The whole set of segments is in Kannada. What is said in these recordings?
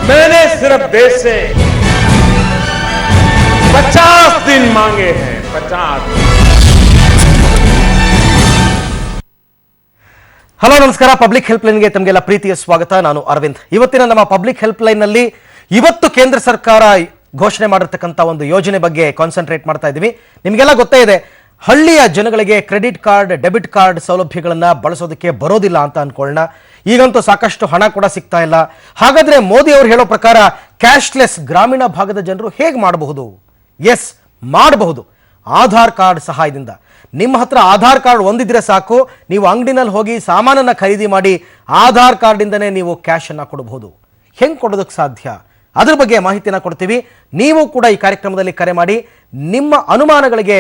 मैंने सिर्फ देश से 50 दिन मांगे हैं, 50 दिन। ಹಲೋ ನಮಸ್ಕಾರ. ಪಬ್ಲಿಕ್ ಹೆಲ್ಪ್ ಲೈನ್ಗೆ ತಮಗೆಲ್ಲ ಪ್ರೀತಿಯ ಸ್ವಾಗತ. ನಾನು ಅರವಿಂದ್. ಇವತ್ತಿನ ನಮ್ಮ ಪಬ್ಲಿಕ್ ಹೆಲ್ಪ್ ಲೈನ್ ನಲ್ಲಿ ಇವತ್ತು ಕೇಂದ್ರ ಸರ್ಕಾರ ಘೋಷಣೆ ಮಾಡಿರ್ತಕ್ಕಂಥ ಒಂದು ಯೋಜನೆ ಬಗ್ಗೆ ಕಾನ್ಸಂಟ್ರೇಟ್ ಮಾಡ್ತಾ ಇದ್ದೀವಿ. ನಿಮಗೆಲ್ಲ ಗೊತ್ತೇ ಇದೆ, ಹಳ್ಳಿಯ ಜನಗಳಿಗೆ ಕ್ರೆಡಿಟ್ ಕಾರ್ಡ್, ಡೆಬಿಟ್ ಕಾರ್ಡ್ ಸೌಲಭ್ಯಗಳನ್ನ ಬಳಸೋದಕ್ಕೆ ಬರೋದಿಲ್ಲ ಅಂತ ಅನ್ಕೊಳ್ಳೋಣ. ಈಗಂತೂ ಸಾಕಷ್ಟು ಹಣ ಕೂಡ ಸಿಗ್ತಾ ಇಲ್ಲ. ಹಾಗಾದ್ರೆ ಮೋದಿ ಅವರು ಹೇಳೋ ಪ್ರಕಾರ ಕ್ಯಾಶ್ಲೆಸ್ ಗ್ರಾಮೀಣ ಭಾಗದ ಜನರು ಹೇಗೆ ಮಾಡಬಹುದು? ಎಸ್, ಮಾಡಬಹುದು. ಆಧಾರ್ ಕಾರ್ಡ್ ಸಹಾಯದಿಂದ. ನಿಮ್ಮ ಹತ್ರ ಆಧಾರ್ ಕಾರ್ಡ್ ಒಂದಿದ್ರೆ ಸಾಕು, ನೀವು ಅಂಗಡಿನಲ್ಲಿ ಹೋಗಿ ಸಾಮಾನನ್ನ ಖರೀದಿ ಮಾಡಿ ಆಧಾರ್ ಕಾರ್ಡಿಂದನೇ ನೀವು ಕ್ಯಾಶ್ ಅನ್ನ ಕೊಡಬಹುದು. ಹೆಂಗೆ ಕೊಡೋದಕ್ಕೆ ಸಾಧ್ಯ? ಅದ್ರ ಬಗ್ಗೆ ಮಾಹಿತಿನ ಕೊಡ್ತೀವಿ. ನೀವು ಕೂಡ ಈ ಕಾರ್ಯಕ್ರಮದಲ್ಲಿ ಕರೆ ಮಾಡಿ ನಿಮ್ಮ ಅನುಮಾನಗಳಿಗೆ,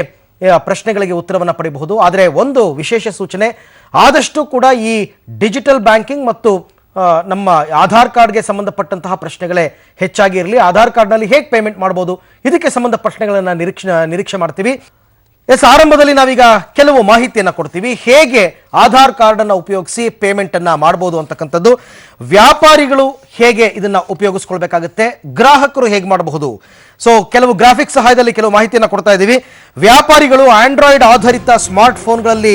ಪ್ರಶ್ನೆಗಳಿಗೆ ಉತ್ತರವನ್ನು ಪಡೆಯಬಹುದು. ಆದರೆ ಒಂದು ವಿಶೇಷ ಸೂಚನೆ, ಆದಷ್ಟು ಕೂಡ ಈ ಡಿಜಿಟಲ್ ಬ್ಯಾಂಕಿಂಗ್ ಮತ್ತು ನಮ್ಮ ಆಧಾರ್ ಕಾರ್ಡ್ಗೆ ಸಂಬಂಧಪಟ್ಟಂತಹ ಪ್ರಶ್ನೆಗಳೇ ಹೆಚ್ಚಾಗಿ ಇರಲಿ. ಆಧಾರ್ ಕಾರ್ಡ್ನಲ್ಲಿ ಹೇಗೆ ಪೇಮೆಂಟ್ ಮಾಡ್ಬೋದು, ಇದಕ್ಕೆ ಸಂಬಂಧ ಪ್ರಶ್ನೆಗಳನ್ನು ನಿರೀಕ್ಷೆ ಮಾಡ್ತೀವಿ. ಎಸ್, ಆರಂಭದಲ್ಲಿ ನಾವೀಗ ಕೆಲವು ಮಾಹಿತಿಯನ್ನು ಕೊಡ್ತೀವಿ. ಹೇಗೆ ಆಧಾರ್ ಕಾರ್ಡ್ ಅನ್ನು ಉಪಯೋಗಿಸಿ ಪೇಮೆಂಟ್ ಅನ್ನ ಮಾಡಬಹುದು ಅಂತಕ್ಕಂಥದ್ದು. ವ್ಯಾಪಾರಿಗಳು ಹೇಗೆ ಇದನ್ನ ಉಪಯೋಗಿಸ್ಕೊಳ್ಬೇಕಾಗುತ್ತೆ, ಗ್ರಾಹಕರು ಹೇಗೆ ಮಾಡಬಹುದು. ಸೊ ಕೆಲವು ಗ್ರಾಫಿಕ್ಸ್ ಸಹಾಯದಲ್ಲಿ ಕೆಲವು ಮಾಹಿತಿಯನ್ನು ಕೊಡ್ತಾ ಇದ್ದೀವಿ. ವ್ಯಾಪಾರಿಗಳು ಆಂಡ್ರಾಯ್ಡ್ ಆಧಾರಿತ ಸ್ಮಾರ್ಟ್ ಫೋನ್ಗಳಲ್ಲಿ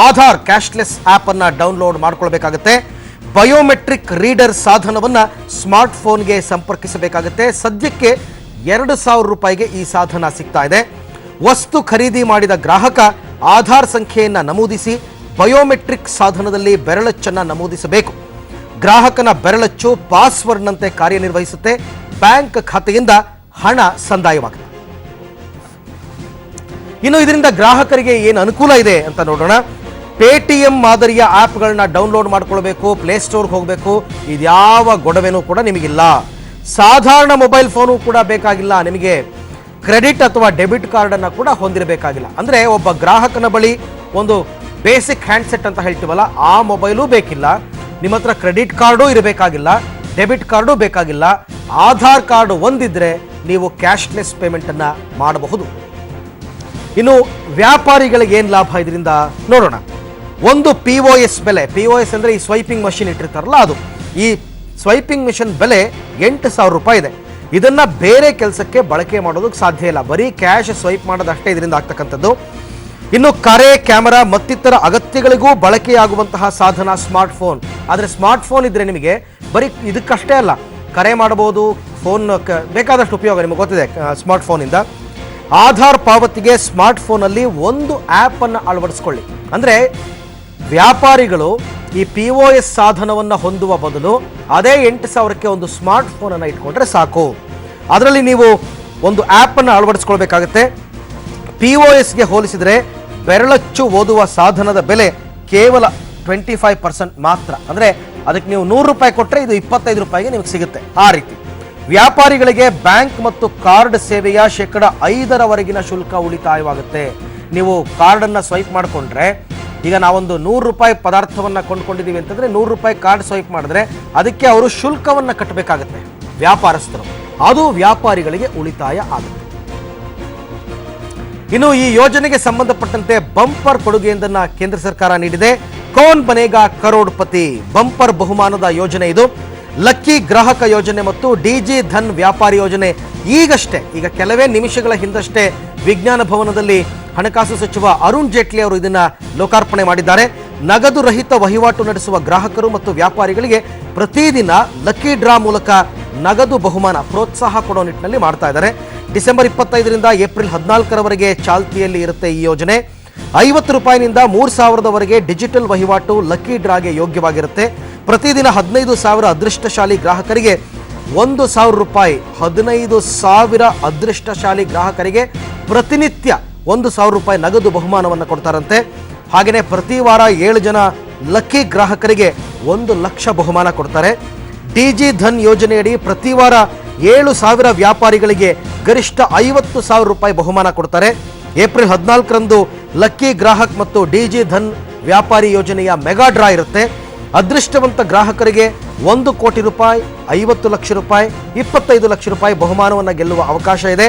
ಆಧಾರ್ ಕ್ಯಾಶ್ಲೆಸ್ ಆಪ್ ಅನ್ನ ಡೌನ್ಲೋಡ್ ಮಾಡ್ಕೊಳ್ಬೇಕಾಗುತ್ತೆ. ಬಯೋಮೆಟ್ರಿಕ್ ರೀಡರ್ ಸಾಧನವನ್ನ ಸ್ಮಾರ್ಟ್ ಫೋನ್ಗೆ ಸಂಪರ್ಕಿಸಬೇಕಾಗುತ್ತೆ. ಸದ್ಯಕ್ಕೆ 2,000 ರೂಪಾಯಿಗೆ ಈ ಸಾಧನ ಸಿಗ್ತಾ ಇದೆ. ವಸ್ತು ಖರೀದಿ ಮಾಡಿದ ಗ್ರಾಹಕ ಆಧಾರ್ ಸಂಖ್ಯೆಯನ್ನು ನಮೂದಿಸಿ ಬಯೋಮೆಟ್ರಿಕ್ ಸಾಧನದಲ್ಲಿ ಬೆರಳಚ್ಚನ್ನು ನಮೂದಿಸಬೇಕು. ಗ್ರಾಹಕನ ಬೆರಳಚ್ಚು ಪಾಸ್ವರ್ಡ್ನಂತೆ ಕಾರ್ಯನಿರ್ವಹಿಸುತ್ತೆ. ಬ್ಯಾಂಕ್ ಖಾತೆಯಿಂದ ಹಣ ಸಂದಾಯವಾಗುತ್ತೆ. ಇನ್ನು ಇದರಿಂದ ಗ್ರಾಹಕರಿಗೆ ಏನು ಅನುಕೂಲ ಇದೆ ಅಂತ ನೋಡೋಣ. ಪೇಟಿಎಂ ಮಾದರಿಯ ಆಪ್ಗಳನ್ನ ಡೌನ್ಲೋಡ್ ಮಾಡ್ಕೊಳ್ಬೇಕು, ಪ್ಲೇಸ್ಟೋರ್ಗೆ ಹೋಗಬೇಕು, ಇದ್ಯಾವ ಗೊಡವೆನೂ ಕೂಡ ನಿಮಗಿಲ್ಲ. ಸಾಧಾರಣ ಮೊಬೈಲ್ ಫೋನು ಕೂಡ ಬೇಕಾಗಿಲ್ಲ. ನಿಮಗೆ ಕ್ರೆಡಿಟ್ ಅಥವಾ ಡೆಬಿಟ್ ಕಾರ್ಡ್ ಅನ್ನ ಕೂಡ ಹೊಂದಿರಬೇಕಾಗಿಲ್ಲ. ಅಂದ್ರೆ ಒಬ್ಬ ಗ್ರಾಹಕನ ಬಳಿ ಒಂದು ಬೇಸಿಕ್ ಹ್ಯಾಂಡ್ಸೆಟ್ ಅಂತ ಹೇಳ್ತೀವಲ್ಲ, ಆ ಮೊಬೈಲು ಬೇಕಿಲ್ಲ. ನಿಮ್ಮ ಹತ್ರ ಕ್ರೆಡಿಟ್ ಕಾರ್ಡು ಇರಬೇಕಾಗಿಲ್ಲ, ಡೆಬಿಟ್ ಕಾರ್ಡು ಬೇಕಾಗಿಲ್ಲ. ಆಧಾರ್ ಕಾರ್ಡ್ ಒಂದಿದ್ರೆ ನೀವು ಕ್ಯಾಶ್ಲೆಸ್ ಪೇಮೆಂಟ್ ಅನ್ನ ಮಾಡಬಹುದು. ಇನ್ನು ವ್ಯಾಪಾರಿಗಳಿಗೆ ಏನು ಲಾಭ ಇದರಿಂದ ನೋಡೋಣ. ಒಂದು POS ಬೆಲೆ, POS ಅಂದ್ರೆ ಈ ಸ್ವೈಪಿಂಗ್ ಮಷಿನ್ ಇಟ್ಟಿರ್ತಾರಲ್ಲ, ಅದು ಈ ಸ್ವೈಪಿಂಗ್ ಮಿಷನ್ ಬೆಲೆ 8,000 ರೂಪಾಯಿ ಇದೆ. ಇದನ್ನ ಬೇರೆ ಕೆಲಸಕ್ಕೆ ಬಳಕೆ ಮಾಡೋದಕ್ಕೆ ಸಾಧ್ಯ ಇಲ್ಲ. ಬರೀ ಕ್ಯಾಶ್ ಸ್ವೈಪ್ ಮಾಡೋದಷ್ಟೇ ಇದರಿಂದ ಆಗ್ತಕ್ಕಂಥದ್ದು. ಇನ್ನು ಕರೆ, ಕ್ಯಾಮೆರಾ ಮತ್ತಿತರ ಅಗತ್ಯಗಳಿಗೂ ಬಳಕೆಯಾಗುವಂತಹ ಸಾಧನ ಸ್ಮಾರ್ಟ್ ಫೋನ್. ಆದರೆ ಸ್ಮಾರ್ಟ್ ಫೋನ್ ಇದ್ರೆ ನಿಮಗೆ ಬರೀ ಇದಕ್ಕಷ್ಟೇ ಅಲ್ಲ, ಕರೆ ಮಾಡಬಹುದು, ಫೋನ್ ಬೇಕಾದಷ್ಟು ಉಪಯೋಗ ನಿಮಗೆ ಗೊತ್ತಿದೆ ಸ್ಮಾರ್ಟ್ ಫೋನಿಂದ. ಆಧಾರ್ ಪಾವತಿಗೆ ಸ್ಮಾರ್ಟ್ ಫೋನಲ್ಲಿ ಒಂದು ಆ್ಯಪ್ ಅನ್ನು ಅಳವಡಿಸ್ಕೊಳ್ಳಿ. ಅಂದರೆ ವ್ಯಾಪಾರಿಗಳು ಈ POS ಸಾಧನವನ್ನು ಹೊಂದುವ ಬದಲು ಅದೇ 8,000ಕ್ಕೆ ಒಂದು ಸ್ಮಾರ್ಟ್ ಫೋನನ್ನು ಇಟ್ಕೊಂಡ್ರೆ ಸಾಕು. ಅದರಲ್ಲಿ ನೀವು ಒಂದು ಆ್ಯಪನ್ನು ಅಳವಡಿಸ್ಕೊಳ್ಬೇಕಾಗತ್ತೆ. POSಗೆ ಹೋಲಿಸಿದರೆ ಬೆರಳಚ್ಚು ಓದುವ ಸಾಧನದ ಬೆಲೆ ಕೇವಲ 25% ಮಾತ್ರ. ಅಂದರೆ ಅದಕ್ಕೆ ನೀವು 100 ರೂಪಾಯಿ ಕೊಟ್ಟರೆ ಇದು 25 ರೂಪಾಯಿಗೆ ನಿಮಗೆ ಸಿಗುತ್ತೆ. ಆ ರೀತಿ ವ್ಯಾಪಾರಿಗಳಿಗೆ ಬ್ಯಾಂಕ್ ಮತ್ತು ಕಾರ್ಡ್ ಸೇವೆಯ 5% ಶುಲ್ಕ ಉಳಿತಾಯವಾಗುತ್ತೆ. ನೀವು ಕಾರ್ಡನ್ನು ಸ್ವೈಪ್ ಮಾಡಿಕೊಂಡ್ರೆ, ಈಗ ನಾವೊಂದು 100 ರೂಪಾಯಿ ಪದಾರ್ಥವನ್ನು ಕೊಂಡ್ಕೊಂಡಿದ್ದೀವಿ ಅಂತಂದ್ರೆ 100 ರೂಪಾಯಿ ಕಾರ್ಡ್ ಸ್ವೈಪ್ ಮಾಡಿದ್ರೆ ಅದಕ್ಕೆ ಅವರು ಶುಲ್ಕವನ್ನು ಕಟ್ಟಬೇಕಾಗುತ್ತೆ ವ್ಯಾಪಾರಸ್ಥರು. ಅದು ವ್ಯಾಪಾರಿಗಳಿಗೆ ಉಳಿತಾಯ ಆಗುತ್ತೆ. ಇನ್ನು ಈ ಯೋಜನೆಗೆ ಸಂಬಂಧಪಟ್ಟಂತೆ ಬಂಪರ್ ಕೊಡುಗೆಯೊಂದನ್ನು ಕೇಂದ್ರ ಸರ್ಕಾರ ನೀಡಿದೆ. ಕೌನ್ ಬನೇಗಾ ಕರೋಡ್ಪತಿ ಬಂಪರ್ ಬಹುಮಾನದ ಯೋಜನೆ ಇದು. ಲಕ್ಕಿ ಗ್ರಾಹಕ ಯೋಜನೆ ಮತ್ತು DG ಧನ್ ವ್ಯಾಪಾರಿ ಯೋಜನೆ ಈಗ ಕೆಲವೇ ನಿಮಿಷಗಳ ಹಿಂದಷ್ಟೇ ವಿಜ್ಞಾನ ಭವನದಲ್ಲಿ ಹಣಕಾಸು ಸಚಿವ ಅರುಣ್ ಜೇಟ್ಲಿ ಅವರು ಇದನ್ನ ಲೋಕಾರ್ಪಣೆ ಮಾಡಿದ್ದಾರೆ. ನಗದು ರಹಿತ ವಹಿವಾಟು ನಡೆಸುವ ಗ್ರಾಹಕರು ಮತ್ತು ವ್ಯಾಪಾರಿಗಳಿಗೆ ಪ್ರತಿದಿನ ಲಕ್ಕಿ ಡ್ರಾ ಮೂಲಕ ನಗದು ಬಹುಮಾನ ಪ್ರೋತ್ಸಾಹ ಕೊಡೋ ನಿಟ್ಟಿನಲ್ಲಿ ಮಾಡ್ತಾ ಇದ್ದಾರೆ. ಡಿಸೆಂಬರ್ 25ರಿಂದ ಏಪ್ರಿಲ್ 14ರವರೆಗೆ ಚಾಲ್ತಿಯಲ್ಲಿ ಇರುತ್ತೆ ಈ ಯೋಜನೆ. 50 ರೂಪಾಯಿನಿಂದ 3,000ವರೆಗೆ ಡಿಜಿಟಲ್ ವಹಿವಾಟು ಲಕ್ಕಿ ಡ್ರಾಗೆ ಯೋಗ್ಯವಾಗಿರುತ್ತೆ. ಪ್ರತಿದಿನ 15,000 ಅದೃಷ್ಟಶಾಲಿ ಗ್ರಾಹಕರಿಗೆ 1,000 ರೂಪಾಯಿ, 15,000 ಅದೃಷ್ಟಶಾಲಿ ಗ್ರಾಹಕರಿಗೆ ಪ್ರತಿನಿತ್ಯ 1,000 ರೂಪಾಯಿ ನಗದು ಬಹುಮಾನವನ್ನು ಕೊಡ್ತಾರಂತೆ. ಹಾಗೆಯೇ ಪ್ರತಿ ವಾರ 7 ಜನ ಲಕ್ಕಿ ಗ್ರಾಹಕರಿಗೆ 1 ಲಕ್ಷ ಬಹುಮಾನ ಕೊಡ್ತಾರೆ. DG ಧನ್ ಯೋಜನೆಯಡಿ ಪ್ರತಿ ವಾರ 7,000 ವ್ಯಾಪಾರಿಗಳಿಗೆ ಗರಿಷ್ಠ 50,000 ರೂಪಾಯಿ ಬಹುಮಾನ ಕೊಡ್ತಾರೆ. ಏಪ್ರಿಲ್ 14ರಂದು ಲಕ್ಕಿ ಗ್ರಾಹಕ್ ಮತ್ತು DG ಧನ್ ವ್ಯಾಪಾರಿ ಯೋಜನೆಯ ಮೆಗಾ ಡ್ರಾ ಇರುತ್ತೆ. ಅದೃಷ್ಟವಂತ ಗ್ರಾಹಕರಿಗೆ 1 ಕೋಟಿ ರೂಪಾಯಿ, 50 ಲಕ್ಷ ರೂಪಾಯಿ, 25 ಲಕ್ಷ ರೂಪಾಯಿ ಬಹುಮಾನವನ್ನು ಗೆಲ್ಲುವ ಅವಕಾಶ ಇದೆ.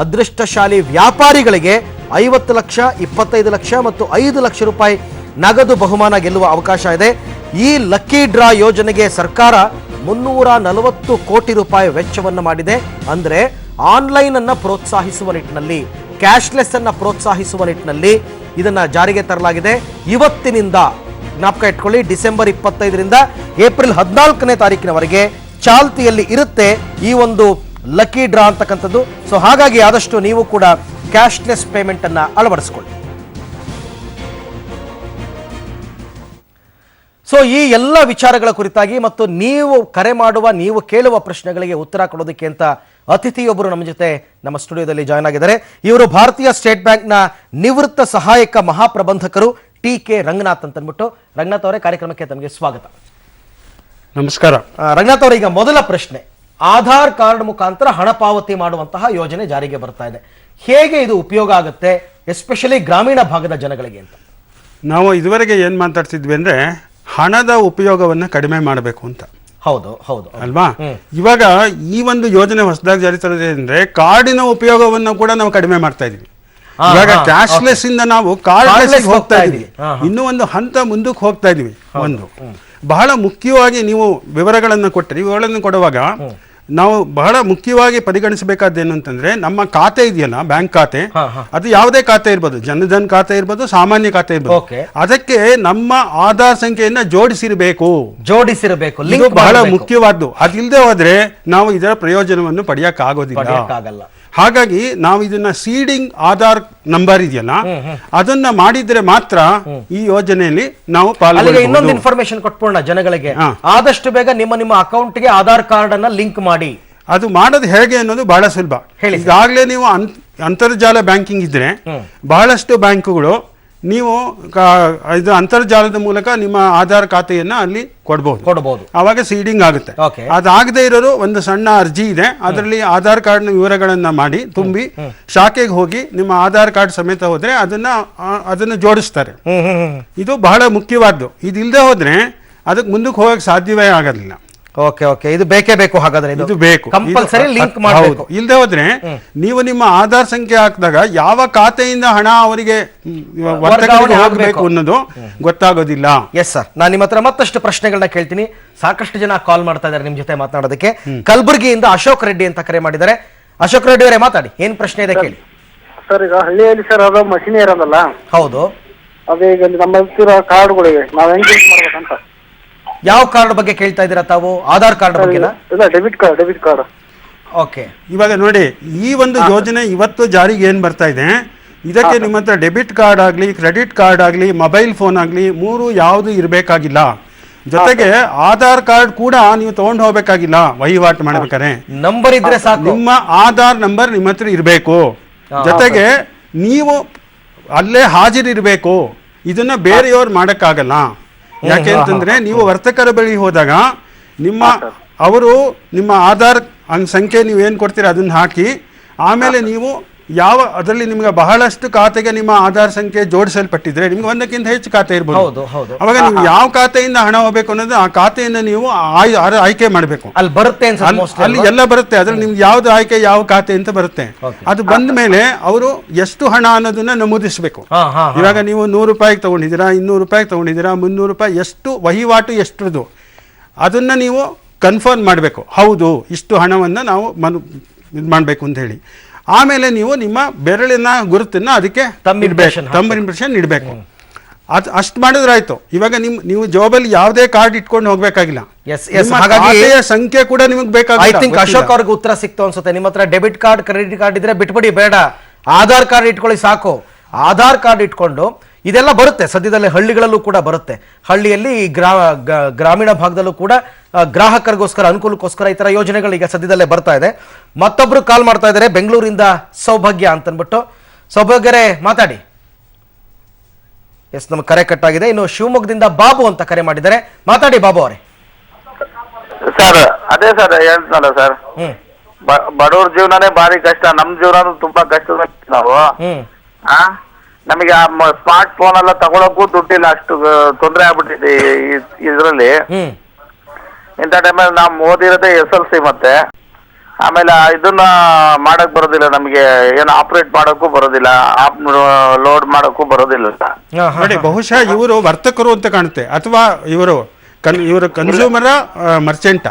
ಅದೃಷ್ಟಶಾಲಿ ವ್ಯಾಪಾರಿಗಳಿಗೆ 50 ಲಕ್ಷ, 25 ಲಕ್ಷ ಮತ್ತು 5 ಲಕ್ಷ ರೂಪಾಯಿ ನಗದು ಬಹುಮಾನ ಗೆಲ್ಲುವ ಅವಕಾಶ ಇದೆ. ಈ ಲಕ್ಕಿ ಡ್ರಾ ಯೋಜನೆಗೆ ಸರ್ಕಾರ 340 ಕೋಟಿ ರೂಪಾಯಿ ವೆಚ್ಚವನ್ನು ಮಾಡಿದೆ. ಅಂದರೆ ಆನ್ಲೈನ್ ಅನ್ನ ಪ್ರೋತ್ಸಾಹಿಸುವ ನಿಟ್ಟಿನಲ್ಲಿ, ಕ್ಯಾಶ್ಲೆಸ್ ಅನ್ನ ಪ್ರೋತ್ಸಾಹಿಸುವ ನಿಟ್ಟಿನಲ್ಲಿ ಇದನ್ನ ಜಾರಿಗೆ ತರಲಾಗಿದೆ. ಇವತ್ತಿನಿಂದ ಜ್ಞಾಪಕ ಇಟ್ಕೊಳ್ಳಿ, ಡಿಸೆಂಬರ್ 25ರಿಂದ ಏಪ್ರಿಲ್ 14ನೇ ತಾರೀಕಿನವರೆಗೆ ಚಾಲ್ತಿಯಲ್ಲಿ ಇರುತ್ತೆ ಈ ಒಂದು ಲಕ್ಕಿ ಡ್ರಾ ಅಂತಕ್ಕಂಥದ್ದು. ಸೊ ಹಾಗಾಗಿ ಆದಷ್ಟು ನೀವು ಕೂಡ ಕ್ಯಾಶ್ಲೆಸ್ ಪೇಮೆಂಟ್ ಅನ್ನ ಅಳವಡಿಸಿಕೊಳ್ಳಿ. ಸೊ ಈ ಎಲ್ಲ ವಿಚಾರಗಳ ಕುರಿತಾಗಿ ಮತ್ತು ನೀವು ಕರೆ ಮಾಡುವ, ನೀವು ಕೇಳುವ ಪ್ರಶ್ನೆಗಳಿಗೆ ಉತ್ತರ ಕೊಡೋದಕ್ಕೆ ಅಂತ ಅತಿಥಿಯೊಬ್ಬರು ನಮ್ಮ ಜೊತೆ ನಮ್ಮ ಸ್ಟುಡಿಯೋದಲ್ಲಿ ಜಾಯ್ನ್ ಆಗಿದ್ದಾರೆ. ಇವರು ಭಾರತೀಯ ಸ್ಟೇಟ್ ಬ್ಯಾಂಕ್ನ ನಿವೃತ್ತ ಸಹಾಯಕ ಮಹಾಪ್ರಬಂಧಕರು ಟಿ.ಕೆ. ರಂಗನಾಥ್ ಅಂತ ಅಂದ್ಬಿಟ್ಟು. ರಂಗನಾಥ್ ಅವರೇ, ಕಾರ್ಯಕ್ರಮಕ್ಕೆ ತಮಗೆ ಸ್ವಾಗತ. ನಮಸ್ಕಾರ. ರಂಗನಾಥ್ ಅವರ, ಈಗ ಮೊದಲ ಪ್ರಶ್ನೆ, ಆಧಾರ್ ಕಾರ್ಡ್ ಮುಖಾಂತರ ಹಣ ಪಾವತಿ ಮಾಡುವಂತಹ ಯೋಜನೆ ಜಾರಿಗೆ ಬರ್ತಾ ಇದೆ. ಹೇಗೆ ಇದು ಉಪಯೋಗ ಆಗುತ್ತೆ, ಎಸ್ಪೆಷಲಿ ಗ್ರಾಮೀಣ ಭಾಗದ ಜನಗಳಿಗೆ ಅಂತ? ನಾವು ಇದುವರೆಗೆ ಏನ್ ಮಾತಾಡ್ತಿದ್ವಿ ಅಂದ್ರೆ ಹಣದ ಉಪಯೋಗವನ್ನ ಕಡಿಮೆ ಮಾಡಬೇಕು ಅಂತ. ಹೌದು ಹೌದು ಅಲ್ವಾ? ಇವಾಗ ಈ ಒಂದು ಯೋಜನೆ ಹೊಸದಾಗಿ ಜಾರಿ ತರದೆ ಅಂದ್ರೆ ಕಾರ್ಡಿನ ಉಪಯೋಗವನ್ನು ಕೂಡ ನಾವು ಕಡಿಮೆ ಮಾಡ್ತಾ ಇದೀವಿ. ಇವಾಗ ಕ್ಯಾಶ್ಲೆಸ್ ಇಂದ ನಾವು ಕಾರ್ಡ್ಲೆಸ್ ಹೋಗ್ತಾ ಇದೀವಿ. ಇನ್ನೂ ಒಂದು ಹಂತ ಮುಂದಕ್ಕೆ ಹೋಗ್ತಾ ಇದೀವಿ. ಒಂದು ಬಹಳ ಮುಖ್ಯವಾಗಿ ನೀವು ವಿವರಗಳನ್ನು ಕೊಟ್ಟರೆ, ಇವುಗಳನ್ನು ಕೊಡುವಾಗ ನಾವು ಬಹಳ ಮುಖ್ಯವಾಗಿ ಪರಿಗಣಿಸಬೇಕಾದ್ದೇನು ಅಂತಂದ್ರೆ, ನಮ್ಮ ಖಾತೆ ಇದೆಯಲ್ಲ, ಬ್ಯಾಂಕ್ ಖಾತೆ, ಅದು ಯಾವುದೇ ಖಾತೆ ಇರ್ಬೋದು, ಜನಧನ್ ಖಾತೆ ಇರ್ಬೋದು, ಸಾಮಾನ್ಯ ಖಾತೆ ಇರ್ಬೋದು, ಅದಕ್ಕೆ ನಮ್ಮ ಆಧಾರ್ ಸಂಖ್ಯೆಯನ್ನ ಜೋಡಿಸಿರಬೇಕು. ಇದು ಬಹಳ ಮುಖ್ಯವಾದ್ದು. ಅದಿಲ್ಲದೆ ಹೋದ್ರೆ ನಾವು ಇದರ ಪ್ರಯೋಜನವನ್ನು ಪಡೆಯಕ್ ಆಗೋದಿಲ್ಲ. ಹಾಗಾಗಿ ನಾವು ಇದನ್ನ ಸೀಡಿಂಗ್ ಆಧಾರ್ ನಂಬರ್ ಇದೆಯಲ್ಲ, ಅದನ್ನ ಮಾಡಿದ್ರೆ ಮಾತ್ರ ಈ ಯೋಜನೆಯಲ್ಲಿ ನಾವು ಪಾಲ್ಗೊಳ್ಳಬಹುದು. ಇನ್ನೊಂದು ಇನ್ಫಾರ್ಮೇಶನ್ ಕೊಟ್ಬಿಡೋಣ ಜನಗಳಿಗೆ, ಆದಷ್ಟು ಬೇಗ ನಿಮ್ಮ ಅಕೌಂಟ್ಗೆ ಆಧಾರ್ ಕಾರ್ಡ್ ಅನ್ನ ಲಿಂಕ್ ಮಾಡಿ. ಅದು ಮಾಡೋದು ಹೇಗೆ ಅನ್ನೋದು ಬಹಳ ಸುಲಭ. ಈಗಾಗಲೇ ನೀವು ಅಂತರ್ಜಾಲ ಬ್ಯಾಂಕಿಂಗ್ ಇದ್ರೆ ಬಹಳಷ್ಟು ಬ್ಯಾಂಕುಗಳು ನೀವು ಇದು ಅಂತರ್ಜಾಲದ ಮೂಲಕ ನಿಮ್ಮ ಆಧಾರ್ ಖಾತೆಯನ್ನ ಅಲ್ಲಿ ಕೊಡಬಹುದು. ಅವಾಗ ಸೀಡಿಂಗ್ ಆಗುತ್ತೆ. ಅದಾಗದೇ ಇರೋರು ಒಂದು ಸಣ್ಣ ಅರ್ಜಿ ಇದೆ, ಅದರಲ್ಲಿ ಆಧಾರ್ ಕಾರ್ಡ್ ವಿವರಗಳನ್ನ ಮಾಡಿ ತುಂಬಿ ಶಾಖೆಗೆ ಹೋಗಿ ನಿಮ್ಮ ಆಧಾರ್ ಕಾರ್ಡ್ ಸಮೇತ ಹೋದ್ರೆ ಅದನ್ನ ಜೋಡಿಸ್ತಾರೆ. ಇದು ಬಹಳ ಮುಖ್ಯವಾದ್ದು. ಇದಿಲ್ಲದೆ ಹೋದ್ರೆ ಅದಕ್ಕೆ ಮುಂದಕ್ಕೆ ಹೋಗಕ್ಕೆ ಸಾಧ್ಯವೇ ಆಗೋದಿಲ್ಲ. ಇದು ಬೇಕೇ ಬೇಕು. ಹಾಗಾದ್ರೆ ಇದು ಬೇಕು, ಕಂಪಲ್ಸರಿ ಲಿಂಕ್ ಮಾಡಬೇಕು. ಇಲ್ಲದೆ ಹೋದ್ರೆ ನೀವು ನಿಮ್ಮ ಆಧಾರ್ ಸಂಖ್ಯೆ ಹಾಕಿದಾಗ ಯಾವ ಖಾತೆಯಿಂದ ಹಣ ಅವರಿಗೆ ಹೋಗಬೇಕು ಅನ್ನೋದು ಗೊತ್ತಾಗೋದಿಲ್ಲ. ಎಸ್ ಸರ್, ನಾನು ನಿಮ್ಮ ಹತ್ರ ಮತ್ತಷ್ಟು ಪ್ರಶ್ನೆಗಳನ್ನ ಕೇಳ್ತೀನಿ. ಸಾಕಷ್ಟು ಜನ ಕಾಲ್ ಮಾಡ್ತಾ ಇದ್ದಾರೆ ನಿಮ್ ಜೊತೆ ಮಾತನಾಡೋದಕ್ಕೆ. ಕಲಬುರಗಿಯಿಂದ ಅಶೋಕ್ ರೆಡ್ಡಿ ಅಂತ ಕರೆ ಮಾಡಿದ್ದಾರೆ. ಅಶೋಕ್ ರೆಡ್ಡಿ ಅವರೇ, ಮಾತಾಡಿ, ಏನ್ ಪ್ರಶ್ನೆ ಇದೆ ಕೇಳಿ. ಸರ್, ಈಗ ಹಳ್ಳಿಯಲ್ಲಿ ಸರ್ ಅದು ಮಷಿನ್ ಇರೋದಲ್ಲ, ಹೌದು, ಅದೇ ಈಗ ನಮ್ಮ ಕಾರ್ಡ್ಗಳಿಗೆ ನಾವ್ ಹೆಂಗ್ ಯೂಸ್ ಮಾಡ್ಬೇಕಂತ. ಯಾವ ಕಾರ್ಡ್ ಬಗ್ಗೆ ಕೇಳ್ತಾ ಇದ್ದೀರಾ ತಾವು? ಆಧಾರ್ ಕಾರ್ಡ್ ಬಗ್ಗೆ? ಇಲ್ಲ, ಡೆಬಿಟ್ ಕಾರ್ಡ್. ಓಕೆ, ಇವಾಗ ನೋಡಿ, ಈ ಒಂದು ಯೋಜನೆ ಇವತ್ತು ಜಾರಿಗೆ ಏನ್ ಬರ್ತಾ ಇದೆ, ಇದಕ್ಕೆ ನಿಮ್ಮ ಹತ್ರ ಡೆಬಿಟ್ ಕಾರ್ಡ್ ಆಗ್ಲಿ, ಕ್ರೆಡಿಟ್ ಕಾರ್ಡ್ ಆಗ್ಲಿ, ಮೊಬೈಲ್ ಫೋನ್ ಆಗ್ಲಿ, ಮೂರು ಯಾವುದು ಇರಬೇಕಾಗಿಲ್ಲ. ಜೊತೆಗೆ ಆಧಾರ್ ಕಾರ್ಡ್ ಕೂಡ ನೀವು ತಗೊಂಡು ಹೋಗ್ಬೇಕಾಗಿಲ್ಲ. ವಹಿವಾಟು ಮಾಡ್ಬೇಕಾರೆ ನಂಬರ್ ಇದ್ರೆ ಸಾಕು, ನಿಮ್ಮ ಆಧಾರ್ ನಂಬರ್ ನಿಮ್ಮ ಹತ್ರ ಇರಬೇಕು. ಜೊತೆಗೆ ನೀವು ಅಲ್ಲೇ ಹಾಜರಿರ್ಬೇಕು. ಇದನ್ನ ಬೇರೆಯವ್ರು ಮಾಡಕ್ಕಾಗಲ್ಲ. ಯಾಕೆ ಅಂತಂದ್ರೆ, ನೀವು ವರ್ತಕರ ಬಳಿ ಹೋದಾಗ ಅವರು ನಿಮ್ಮ ಆಧಾರ್ ಸಂಖ್ಯೆ ನೀವು ಏನ್ ಕೊಡ್ತೀರಾ ಅದನ್ನ ಹಾಕಿ, ಆಮೇಲೆ ನೀವು ಅದರಲ್ಲಿ ನಿಮ್ಗೆ ಬಹಳಷ್ಟು ಖಾತೆಗೆ ನಿಮ್ಮ ಆಧಾರ್ ಸಂಖ್ಯೆ ಜೋಡಿಸಲ್ಪಟ್ಟಿದ್ರೆ ನಿಮ್ಗೆ ಒಂದಕ್ಕಿಂತ ಹೆಚ್ಚು ಖಾತೆ ಇರ್ಬೋದು. ಅವಾಗ ನೀವು ಯಾವ ಖಾತೆಯಿಂದ ಹಣ ಹೋಗ್ಬೇಕು ಅನ್ನೋದು ಆ ಖಾತೆಯನ್ನು ನೀವು ಆಯ್ಕೆ ಮಾಡಬೇಕು. ಅಲ್ಲಿ ಬರುತ್ತೆ, ಅಲ್ಲಿ ಎಲ್ಲ ಬರುತ್ತೆ. ಅದ್ರಲ್ಲಿ ನಿಮ್ಗೆ ಯಾವ್ದು ಆಯ್ಕೆ, ಯಾವ ಖಾತೆ ಅಂತ ಬರುತ್ತೆ. ಅದು ಬಂದ ಮೇಲೆ ಅವರು ಎಷ್ಟು ಹಣ ಅನ್ನೋದನ್ನ ನಮೂದಿಸಬೇಕು. ಇವಾಗ ನೀವು 100 ರೂಪಾಯಿಗೆ ತಗೊಂಡಿದ್ದೀರಾ, 200 ರೂಪಾಯಿಗೆ ತಗೊಂಡಿದ್ದೀರಾ, 300 ರೂಪಾಯಿ, ಎಷ್ಟು ವಹಿವಾಟು ಎಷ್ಟರದು ಅದನ್ನ ನೀವು ಕನ್ಫರ್ಮ್ ಮಾಡಬೇಕು. ಹೌದು, ಇಷ್ಟು ಹಣವನ್ನ ನಾವು ಇದು ಮಾಡಬೇಕು ಅಂತ ಹೇಳಿ. ಆಮೇಲೆ ನೀವು ನಿಮ್ಮ ಬೆರಳಿನ ಗುರುತನ್ನ ಅದಕ್ಕೆ ತಮ್ಮ ಇಂಪ್ರೆಷನ್ ಇಡಬೇಕು. ಅಷ್ಟು ಮಾಡಿದ್ರಾಯ್ತು. ಇವಾಗ ನೀವು ಜಾಬಲ್ಲಿ ಯಾವುದೇ ಕಾರ್ಡ್ ಇಟ್ಕೊಂಡು ಹೋಗ್ಬೇಕಾಗಿಲ್ಲ. ಸಂಖ್ಯೆ ಕೂಡ ನಿಮಗೆ ಬೇಕಾಗಿಲ್ಲ. ಅಶೋಕ್ ಅವ್ರಿಗೆ ಉತ್ತರ ಸಿಕ್ತು ಅನ್ಸುತ್ತೆ. ನಿಮ್ಮ ಹತ್ರ ಡೆಬಿಟ್ ಕಾರ್ಡ್, ಕ್ರೆಡಿಟ್ ಕಾರ್ಡ್ ಇದ್ರೆ ಬಿಟ್ಬಿಡಿ, ಬೇಡ, ಆಧಾರ್ ಕಾರ್ಡ್ ಇಟ್ಕೊಳ್ಳಿ ಸಾಕು. ಆಧಾರ್ ಕಾರ್ಡ್ ಇಟ್ಕೊಂಡು ಇದೆಲ್ಲ ಬರುತ್ತೆ. ಸದ್ಯದಲ್ಲೇ ಹಳ್ಳಿಗಳಲ್ಲೂ ಕೂಡ ಬರುತ್ತೆ. ಹಳ್ಳಿಯಲ್ಲಿ ಗ್ರಾಮೀಣ ಭಾಗದಲ್ಲೂ ಕೂಡ ಗ್ರಾಹಕರಿಗೋಸ್ಕರ, ಅನುಕೂಲಕ್ಕೋಸ್ಕರ ಈ ತರ ಯೋಜನೆಗಳು ಈಗ ಸದ್ಯದಲ್ಲೇ ಬರ್ತಾ ಇದೆ. ಮತ್ತೊಬ್ರು ಕಾಲ್ ಮಾಡ್ತಾ ಇದ್ದಾರೆ, ಬೆಂಗಳೂರಿಂದ ಸೌಭಾಗ್ಯ ಅಂತನ್ಬಿಟ್ಟು. ಸೌಭಾಗ್ಯರೇ, ಮಾತಾಡಿ. ಎಸ್, ನಮ್ಗೆ ಕರೆ ಕಟ್ಟಾಗಿದೆ. ಇನ್ನು ಶಿವಮೊಗ್ಗದಿಂದ ಬಾಬು ಅಂತ ಕರೆ ಮಾಡಿದ್ದಾರೆ. ಮಾತಾಡಿ ಬಾಬು ಅವರೇ. ಸರ್, ಅದೇ ಸರ್ ಹೇಳ್ತಲ್ಲ ಸರ್, ಬಡವ್ರ ಜೀವನನೇ ಭಾರಿ ಕಷ್ಟ. ನಮ್ ಜೀವನ ತುಂಬಾ ಕಷ್ಟ. ನಾವು ನಮಗೆ ಸ್ಮಾರ್ಟ್ ಫೋನ್ ಎಲ್ಲ ತಗೊಳಕ್ಕೂ ದುಡ್ಡಿಲ್ಲ, ಅಷ್ಟು ತೊಂದರೆ ಆಗ್ಬಿಟ್ಟಿದೆ ಇದ್ರಲ್ಲಿ. ಇಂಥ ಟೈಮಲ್ಲಿ ನಾವು ಓದಿರೋದೇ SLC, ಮತ್ತೆ ಆಮೇಲೆ ಇದನ್ನ ಮಾಡಕ್ ಬರೋದಿಲ್ಲ ನಮಗೆ, ಏನು ಆಪರೇಟ್ ಮಾಡಕ್ಕೂ ಬರೋದಿಲ್ಲ, ಆಪ್ ಲೋಡ್ ಮಾಡಕ್ಕೂ ಬರೋದಿಲ್ಲ. ನೋಡಿ, ಬಹುಶಃ ಇವರು ವರ್ತಕರು ಅಂತ ಕಾಣುತ್ತೆ, ಅಥವಾ ಇವರು ಕನ್ಸ್ಯೂಮರ ಮರ್ಚೆಂಟ.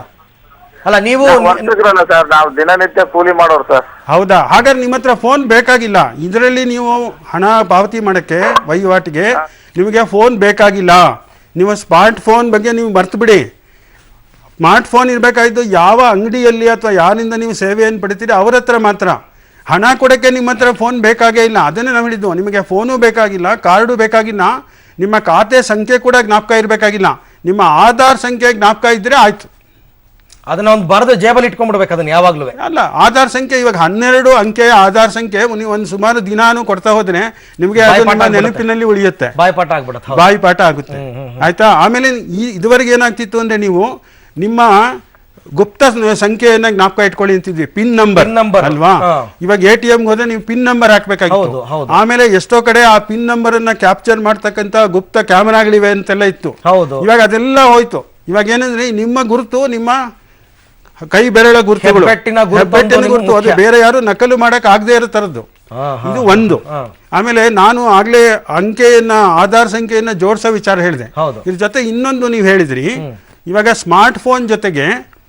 ಅಲ್ಲ ನೀವು ವರ್ಷಗ್ರಲ್ಲ ಸರ್, ನಾವು ದಿನನಿತ್ಯ ಕೂಲಿ ಮಾಡೋರು ಸರ್. ಹೌದಾ? ಹಾಗಾದ್ರೆ ನಿಮ್ಮ ಹತ್ರ ಫೋನ್ ಬೇಕಾಗಿಲ್ಲ. ಇದರಲ್ಲಿ ನೀವು ಹಣ ಪಾವತಿ ಮಾಡಕ್ಕೆ ವಹಿವಾಟಿಗೆ ನಿಮಗೆ ಫೋನ್ ಬೇಕಾಗಿಲ್ಲ. ನೀವು ಸ್ಮಾರ್ಟ್ ಫೋನ್ ಬಗ್ಗೆ ನೀವು ಮರ್ತು ಬಿಡಿ. ಸ್ಮಾರ್ಟ್ ಫೋನ್ ಇರಬೇಕಾಗಿದ್ದು ಯಾವ ಅಂಗಡಿಯಲ್ಲಿ ಅಥವಾ ಯಾರಿಂದ ನೀವು ಸೇವೆಯನ್ನು ಪಡಿತೀರಿ ಅವ್ರ ಹತ್ರ ಮಾತ್ರ. ಹಣ ಕೊಡೋಕ್ಕೆ ನಿಮ್ಮ ಹತ್ರ ಫೋನ್ ಬೇಕಾಗೇ ಇಲ್ಲ. ಅದನ್ನೇ ನಾವು ಹೇಳಿದ್ದು, ನಿಮಗೆ ಫೋನು ಬೇಕಾಗಿಲ್ಲ, ಕಾರ್ಡು ಬೇಕಾಗಿಲ್ಲ, ನಿಮ್ಮ ಖಾತೆ ಸಂಖ್ಯೆ ಕೂಡ ಜ್ಞಾಪಕ ಇರಬೇಕಾಗಿಲ್ಲ. ನಿಮ್ಮ ಆಧಾರ್ ಸಂಖ್ಯೆ ಜ್ಞಾಪಕ ಇದ್ದರೆ ಆಯಿತು. ಅದನ್ನ ಒಂದು ಬರೆದು ಜೇಬಲ್ಲಿ ಇಟ್ಕೊಂಡ್ಬಿಡ್ಬೇಕು ಅದನ್ನ ಯಾವಾಗಲೂ. ಅಲ್ಲ, ಆಧಾರ್ ಸಂಖ್ಯೆ ಇವಾಗ 12 ಅಂಕೆಯ ಆಧಾರ್ ಸಂಖ್ಯೆ ನೀವು ಒಂದು ಸುಮಾರು ದಿನಾನು ಕೊಡ್ತಾ ಹೋದ್ರೆ ನಿಮಗೆ ನಿಮ್ಮ ನೆನಪಿನಲ್ಲಿ ಉಳಿಯುತ್ತೆ, ಬಾಯಿಪಾಠ ಆಗುತ್ತೆ. ಆಯ್ತಾ? ಆಮೇಲೆ ಇದುವರೆಗೆ ಏನಾಗ್ತಿತ್ತು ಅಂದ್ರೆ ನೀವು ನಿಮ್ಮ ಗುಪ್ತ ಸಂಖ್ಯೆಯನ್ನ ಜ್ಞಾಪಕ ಇಟ್ಕೊಳ್ಳಿ ಅಂತಿದ್ವಿ, ಪಿನ್ ನಂಬರ್ ಅಲ್ವಾ? ಇವಾಗ ATM ಹೋದ್ರೆ ನೀವು ಪಿನ್ ನಂಬರ್ ಹಾಕ್ಬೇಕಾಗಿತ್ತು. ಆಮೇಲೆ ಎಷ್ಟೋ ಕಡೆ ಆ ಪಿನ್ ನಂಬರ್ ಅನ್ನ ಕ್ಯಾಪ್ಚರ್ ಮಾಡ್ತಕ್ಕಂತ ಗುಪ್ತ ಕ್ಯಾಮೆರಾಗಳಿವೆ ಅಂತೆಲ್ಲ ಇತ್ತು. ಇವಾಗ ಅದೆಲ್ಲ ಹೋಯ್ತು. ಇವಾಗ ಏನಂದ್ರೆ ನಿಮ್ಮ ಗುರುತು ನಿಮ್ಮ ಕೈ ಬೆರಳ ಗುರುತುಗಳು, ಹೆಬ್ಬೆಟ್ಟಿನ ಗುರುತು, ಅದು ಬೇರೆ ಯಾರು ನಕಲು ಮಾಡಕ್ ಆಗದೆ ಇರೋ ತರದ್ದು. ಇದು ಒಂದು. ಆಮೇಲೆ ನಾನು ಆಗ್ಲೇ ಅಂಕೆಯನ್ನ ಆಧಾರ್ ಸಂಖ್ಯೆಯನ್ನ ಜೋಡಿಸೋ ವಿಚಾರ ಹೇಳಿದೆ. ಇದ್ರ ಜೊತೆ ಇನ್ನೊಂದು ನೀವು ಹೇಳಿದ್ರಿ, ಇವಾಗ ಸ್ಮಾರ್ಟ್ ಫೋನ್ ಜೊತೆಗೆ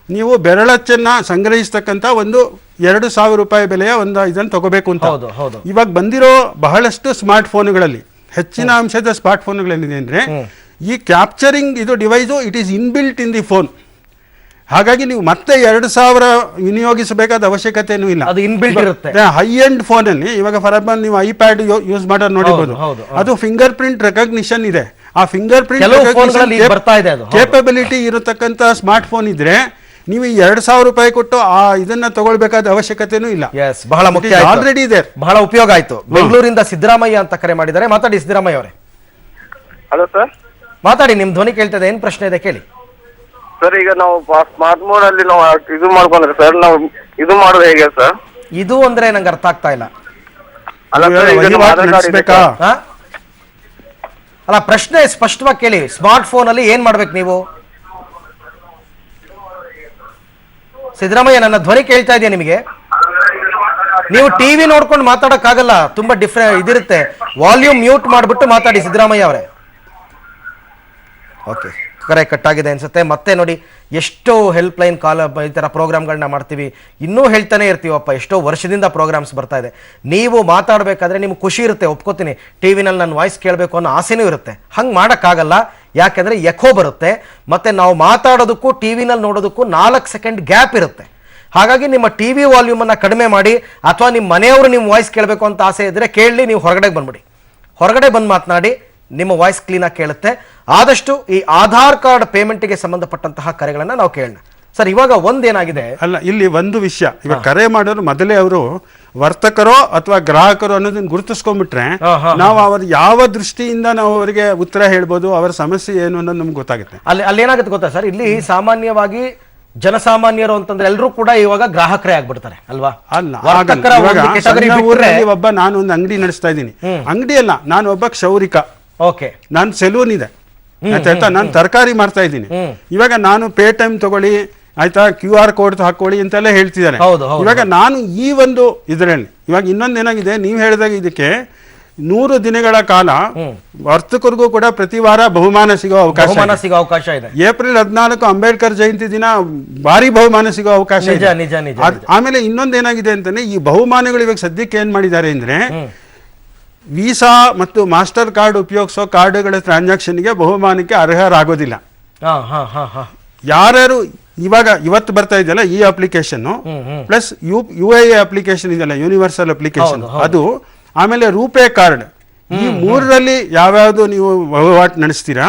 ನೀವು ಬೆರಳಚ್ಚನ್ನ ಸಂಗ್ರಹಿಸ್ತಕ್ಕಂಥ ಒಂದು 2,000 ರೂಪಾಯಿ ಬೆಲೆಯ ಒಂದು ಇದನ್ನು ತಗೋಬೇಕು ಅಂತ. ಇವಾಗ ಬಂದಿರೋ ಬಹಳಷ್ಟು ಸ್ಮಾರ್ಟ್ ಫೋನ್ಗಳಲ್ಲಿ, ಹೆಚ್ಚಿನ ಅಂಶದ ಸ್ಮಾರ್ಟ್ ಫೋನ್ಗಳೇನಿದೆ ಅಂದ್ರೆ ಈ ಕ್ಯಾಪ್ಚರಿಂಗ್ ಇದು device it is inbuilt in the phone. ಹಾಗಾಗಿ ನೀವು ಮತ್ತೆ 2,000 ವಿನಿಯೋಗಿಸಬೇಕಾದ ಅವಶ್ಯಕತೆನೂ ಇಲ್ಲ, ಅದು ಇನ್ಬಿಲ್ಟ್ ಇರುತ್ತೆ. ಹೈ ಎಂಡ್ ಫೋನ್ ಅಲ್ಲಿ ಇವಾಗ ಫಾರ್ ಎಕ್ಸಾಂಪಲ್ ನೀವು ಐಪ್ಯಾಡ್ ಯೂಸ್ ಮಾಡೋದು ನೋಡಿರ್ಬೋದು, ಅದು ಫಿಂಗರ್ ಪ್ರಿಂಟ್ ರೆಕಗ್ನಿಷನ್ ಇದೆ. ಆ ಫಿಂಗರ್ ಪ್ರಿಂಟ್ ಕೇಪಬಿಲಿಟಿ ಇರತಕ್ಕಂತ ಸ್ಮಾರ್ಟ್ ಫೋನ್ ಇದ್ರೆ ನೀವು 2,000 ರೂಪಾಯಿ ಕೊಟ್ಟು ಆ ಇದನ್ನ ತಗೊಳ್ಬೇಕಾದ ಅವಶ್ಯಕತೆನೂ ಇಲ್ಲ. ಬಹಳ ಮುಖ್ಯ, ಆಲ್ರೆಡಿ ಇದೆ, ಬಹಳ ಉಪಯೋಗ ಆಯ್ತು. ಬೆಂಗಳೂರಿಂದ ಸಿದ್ದರಾಮಯ್ಯ ಅಂತ ಕರೆ ಮಾಡಿದ್ದಾರೆ, ಮಾತಾಡಿ ಸಿದ್ದರಾಮಯ್ಯ ಅವರೇ. ಹಲೋ ಸರ್, ಮಾತಾಡಿ, ನಿಮ್ ಧ್ವನಿ ಕೇಳ್ತದೆ, ಏನ್ ಪ್ರಶ್ನೆ ಇದೆ ಕೇಳಿ ಸರ್. ಈಗ ನಾವು ಸ್ಮಾರ್ಟ್ ಮೋಡ್ ಅಲ್ಲಿ ನಾವು ಇದು ಮಾಡ್ಕೊಂಡ್ರೆ ಸರ್, ನಾವು ಇದು ಮಾಡೋದು ಹೇಗೆ ಸರ್? ಇದು ಅಂದ್ರೆ ನಂಗೆ ಅರ್ಥ ಆಗ್ತಾ ಇಲ್ಲ. ಅಲ್ಲ, ಪ್ರಶ್ನೆ ಸ್ಪಷ್ಟವಾಗಿ ಕೇಳಿ. ಸ್ಮಾರ್ಟ್ ಫೋನ್ ಅಲ್ಲಿ ಏನ್ ಮಾಡ್ಬೇಕು ನೀವು? ಸಿದ್ದರಾಮಯ್ಯ, ನನ್ನ ಧ್ವನಿ ಕೇಳ್ತಾ ಇದೆಯಾ ನಿಮಗೆ? ನೀವು ಟಿವಿ ನೋಡ್ಕೊಂಡು ಮಾತಾಡಕ್ಕಾಗಲ್ಲ, ತುಂಬಾ ಇದಿರುತ್ತೆ. ವಾಲ್ಯೂಮ್ ಮ್ಯೂಟ್ ಮಾಡ್ಬಿಟ್ಟು ಮಾತಾಡಿ ಸಿದ್ದರಾಮಯ್ಯ ಅವರೇ. ಓಕೆ, ಕರೆ ಕಟ್ಟಾಗಿದೆ ಅನ್ಸುತ್ತೆ. ಮತ್ತೆ ನೋಡಿ, ಎಷ್ಟೋ ಹೆಲ್ಪ್ ಲೈನ್ ಕಾಲ್ ಈ ಥರ ಪ್ರೋಗ್ರಾಮ್ಗಳನ್ನ ಮಾಡ್ತೀವಿ, ಇನ್ನೂ ಹೇಳ್ತಾನೆ ಇರ್ತೀವಪ್ಪ. ಎಷ್ಟೋ ವರ್ಷದಿಂದ ಪ್ರೋಗ್ರಾಮ್ಸ್ ಬರ್ತಾ ಇದೆ. ನೀವು ಮಾತಾಡಬೇಕಾದ್ರೆ ನಿಮ್ಗೆ ಖುಷಿ ಇರುತ್ತೆ, ಒಪ್ಕೋತೀನಿ. ಟಿವಿನಲ್ಲಿ ನನ್ನ ವಾಯ್ಸ್ ಕೇಳಬೇಕು ಅನ್ನೋ ಆಸೆನೂ ಇರುತ್ತೆ. ಹಂಗೆ ಮಾಡೋಕ್ಕಾಗಲ್ಲ, ಯಾಕೆಂದರೆ ಎಕೋ ಬರುತ್ತೆ. ಮತ್ತು ನಾವು ಮಾತಾಡೋದಕ್ಕೂ ಟಿವಿನಲ್ಲಿ ನೋಡೋದಕ್ಕೂ 4 ಸೆಕೆಂಡ್ ಗ್ಯಾಪ್ ಇರುತ್ತೆ. ಹಾಗಾಗಿ ನಿಮ್ಮ ಟಿವಿ ವಾಲ್ಯೂಮನ್ನು ಕಡಿಮೆ ಮಾಡಿ, ಅಥವಾ ನಿಮ್ಮ ಮನೆಯವರು ನಿಮ್ಮ ವಾಯ್ಸ್ ಕೇಳಬೇಕು ಅಂತ ಆಸೆ ಇದ್ದರೆ ಕೇಳಲಿ, ನೀವು ಹೊರಗಡೆ ಬಂದ್ಬಿಡಿ. ಹೊರಗಡೆ ಬಂದು ಮಾತನಾಡಿ, ನಿಮ್ಮ ವಾಯ್ಸ್ ಕ್ಲೀನಾಗಿ ಕೇಳುತ್ತೆ. ಆದಷ್ಟು ಈ ಆಧಾರ್ ಕಾರ್ಡ್ ಪೇಮೆಂಟ್ಗೆ ಸಂಬಂಧಪಟ್ಟಂತಹ ಕರೆಗಳನ್ನು ನಾವು ಕೇಳೋಣ. ಸರ್, ಇವಾಗ ಒಂದೇನಾಗಿದೆ ಅಲ್ಲ, ಇಲ್ಲಿ ಒಂದು ವಿಷಯ, ಇವಾಗ ಕರೆ ಮಾಡೋರು ಮೊದಲೇ ಅವರು ವರ್ತಕರೋ ಅಥವಾ ಗ್ರಾಹಕರು ಅನ್ನೋದನ್ನ ಗುರುತಿಸ್ಕೊಂಡ್ಬಿಟ್ರೆ ನಾವು ಅವ್ರ ಯಾವ ದೃಷ್ಟಿಯಿಂದ ನಾವು ಅವರಿಗೆ ಉತ್ತರ ಹೇಳ್ಬೋದು, ಅವರ ಸಮಸ್ಯೆ ಏನು ಅನ್ನೋದು ನಮ್ಗೆ ಗೊತ್ತಾಗುತ್ತೆ. ಅಲ್ಲಿ ಏನಾಗುತ್ತೆ ಗೊತ್ತಾ ಸರ್, ಇಲ್ಲಿ ಸಾಮಾನ್ಯವಾಗಿ ಜನಸಾಮಾನ್ಯರು ಅಂತಂದ್ರೆ ಎಲ್ಲರೂ ಕೂಡ ಇವಾಗ ಗ್ರಾಹಕರೇ ಆಗ್ಬಿಡ್ತಾರೆ ಅಲ್ವಾ? ಒಬ್ಬ ನಾನು ಒಂದು ಅಂಗಡಿ ನಡೆಸ್ತಾ ಇದ್ದೀನಿ, ಅಂಗಡಿ ಅಲ್ಲ, ನಾನು ಒಬ್ಬ ಕ್ಷೌರಿಕ, ನಾನು ಸೆಲೂನ್ ಇದೆ ಆಯ್ತಾ, ನಾನು ತರಕಾರಿ ಮಾರ್ತಾ ಇದ್ದೀನಿ. ಇವಾಗ ನಾನು ಪೇ ಟೈಮ್ ತಗೊಳ್ಳಿ ಆಯ್ತಾ, QR ಕೋಡ್ ಹಾಕೊಳ್ಳಿ ಅಂತೆಲ್ಲ ಹೇಳ್ತಿದ್ದಾರೆ. ಇವಾಗ ನಾನು ಈ ಒಂದು ಇದರಲ್ಲಿ ಇವಾಗ ಇನ್ನೊಂದು ಏನಾಗಿದೆ, ನೀವು ಹೇಳಿದಾಗ ಇದಕ್ಕೆ 100 ದಿನಗಳ ಕಾಲ ವರ್ತಕರಿಗೂ ಕೂಡ ಪ್ರತಿ ವಾರ ಬಹುಮಾನ ಸಿಗೋ ಅವಕಾಶ ಇದೆ. ಏಪ್ರಿಲ್ 14 ಅಂಬೇಡ್ಕರ್ ಜಯಂತಿ ದಿನ ಭಾರಿ ಬಹುಮಾನ ಸಿಗೋ ಅವಕಾಶ ಇದೆ. ಆಮೇಲೆ ಇನ್ನೊಂದು ಏನಾಗಿದೆ ಅಂತಂದ್ರೆ, ಈ ಬಹುಮಾನಗಳು ಇವಾಗ ಸದ್ಯಕ್ಕೆ ಏನ್ ಮಾಡಿದ್ದಾರೆ ಅಂದ್ರೆ, ವೀಸಾ ಮತ್ತು ಮಾಸ್ಟರ್ ಕಾರ್ಡ್ ಉಪಯೋಗಿಸೋ ಕಾರ್ಡ್ಗಳ ಟ್ರಾನ್ಸಾಕ್ಷನ್ಗೆ ಬಹುಮಾನಕ್ಕೆ ಅರ್ಹರಾಗೋದಿಲ್ಲ. ಯಾರ್ಯಾರು ಇವತ್ತು ಬರ್ತಾ ಇದೆಯಲ್ಲ ಈ ಅಪ್ಲಿಕೇಶನ್ ಪ್ಲಸ್ UIA ಅಪ್ಲಿಕೇಶನ್ ಇದೆಯಲ್ಲ, ಯೂನಿವರ್ಸಲ್ ಅಪ್ಲಿಕೇಶನ್, ಅದು ಆಮೇಲೆ ರೂಪೇ ಕಾರ್ಡ್, ಈ 3ರಲ್ಲಿ ಯಾವ್ಯಾವ್ದು ನೀವು ವಹಿವಾಟು ನಡೆಸ್ತೀರಾ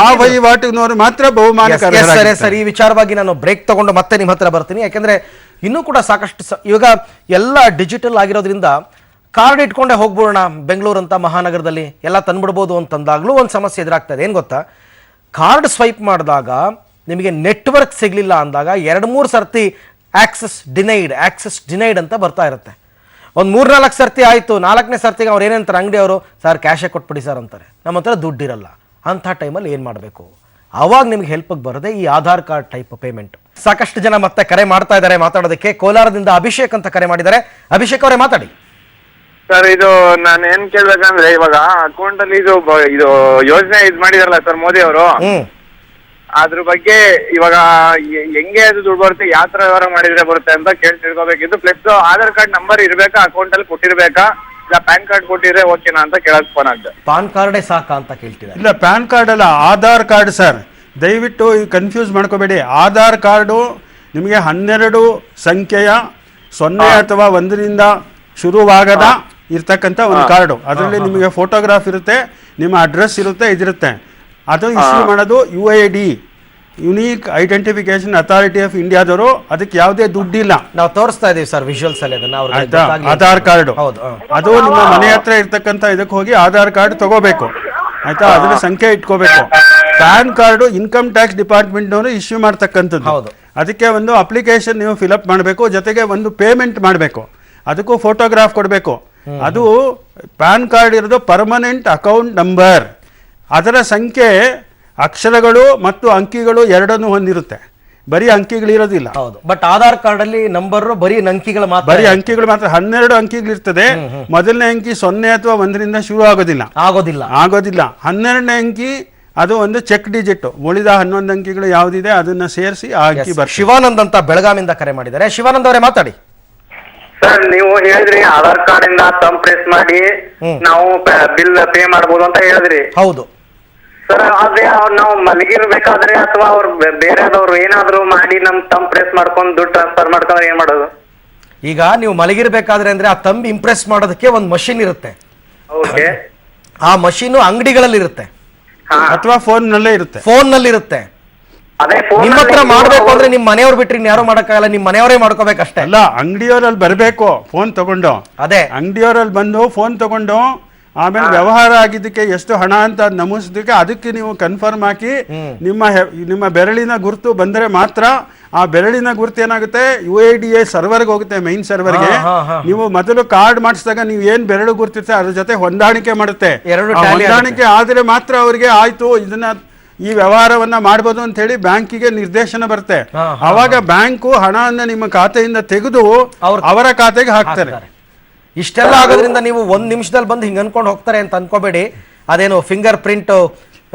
ಆ ವಹಿವಾಟಿನವರು ಮಾತ್ರ ಬಹುಮಾನ. ಸರಿ, ಈ ವಿಚಾರವಾಗಿ ನಾನು ಬ್ರೇಕ್ ತಗೊಂಡು ಮತ್ತೆ ನಿಮ್ಮ ಹತ್ರ ಬರ್ತೀನಿ. ಯಾಕಂದ್ರೆ ಇನ್ನೂ ಕೂಡ ಸಾಕಷ್ಟು ಇವಾಗ ಎಲ್ಲ ಡಿಜಿಟಲ್ ಆಗಿರೋದ್ರಿಂದ ಕಾರ್ಡ್ ಇಟ್ಕೊಂಡೆ ಹೋಗ್ಬಿಡೋಣ ಬೆಂಗಳೂರು ಅಂತ ಮಹಾನಗರದಲ್ಲಿ ಎಲ್ಲ ತಂದ್ಬಿಡ್ಬೋದು ಅಂತಂದಾಗ್ಲೂ ಒಂದು ಸಮಸ್ಯೆ ಎದುರಾಗ್ತದೆ. ಏನು ಗೊತ್ತಾ, ಕಾರ್ಡ್ ಸ್ವೈಪ್ ಮಾಡಿದಾಗ ನಿಮಗೆ ನೆಟ್ವರ್ಕ್ ಸಿಗಲಿಲ್ಲ ಅಂದಾಗ 2-3 ಸರ್ತಿ ಆಕ್ಸೆಸ್ ಡಿನೈಡ್ ಅಂತ ಬರ್ತಾ ಇರುತ್ತೆ. ಒಂದು 3-4 ಸರ್ತಿ ಆಯಿತು, 4ನೇ ಸರ್ತಿಗೆ ಅವ್ರು ಏನಂತಾರೆ ಅಂಗಡಿಯವರು, ಸರ್ ಕ್ಯಾಶೇ ಕೊಟ್ಬಿಡಿ ಸರ್ ಅಂತಾರೆ, ನಮ್ಮ ಹತ್ರ ದುಡ್ಡಿರಲ್ಲ. ಅಂಥ ಟೈಮಲ್ಲಿ ಏನು ಮಾಡಬೇಕು? ಅವಾಗ ನಿಮ್ಗೆ ಹೆಲ್ಪಿಗೆ ಬರೋದೆ ಈ ಆಧಾರ್ ಕಾರ್ಡ್ ಟೈಪ್ ಪೇಮೆಂಟ್. ಸಾಕಷ್ಟು ಜನ ಮತ್ತೆ ಕರೆ ಮಾಡ್ತಾ ಇದ್ದಾರೆ ಮಾತಾಡೋದಕ್ಕೆ. ಕೋಲಾರದಿಂದ ಅಭಿಷೇಕ್ ಅಂತ ಕರೆ ಮಾಡಿದ್ದಾರೆ. ಅಭಿಷೇಕ್ ಅವರೇ ಮಾತಾಡಿ. ಸರ್, ಇದು ನಾನು ಏನ್ ಕೇಳ್ಬೇಕಂದ್ರೆ, ಇವಾಗ ಅಕೌಂಟ್ ಅಲ್ಲಿ ಇದು ಯೋಜನೆ ಮಾಡಿದಾರಲ್ಲ ಸರ್ ಮೋದಿ ಅವರು, ಅದ್ರ ಬಗ್ಗೆ ಇವಾಗ ಹೆಂಗೆ ಅದು ದುಡ್ಡು ಬರುತ್ತೆ, ಯಾವ ತರ ವ್ಯವಹಾರ ಮಾಡಿದ್ರೆ ಬರುತ್ತೆ ಅಂತ ಕೇಳಿ ತಿಳ್ಕೊಬೇಕಿತ್ತು. ಪ್ಲಸ್ ಆಧಾರ್ ಕಾರ್ಡ್ ನಂಬರ್ ಇರ್ಬೇಕಾ, ಅಕೌಂಟ್ ಅಲ್ಲಿ ಕೊಟ್ಟಿರ್ಬೇಕಾ, ಇಲ್ಲ ಪ್ಯಾನ್ ಕಾರ್ಡ್ ಕೊಟ್ಟಿದ್ರೆ ಓಕೆನಾ ಅಂತ ಕೇಳಕ್ ಫೋನ್ ಆಗ್ತದೆ. ಪಾನ್ ಕಾರ್ಡೇ ಸಾಕಾ ಅಂತ ಕೇಳ್ತಿದ್ದಾರೆ. ಇಲ್ಲ, ಪ್ಯಾನ್ ಕಾರ್ಡ್ ಅಲ್ಲ, ಆಧಾರ್ ಕಾರ್ಡ್ ಸರ್. ದಯವಿಟ್ಟು ಕನ್ಫ್ಯೂಸ್ ಮಾಡ್ಕೋಬೇಡಿ. ಆಧಾರ್ ಕಾರ್ಡು ನಿಮಗೆ 12 ಸಂಖ್ಯೆಯ 0 ಅಥವಾ 1ರಿಂದ ಶುರುವಾಗದ ಇರ್ತಕ್ಕಂಥ ಒಂದು ಕಾರ್ಡು. ಅದರಲ್ಲಿ ನಿಮಗೆ ಫೋಟೋಗ್ರಾಫ್ ಇರುತ್ತೆ, ನಿಮ್ಮ ಅಡ್ರೆಸ್ ಇರುತ್ತೆ, ಇದಿರುತ್ತೆ. ಅದು ಇಶ್ಯೂ ಮಾಡೋದು UID, unique identification authority of ಇಂಡಿಯಾದವರು. ಅದಕ್ಕೆ ಯಾವುದೇ ದುಡ್ಡಿಲ್ಲ. ನಾವು ತೋರಿಸ್ತಾ ಇದೀವಿ ಸರ್ ವಿಜುವಲ್ಸ್ ಅಲ್ಲಿ ಅದನ್ನ. ಆಧಾರ್ ಕಾರ್ಡ್ ಹೌದು. ಅದು ನಿಮ್ಮ ಮನೆ ಹತ್ರ ಇರ್ತಕ್ಕಂಥ ಇದಕ್ಕೆ ಹೋಗಿ ಆಧಾರ್ ಕಾರ್ಡ್ ತಗೋಬೇಕು, ಆಯ್ತಾ? ಅದರ ಸಂಖ್ಯೆ ಇಟ್ಕೋಬೇಕು. ಪ್ಯಾನ್ ಕಾರ್ಡು ಇನ್ಕಮ್ ಟ್ಯಾಕ್ಸ್ ಡಿಪಾರ್ಟ್ಮೆಂಟ್ನವರು ಇಶ್ಯೂ ಮಾಡ್ತಕ್ಕಂಥದ್ದು. ಅದಕ್ಕೆ ಒಂದು ಅಪ್ಲಿಕೇಶನ್ ನೀವು ಫಿಲಪ್ ಮಾಡಬೇಕು, ಜೊತೆಗೆ ಒಂದು ಪೇಮೆಂಟ್ ಮಾಡಬೇಕು, ಅದಕ್ಕೂ ಫೋಟೋಗ್ರಾಫ್ ಕೊಡಬೇಕು. ಅದು ಪ್ಯಾನ್ ಕಾರ್ಡ್ ಇರೋದು ಪರ್ಮನೆಂಟ್ ಅಕೌಂಟ್ ನಂಬರ್. ಅದರ ಸಂಖ್ಯೆ ಅಕ್ಷರಗಳು ಮತ್ತು ಅಂಕಿಗಳು ಎರಡನ್ನೂ ಹೊಂದಿರುತ್ತೆ, ಬರೀ ಅಂಕಿಗಳಿರೋದಿಲ್ಲ. ಹೌದು, ಬಟ್ ಆಧಾರ್ ಕಾರ್ಡ್ ಅಲ್ಲಿ ನಂಬರ್ ಬರೀ ಅಂಕಿಗಳು ಮಾತ್ರ, ಬರೀ ಅಂಕಿಗಳು ಮಾತ್ರ. 12 ಅಂಕಿಗಳಿರ್ತದೆ. ಮೊದಲನೇ ಅಂಕಿ 0 ಅಥವಾ 1ರಿಂದ ಶುರು ಆಗೋದಿಲ್ಲ. 12ನೇ ಅಂಕಿ ಅದು ಒಂದು ಚೆಕ್ ಡಿಜಿಟ್. ಉಳಿದ 11 ಅಂಕಿಗಳು ಯಾವ್ದಿದೆ ಅದನ್ನ ಸೇರಿಸಿ ಆ ಅಂಕಿ ಬರ್ತದೆ. ಶಿವಾನಂದ್ ಅಂತ ಬೆಳಗಾವಿಂದ ಕರೆ ಮಾಡಿದ್ದಾರೆ. ಶಿವಾನಂದ್ ಅವರೇ ಮಾತಾಡಿ. ಸರ್, ನೀವು ಹೇಳಿದ್ರಿ ಆಧಾರ್ ಕಾರ್ಡ್ ಇಂದ ತಮ್ ಪ್ರೆಸ್ ಮಾಡಿ ನಾವು ಬಿಲ್ ಪೇ ಮಾಡಬಹುದು ಅಂತ ಹೇಳಿದ್ರಿ. ಹೌದು ಸರ್, ಆದ್ರೆ ನಾವು ಮಲಗಿರ್ಬೇಕಾದ್ರೆ ಅಥವಾ ಅವ್ರು ಬೇರೆದವ್ರು ಏನಾದ್ರು ಮಾಡಿ ನಮ್ ತಮ್ ಪ್ರೆಸ್ ಮಾಡ್ಕೊಂಡು ದುಡ್ಡು ಟ್ರಾನ್ಸ್ಫರ್ ಮಾಡ್ಕೊಂಡ್ರೆ ಏನ್ ಮಾಡೋದು? ಈಗ ನೀವು ಮಲಗಿರ್ಬೇಕಾದ್ರೆ ಅಂದ್ರೆ ಆ ತಂಬ್ ಇಂಪ್ರೆಸ್ ಮಾಡೋದಕ್ಕೆ ಒಂದು ಮಷಿನ್ ಇರುತ್ತೆ. ಆ ಮಷೀನು ಅಂಗಡಿಗಳಲ್ಲಿ ಇರುತ್ತೆ ಅಥವಾ ಫೋನ್ ನಲ್ಲೇ ಇರುತ್ತೆ. ನಿಮ್ಮ ಹತ್ರ ಮಾಡ್ಬೇಕು ಅಂದ್ರೆ ನಿಮ್ ಮನೆಯವ್ರು ಬಿಟ್ರಿ ಯಾರು ಮಾಡಕ್ಕಾಗಲ್ಲ, ನಿಮ್ ಮನೆಯವರೇ ಮಾಡ್ಕೋಬೇಕಷ್ಟೇ. ಅಲ್ಲ, ಅಂಗಡಿಯವರಲ್ಲಿ ಬರಬೇಕು ಫೋನ್ ತಗೊಂಡು. ಅದೇ ಅಂಗಡಿಯವರಲ್ಲಿ ಬಂದು ಫೋನ್ ತಗೊಂಡು ಆಮೇಲೆ ವ್ಯವಹಾರ ಆಗಿದ್ದಕ್ಕೆ ಎಷ್ಟು ಹಣ ಅಂತ ನಮೂದಿಸಕ್ಕೆ ಅದಕ್ಕೆ ನೀವು ಕನ್ಫರ್ಮ್ ಹಾಕಿ ನಿಮ್ಮ ಬೆರಳಿನ ಗುರುತು ಬಂದರೆ ಮಾತ್ರ ಆ ಬೆರಳಿನ ಗುರುತು ಏನಾಗುತ್ತೆ UIDA ಸರ್ವರ್ಗೆ ಹೋಗುತ್ತೆ, ಮೈನ್ ಸರ್ವರ್ಗೆ. ನೀವು ಮೊದಲು ಕಾರ್ಡ್ ಮಾಡಿಸಿದಾಗ ನೀವು ಏನ್ ಬೆರಳು ಗುರುತಿರುತ್ತೆ ಅದ್ರ ಜೊತೆ ಹೊಂದಾಣಿಕೆ ಮಾಡುತ್ತೆ. ಹೊಂದಾಣಿಕೆ ಆದ್ರೆ ಮಾತ್ರ ಅವರಿಗೆ ಆಯ್ತು ಇದನ್ನ ಈ ವ್ಯವಹಾರವನ್ನ ಮಾಡಬಹುದು ಅಂತ ಹೇಳಿ ಬ್ಯಾಂಕಿಗೆ ನಿರ್ದೇಶನ ಬರುತ್ತೆ. ಅವಾಗ ಬ್ಯಾಂಕು ಹಣವನ್ನ ನಿಮ್ಮ ಖಾತೆಯಿಂದ ತೆಗೆದು ಅವರ ಖಾತೆಗೆ ಹಾಕ್ತಾರೆ. ಇಷ್ಟೆಲ್ಲ ಆಗೋದ್ರಿಂದ ನೀವು 1 ನಿಮಿಷದಲ್ಲಿ ಬಂದು ಹಿಂಗೆ ಅನ್ಕೊಂಡು ಹೋಗ್ತಾರೆ ಅಂತ ಅನ್ಕೋಬೇಡಿ. ಅದೇನು ಫಿಂಗರ್ ಪ್ರಿಂಟ್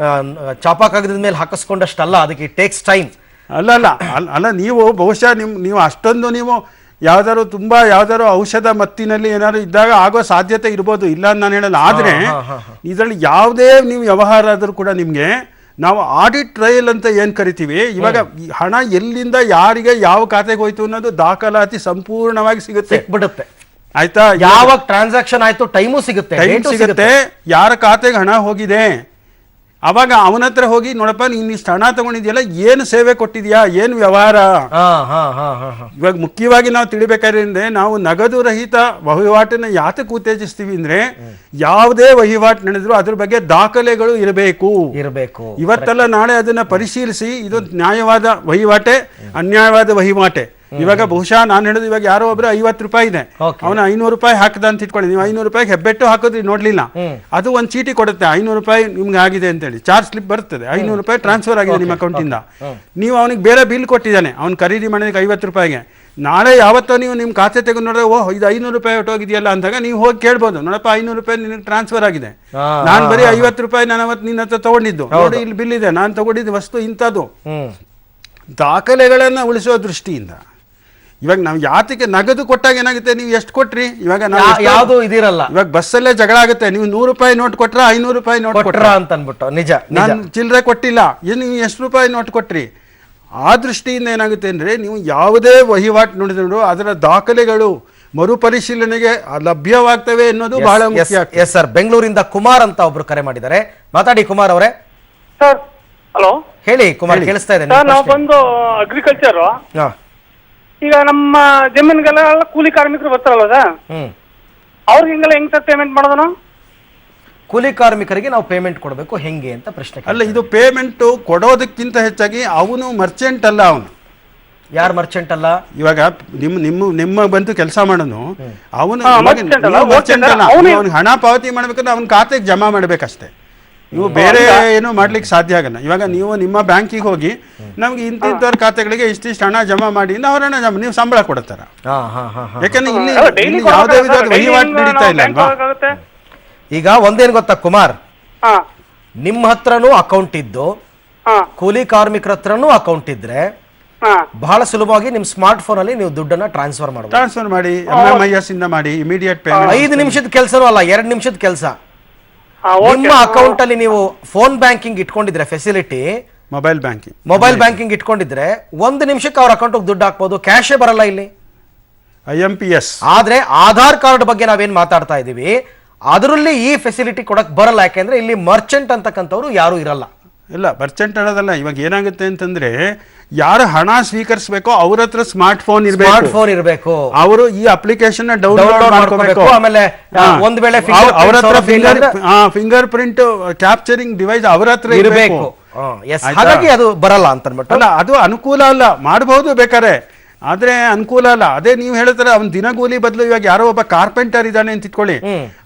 ಚಾಪಾ ಕಾಗದದ ಮೇಲೆ ಹಾಕಿಸ್ಕೊಂಡಷ್ಟಲ್ಲ, ಅದಕ್ಕೆ ಟೇಕ್ಸ್ ಟೈಮ್. ಅಲ್ಲ ನೀವು ಬಹುಶಃ ನೀವು ಅಷ್ಟೊಂದು ನೀವು ಯಾವ್ದಾದ್ರು ಔಷಧ ಮತ್ತಿನಲ್ಲಿ ಏನಾದ್ರು ಇದ್ದಾಗ ಆಗೋ ಸಾಧ್ಯತೆ ಇರ್ಬೋದು, ಇಲ್ಲ ಅಂತ ನಾನು ಹೇಳಲ್ಲ. ಆದ್ರೆ ಇದರಲ್ಲಿ ಯಾವುದೇ ನೀವು ವ್ಯವಹಾರ ಆದ್ರೂ ಕೂಡ ನಿಮ್ಗೆ ನಾವು ಆಡಿಟ್ ಟ್ರಯಲ್ ಅಂತ ಏನ್ ಕರಿತೀವಿ, ಇವಾಗ ಹಣ ಎಲ್ಲಿಂದ ಯಾರಿಗೆ ಯಾವ ಖಾತೆಗೆ ಹೋಯ್ತು ಅನ್ನೋದು ದಾಖಲಾತಿ ಸಂಪೂರ್ಣವಾಗಿ ಸಿಗುತ್ತೆ. ಆಯ್ತಾ? ಯಾವಾಗ ಟ್ರಾನ್ಸಾಕ್ಷನ್ ಆಯ್ತು ಟೈಮು ಸಿಗುತ್ತೆ, ಯಾರ ಖಾತೆಗೆ ಹಣ ಹೋಗಿದೆ. ಅವಾಗ ಅವನ ಹತ್ರ ಹೋಗಿ ನೋಡಪ್ಪ ನೀನ್ ಇಷ್ಟು ಹಣ ತಗೊಂಡಿದ್ಯಲ್ಲ, ಏನು ಸೇವೆ ಕೊಟ್ಟಿದ್ಯಾ, ಏನು ವ್ಯವಹಾರ. ಇವಾಗ ಮುಖ್ಯವಾಗಿ ನಾವು ತಿಳಿಬೇಕಾದ್ರೆ ನಾವು ನಗದು ರಹಿತ ವಹಿವಾಟನ್ನ ಯಾತಕ್ಕೆ ಉತ್ತೇಜಿಸ್ತೀವಿ ಅಂದ್ರೆ ಯಾವುದೇ ವಹಿವಾಟು ನಡೆದ್ರು ಅದ್ರ ಬಗ್ಗೆ ದಾಖಲೆಗಳು ಇರಬೇಕು. ಇವತ್ತಲ್ಲ ನಾಳೆ ಅದನ್ನ ಪರಿಶೀಲಿಸಿ ಇದು ನ್ಯಾಯವಾದ ವಹಿವಾಟೆ ಅನ್ಯಾಯವಾದ ವಹಿವಾಟೆ. ಇವಾಗ ಬಹುಶಃ ನಾನು ಹೇಳೋದು, ಇವಾಗ ಯಾರೋ ಒಬ್ರು 50 ರೂಪಾಯಿ ಇದೆ, ಅವನು 500 ರೂಪಾಯಿ ಹಾಕದ ಅಂತ ಇಟ್ಕೊಳ್ಳಿ. ನೀವು 500 ರೂಪಾಯಿಗೆ ಹೆಬ್ಬೆಟ್ಟು ಹಾಕೋದ್ರಿ ನೋಡ್ಲಿಲ್ಲ, ಅದು ಒಂದು ಚೀಟಿ ಕೊಡುತ್ತೆ 500 ರೂಪಾಯಿ ನಿಮ್ಗೆ ಆಗಿದೆ ಅಂತೇಳಿ, ಚಾರ್ಜ್ ಸ್ಲಿಪ್ ಬರ್ತದೆ, 500 ರೂಪಾಯಿ ಟ್ರಾನ್ಸ್ಫರ್ ಆಗಿದೆ ನಿಮ್ಮ ಅಕೌಂಟಿಂದ. ನೀವು ಅವನಿಗೆ ಬೇರೆ ಬಿಲ್ ಕೊಟ್ಟಿದ್ದಾನೆ, ಅವ್ನು ಖರೀದಿ ಮಾಡೋದಕ್ಕೆ 50 ರೂಪಾಯಿಗೆ. ನಾಳೆ ಯಾವತ್ತೋ ನೀವು ನಿಮ್ಮ ಖಾತೆ ತೆಗೆದು ನೋಡಿದ್ರೆ ಓಹ್ ಇದು 500 ರೂಪಾಯಿ ಹೊಟ್ಟೋಗಿದೆಯಲ್ಲ ಅಂದಾಗ ನೀವು ಹೋಗಿ ಕೇಳ್ಬೋದು, ನೋಡಪ್ಪ 500 ರೂಪಾಯಿ ನಿನಗೆ ಟ್ರಾನ್ಸ್ಫರ್ ಆಗಿದೆ, ನಾನು ಬರೀ 50 ರೂಪಾಯಿ ನಾನು ಅವತ್ತು ನಿನ್ನ ಹತ್ರ ತಗೊಂಡಿದ್ದು, ನೋಡಿ ಇಲ್ಲಿ ಬಿಲ್ ಇದೆ, ನಾನು ತಗೊಂಡಿದ್ದು ವಸ್ತು ಇಂಥದ್ದು. ದಾಖಲೆಗಳನ್ನ ಉಳಿಸುವ ದೃಷ್ಟಿಯಿಂದ ಇವಾಗ ನಾವು ಯಾತಕ್ಕೆ ನಗದು ಕೊಟ್ಟಾಗ ಏನಾಗುತ್ತೆ, ನೀವು ಎಷ್ಟು ಕೊಟ್ರಿ, ಇವಾಗ ಯಾವುದು ಇದಿರಲ್ಲ. ಇವಾಗ ಬಸ್ಸಲ್ಲೇ ಜಗಳ ಆಗುತ್ತೆ, ನೀವು 100 ರೂಪಾಯಿ ನೋಟ್ ಕೊಟ್ರ 500 ರೂಪಾಯಿ ನೋಟ್ ಕೊಟ್ರ ಅಂತ ಅನ್ಬಿಟ್ಟು. ನಿಜ, ನಾನು ಚಿಲ್ಲರೆ ಕೊಟ್ಟಿಲ್ಲ, ನೀವು ಎಷ್ಟು ರೂಪಾಯಿ ನೋಟ್ ಕೊಟ್ರಿ. ಆ ದೃಷ್ಟಿಯಿಂದ ಏನಾಗುತ್ತೆ ಅಂದ್ರೆ ನೀವು ಯಾವುದೇ ವಹಿವಾಟು ನೋಡಿದ್ರು ಅದರ ದಾಖಲೆಗಳು ಮರುಪರಿಶೀಲನೆಗೆ ಲಭ್ಯವಾಗ್ತವೆ ಅನ್ನೋದು ಬಹಳ ಮುಖ್ಯ. ಎಸ್ ಸರ್, ಬೆಂಗಳೂರಿಂದ ಕುಮಾರ್ ಅಂತ ಒಬ್ರು ಕರೆ ಮಾಡಿದ್ದಾರೆ. ಮಾತಾಡಿ ಕುಮಾರ್ ಅವರೇ. ಸರ್, ಹಲೋ ಹೇಳಿ ಕುಮಾರ್, ಕೇಳಿಸ್ತಾ ಇದೆ. ನಾವು ಬಂದು ಅಗ್ರಿಕಲ್ಚರ್, ಈಗ ನಮ್ಮ ಜಮೀನ್ಗೆಲ್ಲ ಕೂಲಿ ಕಾರ್ಮಿಕರು ಬರ್ತಾರಲ್ಲ ಸರ್, ಅವ್ರಿಗೆ ಹಿಂಗೆಲ್ಲ ಹೆಂಗ್ ಸರ್ ಪೇಮೆಂಟ್ ಮಾಡೋದು ನಾವು? ಕೂಲಿ ಕಾರ್ಮಿಕರಿಗೆ ನಾವು ಪೇಮೆಂಟ್ ಕೊಡಬೇಕು ಹೆಂಗೆ ಅಂತ ಪ್ರಶ್ನೆ. ಅಲ್ಲ, ಇದು ಪೇಮೆಂಟ್ ಕೊಡೋದಕ್ಕಿಂತ ಹೆಚ್ಚಾಗಿ ಅವನು ಮರ್ಚೆಂಟ್ ಅಲ್ಲ. ಅವನು ಯಾರು ಮರ್ಚೆಂಟ್ ಅಲ್ಲ? ಇವಾಗ ನಿಮ್ಮ ಬಂದು ಕೆಲಸ ಮಾಡೋನು ಅವನು ಮರ್ಚೆಂಟ್ ಅಲ್ಲ. ಅವನಿಗೆ ಹಣ ಪಾವತಿ ಮಾಡ್ಬೇಕಂದ್ರೆ ಅವನ ಖಾತೆಗೆ ಜಮಾ ಮಾಡ್ಬೇಕಷ್ಟೇ. ನೀವು ಬೇರೆ ಏನು ಮಾಡ್ಲಿಕ್ಕೆ ಸಾಧ್ಯ ಆಗಲ್ಲ. ಇವಾಗ ನೀವು ನಿಮ್ಮ ಬ್ಯಾಂಕಿಗೆ ಹೋಗಿ ನಮ್ಗೆ ಇಂತಿಂತವ್ರ ಖಾತೆಗಳಿಗೆ ಇಷ್ಟಿಷ್ಟು ಹಣ ಜಮಾ ಮಾಡಿ ಅವ್ರ ಹಣ ಜಮಾ ನೀವು ಸಂಬಳ ಕೊಡ್ತಾರ. ಯಾಕಂದ್ರೆ ಇಲ್ಲಿ ಯಾವುದೇ ವಿಧವಾದ ವಹಿವಾಟು ನಡೀತಾ ಇಲ್ಲ ಅಲ್ವಾ. ಈಗ ಒಂದೇನು ಗೊತ್ತಾ ಕುಮಾರ್, ನಿಮ್ಮ ಹತ್ರನೂ ಅಕೌಂಟ್ ಇದ್ದು ಹಾ ಕೂಲಿ ಕಾರ್ಮಿಕರ ಹತ್ರನೂ ಅಕೌಂಟ್ ಇದ್ರೆ ಹಾ ಬಹಳ ಸುಲಭವಾಗಿ ನಿಮ್ ಸ್ಮಾರ್ಟ್ ಫೋನ್ ಅಲ್ಲಿ ನೀವು ದುಡ್ಡನ್ನ ಟ್ರಾನ್ಸ್ಫರ್ ಮಾಡಬಹುದು. ಟ್ರಾನ್ಸ್ಫರ್ ಮಾಡಿ MMIS ಇಂದ ಮಾಡಿ ಇಮಿಡಿಯೇಟ್ ಪೇಮೆಂಟ್. 5 ನಿಮಿಷದ ಕೆಲಸನೂ ಅಲ್ಲ, 2 ನಿಮಿಷದ ಕೆಲಸ. ಹಾ ನಿಮ್ಮ ಅಕೌಂಟ್ ಅಲ್ಲಿ ನೀವು ಫೋನ್ ಬ್ಯಾಂಕಿಂಗ್ ಇಟ್ಕೊಂಡಿದ್ರೆ ಫೆಸಿಲಿಟಿ, ಮೊಬೈಲ್ ಬ್ಯಾಂಕಿಂಗ್ ಇಟ್ಕೊಂಡಿದ್ರೆ 1 ನಿಮಿಷಕ್ಕೆ ಅವ್ರ ಅಕೌಂಟ್ ದುಡ್ಡು ಹಾಕ್ಬೋದು, ಕ್ಯಾಶೇ ಬರಲ್ಲ ಇಲ್ಲಿ. IMPS. ಆದ್ರೆ ಆಧಾರ್ ಕಾರ್ಡ್ ಬಗ್ಗೆ ನಾವೇನ್ ಮಾತಾಡ್ತಾ ಇದೀವಿ ಅದರಲ್ಲಿ ಈ ಫೆಸಿಲಿಟಿ ಕೊಡಕ್ ಬರಲ್ಲ. ಯಾಕೆಂದ್ರೆ ಇಲ್ಲಿ ಮರ್ಚೆಂಟ್ ಅಂತಕ್ಕಂಥವ್ರು ಯಾರು ಇರಲ್ಲ. ಇಲ್ಲ ಮರ್ಚೆಂಟ್ ಅನ್ನೋದಲ್ಲ. ಇವಾಗ ಏನಾಗುತ್ತೆ ಅಂತಂದ್ರೆ ಯಾರು ಹಣ ಸ್ವೀಕರಿಸಬೇಕೋ ಅವ್ರ ಹತ್ರ ಸ್ಮಾರ್ಟ್ ಫೋನ್ ಇರಬೇಕು. ಅವರು ಈ ಅಪ್ಲಿಕೇಶನ್ ಡೌನ್ಲೋಡ್ ಮಾಡ್ಕೋಬೇಕು. ಆಮೇಲೆ ಒಂದ್ ವೇಳೆ ಅವ್ರ ಹತ್ರ ಫಿಂಗರ್ ಪ್ರಿಂಟ್ ಕ್ಯಾಪ್ಚರಿಂಗ್ ಡಿವೈಸ್ ಅವ್ರ ಹತ್ರ ಇರಬೇಕು. ಹಾಗಾಗಿ ಅದು ಬರಲ್ಲ ಅಂತ ಅನ್ಬಿಟ್ಟು. ಅಲ್ಲ ಅದು ಅನುಕೂಲ ಅಲ್ಲ, ಮಾಡಬಹುದು ಬೇಕಾರೆ, ಆದ್ರೆ ಅನುಕೂಲ ಅಲ್ಲ. ಅದೇ ನೀವು ಹೇಳ್ತಾರೆ ಅವ್ನ ದಿನಗೂಲಿ ಬದಲು ಇವಾಗ ಯಾರೋ ಒಬ್ಬ ಕಾರ್ಪೆಂಟರ್ ಇದ್ದಾನೆ ಅಂತ ಇಟ್ಕೊಳ್ಳಿ,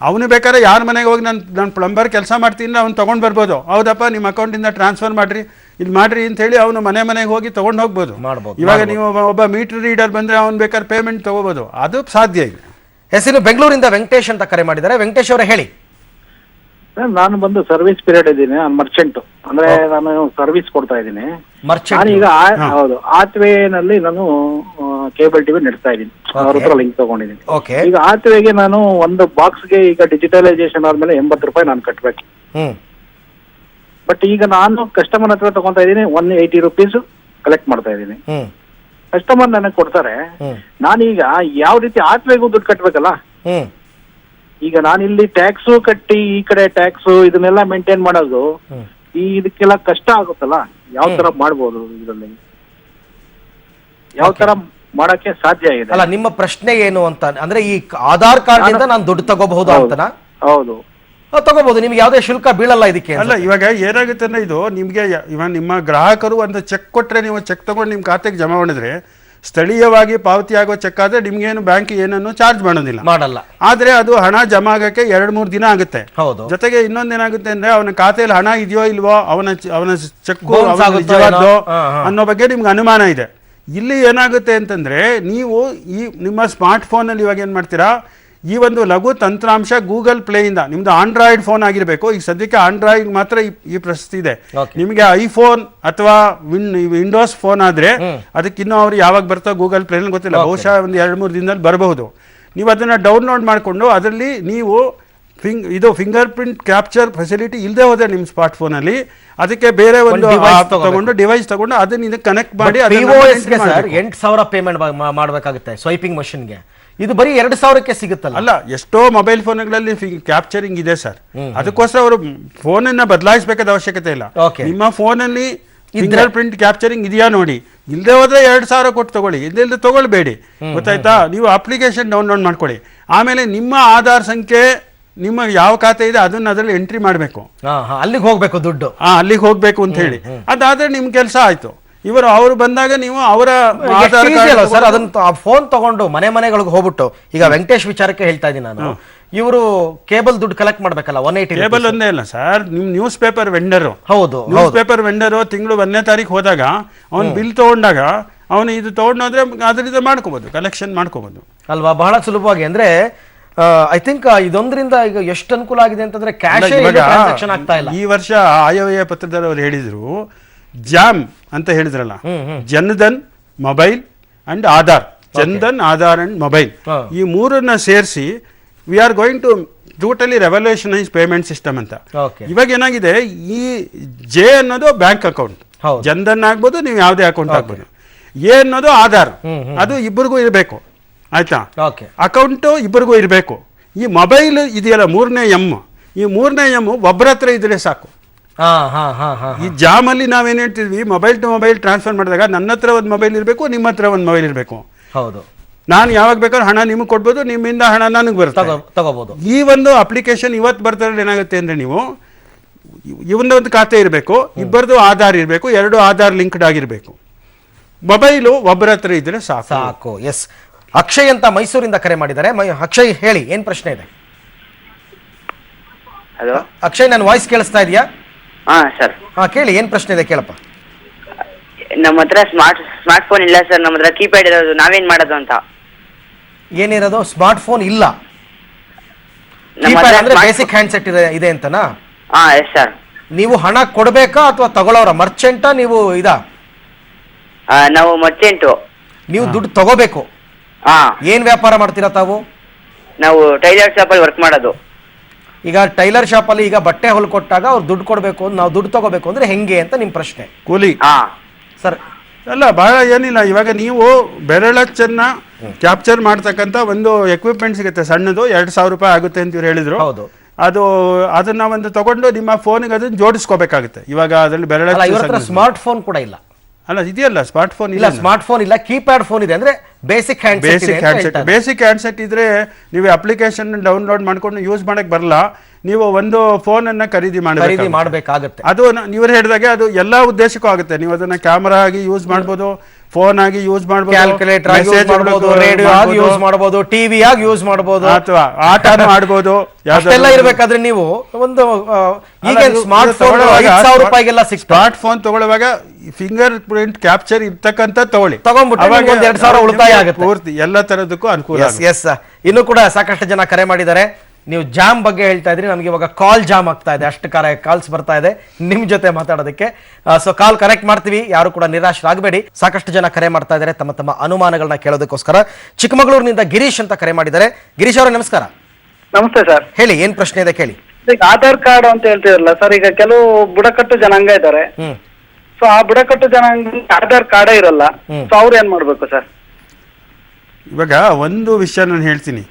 ಅವನು ಬೇಕಾದ್ರೆ ಯಾರ ಮನೆಗೆ ಹೋಗಿ ನಾನು ಪ್ಲಂಬರ್ ಕೆಲಸ ಮಾಡ್ತೀನಿ ಅವ್ನು ತಗೊಂಡ್ ಬರ್ಬೋದು. ಹೌದಪ್ಪ ನಿಮ್ಮ ಅಕೌಂಟ್ ಇಂದ ಟ್ರಾನ್ಸ್ಫರ್ ಮಾಡ್ರಿ ಇಲ್ಲಿ ಮಾಡ್ರಿ ಅಂತ ಹೇಳಿ ಅವನು ಮನೆಗೆ ಹೋಗಿ ತಗೊಂಡ್ ಹೋಗ್ಬೋದು. ಇವಾಗ ನೀವು ಒಬ್ಬ ಮೀಟರ್ ರೀಡರ್ ಬಂದ್ರೆ ಅವ್ನು ಬೇಕಾದ್ರೆ ಪೇಮೆಂಟ್ ತಗೋಬಹುದು, ಅದು ಸಾಧ್ಯ ಇದೆ. ಹೆಸರು ಬೆಂಗಳೂರಿಂದ ವೆಂಕಟೇಶ್ ಅಂತ ಕರೆ ಮಾಡಿದ್ದಾರೆ. ವೆಂಕಟೇಶ್ ಅವರೇ ಹೇಳಿ. ನಾನು ಬಂದು ಸರ್ವಿಸ್ ಪೀರಿಯಡ್ ಇದ್ದೀನಿ, ಮರ್ಚೆಂಟ್ ಅಂದ್ರೆ ನಾನು ಸರ್ವಿಸ್ ಕೊಡ್ತಾ ಇದ್ದೀನಿ. ನಾನೀಗ ಹೌದು ಆತ್ವೇ ನಲ್ಲಿ ನಾನು ಕೇಬಲ್ ಟಿವಿ ನಡೆಸ್ತಾ ಇದ್ದೀನಿ, ಅವ್ರ ಹತ್ರ ಲಿಂಕ್ ತಗೊಂಡಿದ್ದೀನಿ. ಈಗ ಆತ್ವೇಗೆ ನಾನು ಒಂದು ಬಾಕ್ಸ್ಗೆ ಈಗ ಡಿಜಿಟಲೈಸೇಷನ್ ಆದ್ಮೇಲೆ 80 ರೂಪಾಯಿ ನಾನು ಕಟ್ಟಬೇಕು. ಬಟ್ ಈಗ ನಾನು ಕಸ್ಟಮರ್ ಹತ್ರ ತಗೊಂತಾ ಇದ್ದೀನಿ 180 ರುಪೀಸ್ ಕಲೆಕ್ಟ್ ಮಾಡ್ತಾ ಇದ್ದೀನಿ. ಕಸ್ಟಮರ್ ನನಗೆ ಕೊಡ್ತಾರೆ, ನಾನೀಗ ಯಾವ ರೀತಿ ಆತ್ವೇಗೂ ದುಡ್ಡು ಕಟ್ಬೇಕಲ್ಲ. ಈಗ ನಾನಿಲ್ಲಿ ಟ್ಯಾಕ್ಸು ಕಟ್ಟಿ ಈ ಕಡೆ ಟ್ಯಾಕ್ಸು ಇದನ್ನೆಲ್ಲ ಮೇಂಟೈನ್ ಮಾಡೋದು ಇದಕ್ಕೆಲ್ಲ ಕಷ್ಟ ಆಗುತ್ತಲ್ಲ. ಯಾವ ತರ ಮಾಡ್ಬೋದು ಇದರಲ್ಲಿ, ಯಾವ ತರ ಮಾಡಕ್ಕೆ ಸಾಧ್ಯ ಇದೆ? ಅಲ್ಲ ನಿಮ್ಮ ಪ್ರಶ್ನೆ ಏನು ಅಂತ ಅಂದ್ರೆ ಈ ಆಧಾರ್ ಕಾರ್ಡ್ ಇಂದ ನಾನು ದುಡ್ಡು ತಗೋಬಹುದು ಅಂತನಾ? ಹೌದು ತಗೋಬಹುದು, ನಿಮ್ಗೆ ಯಾವುದೇ ಶುಲ್ಕ ಬೀಳಲ್ಲ ಇದಕ್ಕೆ. ಅಲ್ಲ ಇವಾಗ ಏನಾಗುತ್ತೆ ಅಂದ್ರೆ ಇದು ನಿಮ್ಗೆ ಇವಾಗ ನಿಮ್ಮ ಗ್ರಾಹಕರು ಒಂದು ಚೆಕ್ ಕೊಟ್ರೆ ನೀವು ಚೆಕ್ ತಗೊಂಡು ನಿಮ್ ಖಾತೆಗೆ ಜಮಾ ಮಾಡಿದ್ರೆ ಸ್ಥಳೀಯವಾಗಿ ಪಾವತಿ ಆಗೋ ಚೆಕ್ ಆದ್ರೆ ನಿಮ್ಗೇನು ಬ್ಯಾಂಕ್ ಏನನ್ನು ಚಾರ್ಜ್ ಮಾಡಲ್ಲ. ಆದ್ರೆ ಅದು ಹಣ ಜಮಾ ಆಗಕ್ಕೆ 2-3 ದಿನ ಆಗುತ್ತೆ. ಜೊತೆಗೆ ಇನ್ನೊಂದೇನಾಗುತ್ತೆ ಅಂದ್ರೆ ಅವನ ಖಾತೆಯಲ್ಲಿ ಹಣ ಇದೆಯೋ ಇಲ್ವೋ, ಅವನ ಚೆಕ್ ನಿಜವಾದ್ದು ಅನ್ನೋ ಬಗ್ಗೆ ನಿಮ್ಗೆ ಅನುಮಾನ ಇದೆ. ಇಲ್ಲಿ ಏನಾಗುತ್ತೆ ಅಂತಂದ್ರೆ ನೀವು ಈ ನಿಮ್ಮ ಸ್ಮಾರ್ಟ್ ಫೋನ್ ಅಲ್ಲಿ ಇವಾಗ ಏನ್ ಮಾಡ್ತೀರಾ, ಈ ಒಂದು ಲಘು ತಂತ್ರಾಂಶ ಗೂಗಲ್ ಪ್ಲೇ ಇಂದ, ನಿಮ್ದು ಆಂಡ್ರಾಯ್ಡ್ ಫೋನ್ ಆಗಿರ್ಬೇಕು. ಈಗ ಸದ್ಯಕ್ಕೆ ಆಂಡ್ರಾಯ್ಡ್ ಮಾತ್ರ ಈ ಪ್ರಶಸ್ತಿ ಇದೆ. ನಿಮಗೆ ಐಫೋನ್ ಅಥವಾ ವಿಂಡೋಸ್ ಫೋನ್ ಆದ್ರೆ ಅದಕ್ಕಿನ್ನೂ ಅವ್ರು ಯಾವಾಗ ಬರ್ತಾವ ಗೂಗಲ್ ಪ್ಲೇ ಗೊತ್ತಿಲ್ಲ, ಬಹುಶಃ ಒಂದು 2-3 ದಿನದಲ್ಲಿ ಬರಬಹುದು. ನೀವು ಅದನ್ನ ಡೌನ್ಲೋಡ್ ಮಾಡಿಕೊಂಡು ಅದರಲ್ಲಿ ನೀವು ಫಿಂಗರ್ ಪ್ರಿಂಟ್ ಕ್ಯಾಪ್ಚರ್ ಫೆಸಿಲಿಟಿ ಇಲ್ಲದೆ ಹೋದ್ರೆ ನಿಮ್ಮ ಸ್ಮಾರ್ಟ್ ಫೋನ್ ಅಲ್ಲಿ ಅದಕ್ಕೆ ಬೇರೆ ಒಂದು ಡಿವೈಸ್ ತಗೊಂಡು ಅದನ್ನ ಕನೆಕ್ಟ್ ಮಾಡಿ 8,000 ಪೇಮೆಂಟ್ ಮಾಡಬೇಕಾಗುತ್ತೆ ಸ್ವೈಪಿಂಗ್ ಮಷಿನ್ಗೆ. ಇದು ಬರೀ 2,000ಕ್ಕೆ ಸಿಗುತ್ತಲ್ಲ. ಅಲ್ಲ ಎಷ್ಟೋ ಮೊಬೈಲ್ ಫೋನ್ಗಳಲ್ಲಿ ಕ್ಯಾಪ್ಚರಿಂಗ್ ಇದೆ ಸರ್. ಅದಕ್ಕೋಸ್ಕರ ಅವರು ಫೋನ್ ಅನ್ನ ಬದಲಾಯಿಸಬೇಕಾದ ಅವಶ್ಯಕತೆ ಇಲ್ಲ. ನಿಮ್ಮ ಫೋನ್ ಅಲ್ಲಿ ಫಿಂಗರ್ ಪ್ರಿಂಟ್ ಕ್ಯಾಪ್ಚರಿಂಗ್ ಇದೆಯಾ ನೋಡಿ, ಇಲ್ಲದೆ ಹೋದ್ರೆ 2,000 ಕೊಟ್ಟು ತಗೊಳ್ಳಿ, ಇಲ್ಲದೆ ತಗೊಳ್ಬೇಡಿ. ಗೊತ್ತಾಯ್ತಾ? ನೀವು ಅಪ್ಲಿಕೇಶನ್ ಡೌನ್ಲೋಡ್ ಮಾಡ್ಕೊಳ್ಳಿ, ಆಮೇಲೆ ನಿಮ್ಮ ಆಧಾರ್ ಸಂಖ್ಯೆ ನಿಮ್ಮ ಯಾವ ಖಾತೆ ಇದೆ ಅದನ್ನ ಅದರಲ್ಲಿ ಎಂಟ್ರಿ ಮಾಡಬೇಕು. ಅಲ್ಲಿಗೆ ಹೋಗ್ಬೇಕು ದುಡ್ಡು, ಅಲ್ಲಿಗೆ ಹೋಗ್ಬೇಕು ಅಂತ ಹೇಳಿ. ಅದಾದ್ರೆ ನಿಮ್ ಕೆಲಸ ಆಯ್ತು. ಅವರು ಬಂದಾಗ ನೀವು ಅವರ ಸರ್ ಅದನ್ನ ಫೋನ್ ತಗೊಂಡು ಮನೆಗಳಿಗೆ ಹೋಗ್ಬಿಟ್ಟು, ಈಗ ವೆಂಕಟೇಶ್ ವಿಚಾರಕ್ಕೆ ಹೇಳ್ತಾ ಇದ್ದೀನಿ ನಾನು, ಇವರು ಕೇಬಲ್ ದುಡ್ಡು ಕಲೆಕ್ಟ್ ಮಾಡ್ಬೇಕಲ್ಲ 180 ಕೇಬಲ್ ಒಂದೇ ಅಲ್ಲ ಸರ್, ನಿಮ್ ನ್ಯೂಸ್ ಪೇಪರ್ ವೆಂಡರ್. ಹೌದು, ನ್ಯೂಸ್ ಪೇಪರ್ ವೆಂಡರ್ ತಿಂಗಳು 1ನೇ ತಾರೀಕು ಹೋದಾಗ ಅವ್ನು ಬಿಲ್ ತಗೊಂಡಾಗ ಅವನು ಇದು ತಗೊಂಡ್ರೆ ಅದರಿಂದ ಮಾಡ್ಕೋಬಹುದು, ಕಲೆಕ್ಷನ್ ಮಾಡ್ಕೋಬಹುದು ಅಲ್ವಾ, ಬಹಳ ಸುಲಭವಾಗಿ. ಅಂದ್ರೆ ಐ ಥಿಂಕ್ ಇದೊಂದರಿಂದ ಈಗ ಎಷ್ಟು ಅನುಕೂಲ ಆಗಿದೆ ಅಂತಂದ್ರೆ ಕ್ಯಾಶ್ ಟ್ರಾನ್ಸಾಕ್ಷನ್ ಆಗ್ತಾ ಇಲ್ಲ. ಈ ವರ್ಷ ಆಯವ್ಯಯ ಪತ್ರದಲ್ಲಿ ಅವ್ರು ಹೇಳಿದ್ರು, ಜಾಮ್ ಅಂತ ಹೇಳಿದ್ರಲ್ಲ, Jan Dhan mobile and Aadhaar, Jan Dhan Aadhaar and mobile, ಈ ಮೂರನ್ನ ಸೇರಿಸಿ we are going to totally revolutionise payment system ಅಂತ. ಇವಾಗ ಏನಾಗಿದೆ, ಈ ಜೆ ಅನ್ನೋದು ಬ್ಯಾಂಕ್ ಅಕೌಂಟ್, ಜನ್ಧನ್ ಆಗ್ಬೋದು, ನೀವು ಯಾವುದೇ ಅಕೌಂಟ್ ಆಗ್ಬೋದು. ಎ ಅನ್ನೋದು ಆಧಾರ್, ಅದು ಇಬ್ಬರಿಗೂ ಇರಬೇಕು, ಆಯ್ತಾ, ಅಕೌಂಟ್ ಇಬ್ಬರಿಗೂ ಇರಬೇಕು. ಈ ಮೊಬೈಲ್ ಇದೆಯಲ್ಲ 3ನೇ ಎಂ, ಈ 3ನೇ ಎಂ ಒಬ್ಬರ ಹತ್ರ ಇದ್ರೆ ಸಾಕು. ಈ ಜಾಮಲ್ಲಿ ನಾವೇನ್ ಹೇಳ್ತಿದ್ವಿ, ಮೊಬೈಲ್ ಟು ಮೊಬೈಲ್ ಟ್ರಾನ್ಸ್ಫರ್ ಮಾಡಿದಾಗ ನನ್ನ ಹತ್ರ ಒಂದು ಮೊಬೈಲ್ ಇರಬೇಕು, ನಿಮ್ಮ ಹತ್ರ ಒಂದು ಮೊಬೈಲ್ ಇರಬೇಕು. ಹೌದು, ನಾನು ಯಾವಾಗ ಬೇಕಾದ್ರೂ ಹಣ ನಿಮಗೆ ಕೊಡ್ಬೋದು, ನಿಮ್ಮಿಂದ ಹಣ ನನಗೆ ಬರುತ್ತೆ, ತಗೋಬಹುದು. ಈ ಒಂದು ಅಪ್ಲಿಕೇಶನ್ ಇವತ್ತು ಬರ್ತಾರೆ. ಏನಾಗುತ್ತೆ ಅಂದ್ರೆ ನೀವು ಇವೊಂದು ಖಾತೆ ಇರಬೇಕು, ಇಬ್ಬರದು ಆಧಾರ್ ಇರಬೇಕು, 2 ಆಧಾರ್ ಲಿಂಕ್ಡ್ ಆಗಿರ್ಬೇಕು, ಮೊಬೈಲು ಒಬ್ಬರ ಹತ್ರ ಇದ್ರೆ ಸಾಕು. ಎಸ್, ಅಕ್ಷಯ್ ಅಂತ ಮೈಸೂರಿಂದ ಕರೆ ಮಾಡಿದ್ದಾರೆ. ಅಕ್ಷಯ್ ಹೇಳಿ, ಏನ್ ಪ್ರಶ್ನೆ ಇದೆ? ಹಲೋ ಅಕ್ಷಯ್, ನನ್ನ ವಾಯ್ಸ್ ಕೇಳಿಸ್ತಾ ಇದೆಯಾ? ಸರ್ ಕೇಳಿ, ಏನ್ ಪ್ರಶ್ನೆ ಇದೆ ಕೇಳಪ್ಪ. ನಮ್ಮ ಹತ್ರ ಸ್ಮಾರ್ಟ್ ಫೋನ್ ಇಲ್ಲ ಸರ್, ನಮ್ಮ ಹತ್ರ ಕೀಪ್ಯಾಡ್ ಇರೋದು, ನಾವೇನ್ ಮಾಡೋದು ಅಂತ. ಏನಿರೋದು? ಸ್ಮಾರ್ಟ್ ಫೋನ್ ಇಲ್ಲ, ಬೇಸಿಕ್ ಹ್ಯಾಂಡ್ಸೆಟ್ ಇದೆ ಅಂತನಾ? Yes sir. ನೀವು ಹಣ ಕೊಡ್ಬೇಕಾ ಅಥವಾ ತಗೊಳ್ಳೋರ ಮರ್ಚೆಂಟಾ ನೀವು ನಾವು ಮರ್ಚೆಂಟು. ನೀವು ದುಡ್ಡು ತಗೋಬೇಕು. ಏನ್ ವ್ಯಾಪಾರ ಮಾಡ್ತೀರಾ ತಾವು? ನಾವು ಟೈಲರ್ ಶಾಪಲ್ಲಿ ವರ್ಕ್ ಮಾಡೋದು. ಈಗ ಟೈಲರ್ ಶಾಪಲ್ಲಿ ಈಗ ಬಟ್ಟೆ ಹೊಲ್ಕೊಟ್ಟಾಗ ಅವ್ರು ದುಡ್ಡು ಕೊಡ್ಬೇಕು, ನಾವು ದುಡ್ಡು ತಗೋಬೇಕು ಅಂದ್ರೆ ಹೆಂಗೆ ಅಂತ ನಿಮ್ ಪ್ರಶ್ನೆ. ಕೂಲಿ ಸರ್ ಅಲ್ಲ, ಬಹಳ ಏನಿಲ್ಲ. ಇವಾಗ ನೀವು ಬೆರಳಚ್ಚನ್ನ ಕ್ಯಾಪ್ಚರ್ ಮಾಡ್ತಕ್ಕಂಥ ಒಂದು ಎಕ್ವಿಪ್ಮೆಂಟ್ ಸಿಗುತ್ತೆ, ಸಣ್ಣದು 2,000 ರೂಪಾಯಿ ಆಗುತ್ತೆ ಅಂತ ಇವ್ರು ಹೇಳಿದ್ರು. ಹೌದು. ಅದನ್ನ ಒಂದು ತಗೊಂಡು ನಿಮ್ಮ ಫೋನ್ಗೆ ಅದನ್ನ ಜೋಡಿಸ್ಕೋಬೇಕಾಗುತ್ತೆ. ಇವಾಗ ಅದರಲ್ಲಿ ಬೆರಳ ಸ್ಮಾರ್ಟ್ ಫೋನ್ ಕೂಡ ಇಲ್ಲ. ಅಲ್ಲ, ಇದೆಯಲ್ಲ ಸ್ಮಾರ್ಟ್ ಫೋನ್ ಇಲ್ಲ, ಸ್ಮಾರ್ಟ್ ಫೋನ್ ಇಲ್ಲ, ಕೀಪ್ಯಾಡ್ ಫೋನ್ ಇದೆ. ಅಂದ್ರೆ ಬೇಸಿಕ್ ಹ್ಯಾಂಡ್ಸೆಟ್ ಇದ್ರೆ ನೀವು ಅಪ್ಲಿಕೇಶನ್ ಡೌನ್ಲೋಡ್ ಮಾಡ್ಕೊಂಡು ಯೂಸ್ ಮಾಡಕ್ ಬರಲ್ಲ. ನೀವು ಒಂದು ಫೋನ್ ಅನ್ನ ಖರೀದಿ ಮಾಡಬೇಕಾಗುತ್ತೆ. ಅದು ನೀವು ಹೇಳಿದಾಗೆ ಅದು ಎಲ್ಲಾ ಉದ್ದೇಶಕ್ಕೂ ಆಗುತ್ತೆ. ನೀವು ಅದನ್ನ ಕ್ಯಾಮರಾ ಆಗಿ ಯೂಸ್ ಮಾಡ್ಬೋದು, ಫೋನ್ ಆಗಿ ಯೂಸ್ ಮಾಡಬಹುದು, ಕ್ಯಾಲ್ಕುಲೇಟರ್ ಆಗಿ ಯೂಸ್ ಮಾಡಬಹುದು, ರೇಡಿಯೋ ಆಗಿ ಯೂಸ್ ಮಾಡಬಹುದು, ಟಿವಿ ಆಗಿ ಯೂಸ್ ಮಾಡಬಹುದು, ಅಥವಾ ಆಟನೂ ಆಡಬಹುದು. ಅಷ್ಟೆಲ್ಲ ಇರಬೇಕಾದ್ರೆ ನೀವು ಒಂದು ಈಗ ಸ್ಮಾರ್ಟ್ ಫೋನ್ 5,000 ರೂಪಾಯಿಗೆಲ್ಲ ಸ್ಮಾರ್ಟ್ ಫೋನ್ ತಗೊಳ್ಳುವಾಗ ಫಿಂಗರ್ ಪ್ರಿಂಟ್ ಕ್ಯಾಪ್ಚರ್ ಇರ್ತಕ್ಕಂಥ ತಗೊಂಡ್ಬಿಟ್ಟು 2,000 ಉಳಿತಾಯ ಆಗುತ್ತೆ. ಪೂರ್ತಿ ಎಲ್ಲ ತರದಕ್ಕೂ ಅನುಕೂಲ. ಎಸ್, ಇನ್ನು ಕೂಡ ಸಾಕಷ್ಟು ಜನ ಕರೆ ಮಾಡಿದ್ದಾರೆ. ನೀವು ಜಾಮ್ ಬಗ್ಗೆ ಹೇಳ್ತಾ ಇದ್ರಿ, ನಮ್ಗೆ ಇವಾಗ ಕಾಲ್ ಜಾಮ್ ಆಗ್ತಾ ಇದೆ, ಅಷ್ಟು ಕಾಲ್ಸ್ ಬರ್ತಾ ಇದೆ ನಿಮ್ ಜೊತೆ ಮಾತಾಡೋದಕ್ಕೆ. ಸೊ ಕಾಲ್ ಕನೆಕ್ಟ್ ಮಾಡ್ತೀವಿ, ಯಾರು ಕೂಡ ನಿರಾಶರಾಗಬೇಡಿ. ಸಾಕಷ್ಟು ಜನ ಕರೆ ಮಾಡ್ತಾ ಇದ್ದಾರೆ ತಮ್ಮ ತಮ್ಮ ಅನುಮಾನಗಳನ್ನ ಕೇಳೋದಕ್ಕೋಸ್ಕರ. ಚಿಕ್ಕಮಗಳೂರಿನಿಂದ ಗಿರೀಶ್ ಅಂತ ಕರೆ ಮಾಡಿದ್ದಾರೆ. ಗಿರೀಶ್ ಅವರೇ ನಮಸ್ಕಾರ. ನಮಸ್ತೆ ಸರ್. ಹೇಳಿ, ಏನ್ ಪ್ರಶ್ನೆ ಇದೆ ಕೇಳಿ. ಈಗ ಆಧಾರ್ ಕಾರ್ಡ್ ಅಂತ ಹೇಳ್ತಿರಲ್ಲ ಸರ್, ಈಗ ಕೆಲವು ಬುಡಕಟ್ಟು ಜನಾಂಗ ಇದ್ದಾರೆ. ಸೊ ಆ ಬುಡಕಟ್ಟು ಜನಾಂಗ ಆಧಾರ್ ಕಾರ್ಡೇ ಇರಲ್ಲ. ಸೊ ಅವ್ರು ಏನ್ ಮಾಡ್ಬೇಕು ಸರ್? ಇವಾಗ ಒಂದು ವಿಷಯ ನಾನು ಹೇಳ್ತೀನಿ.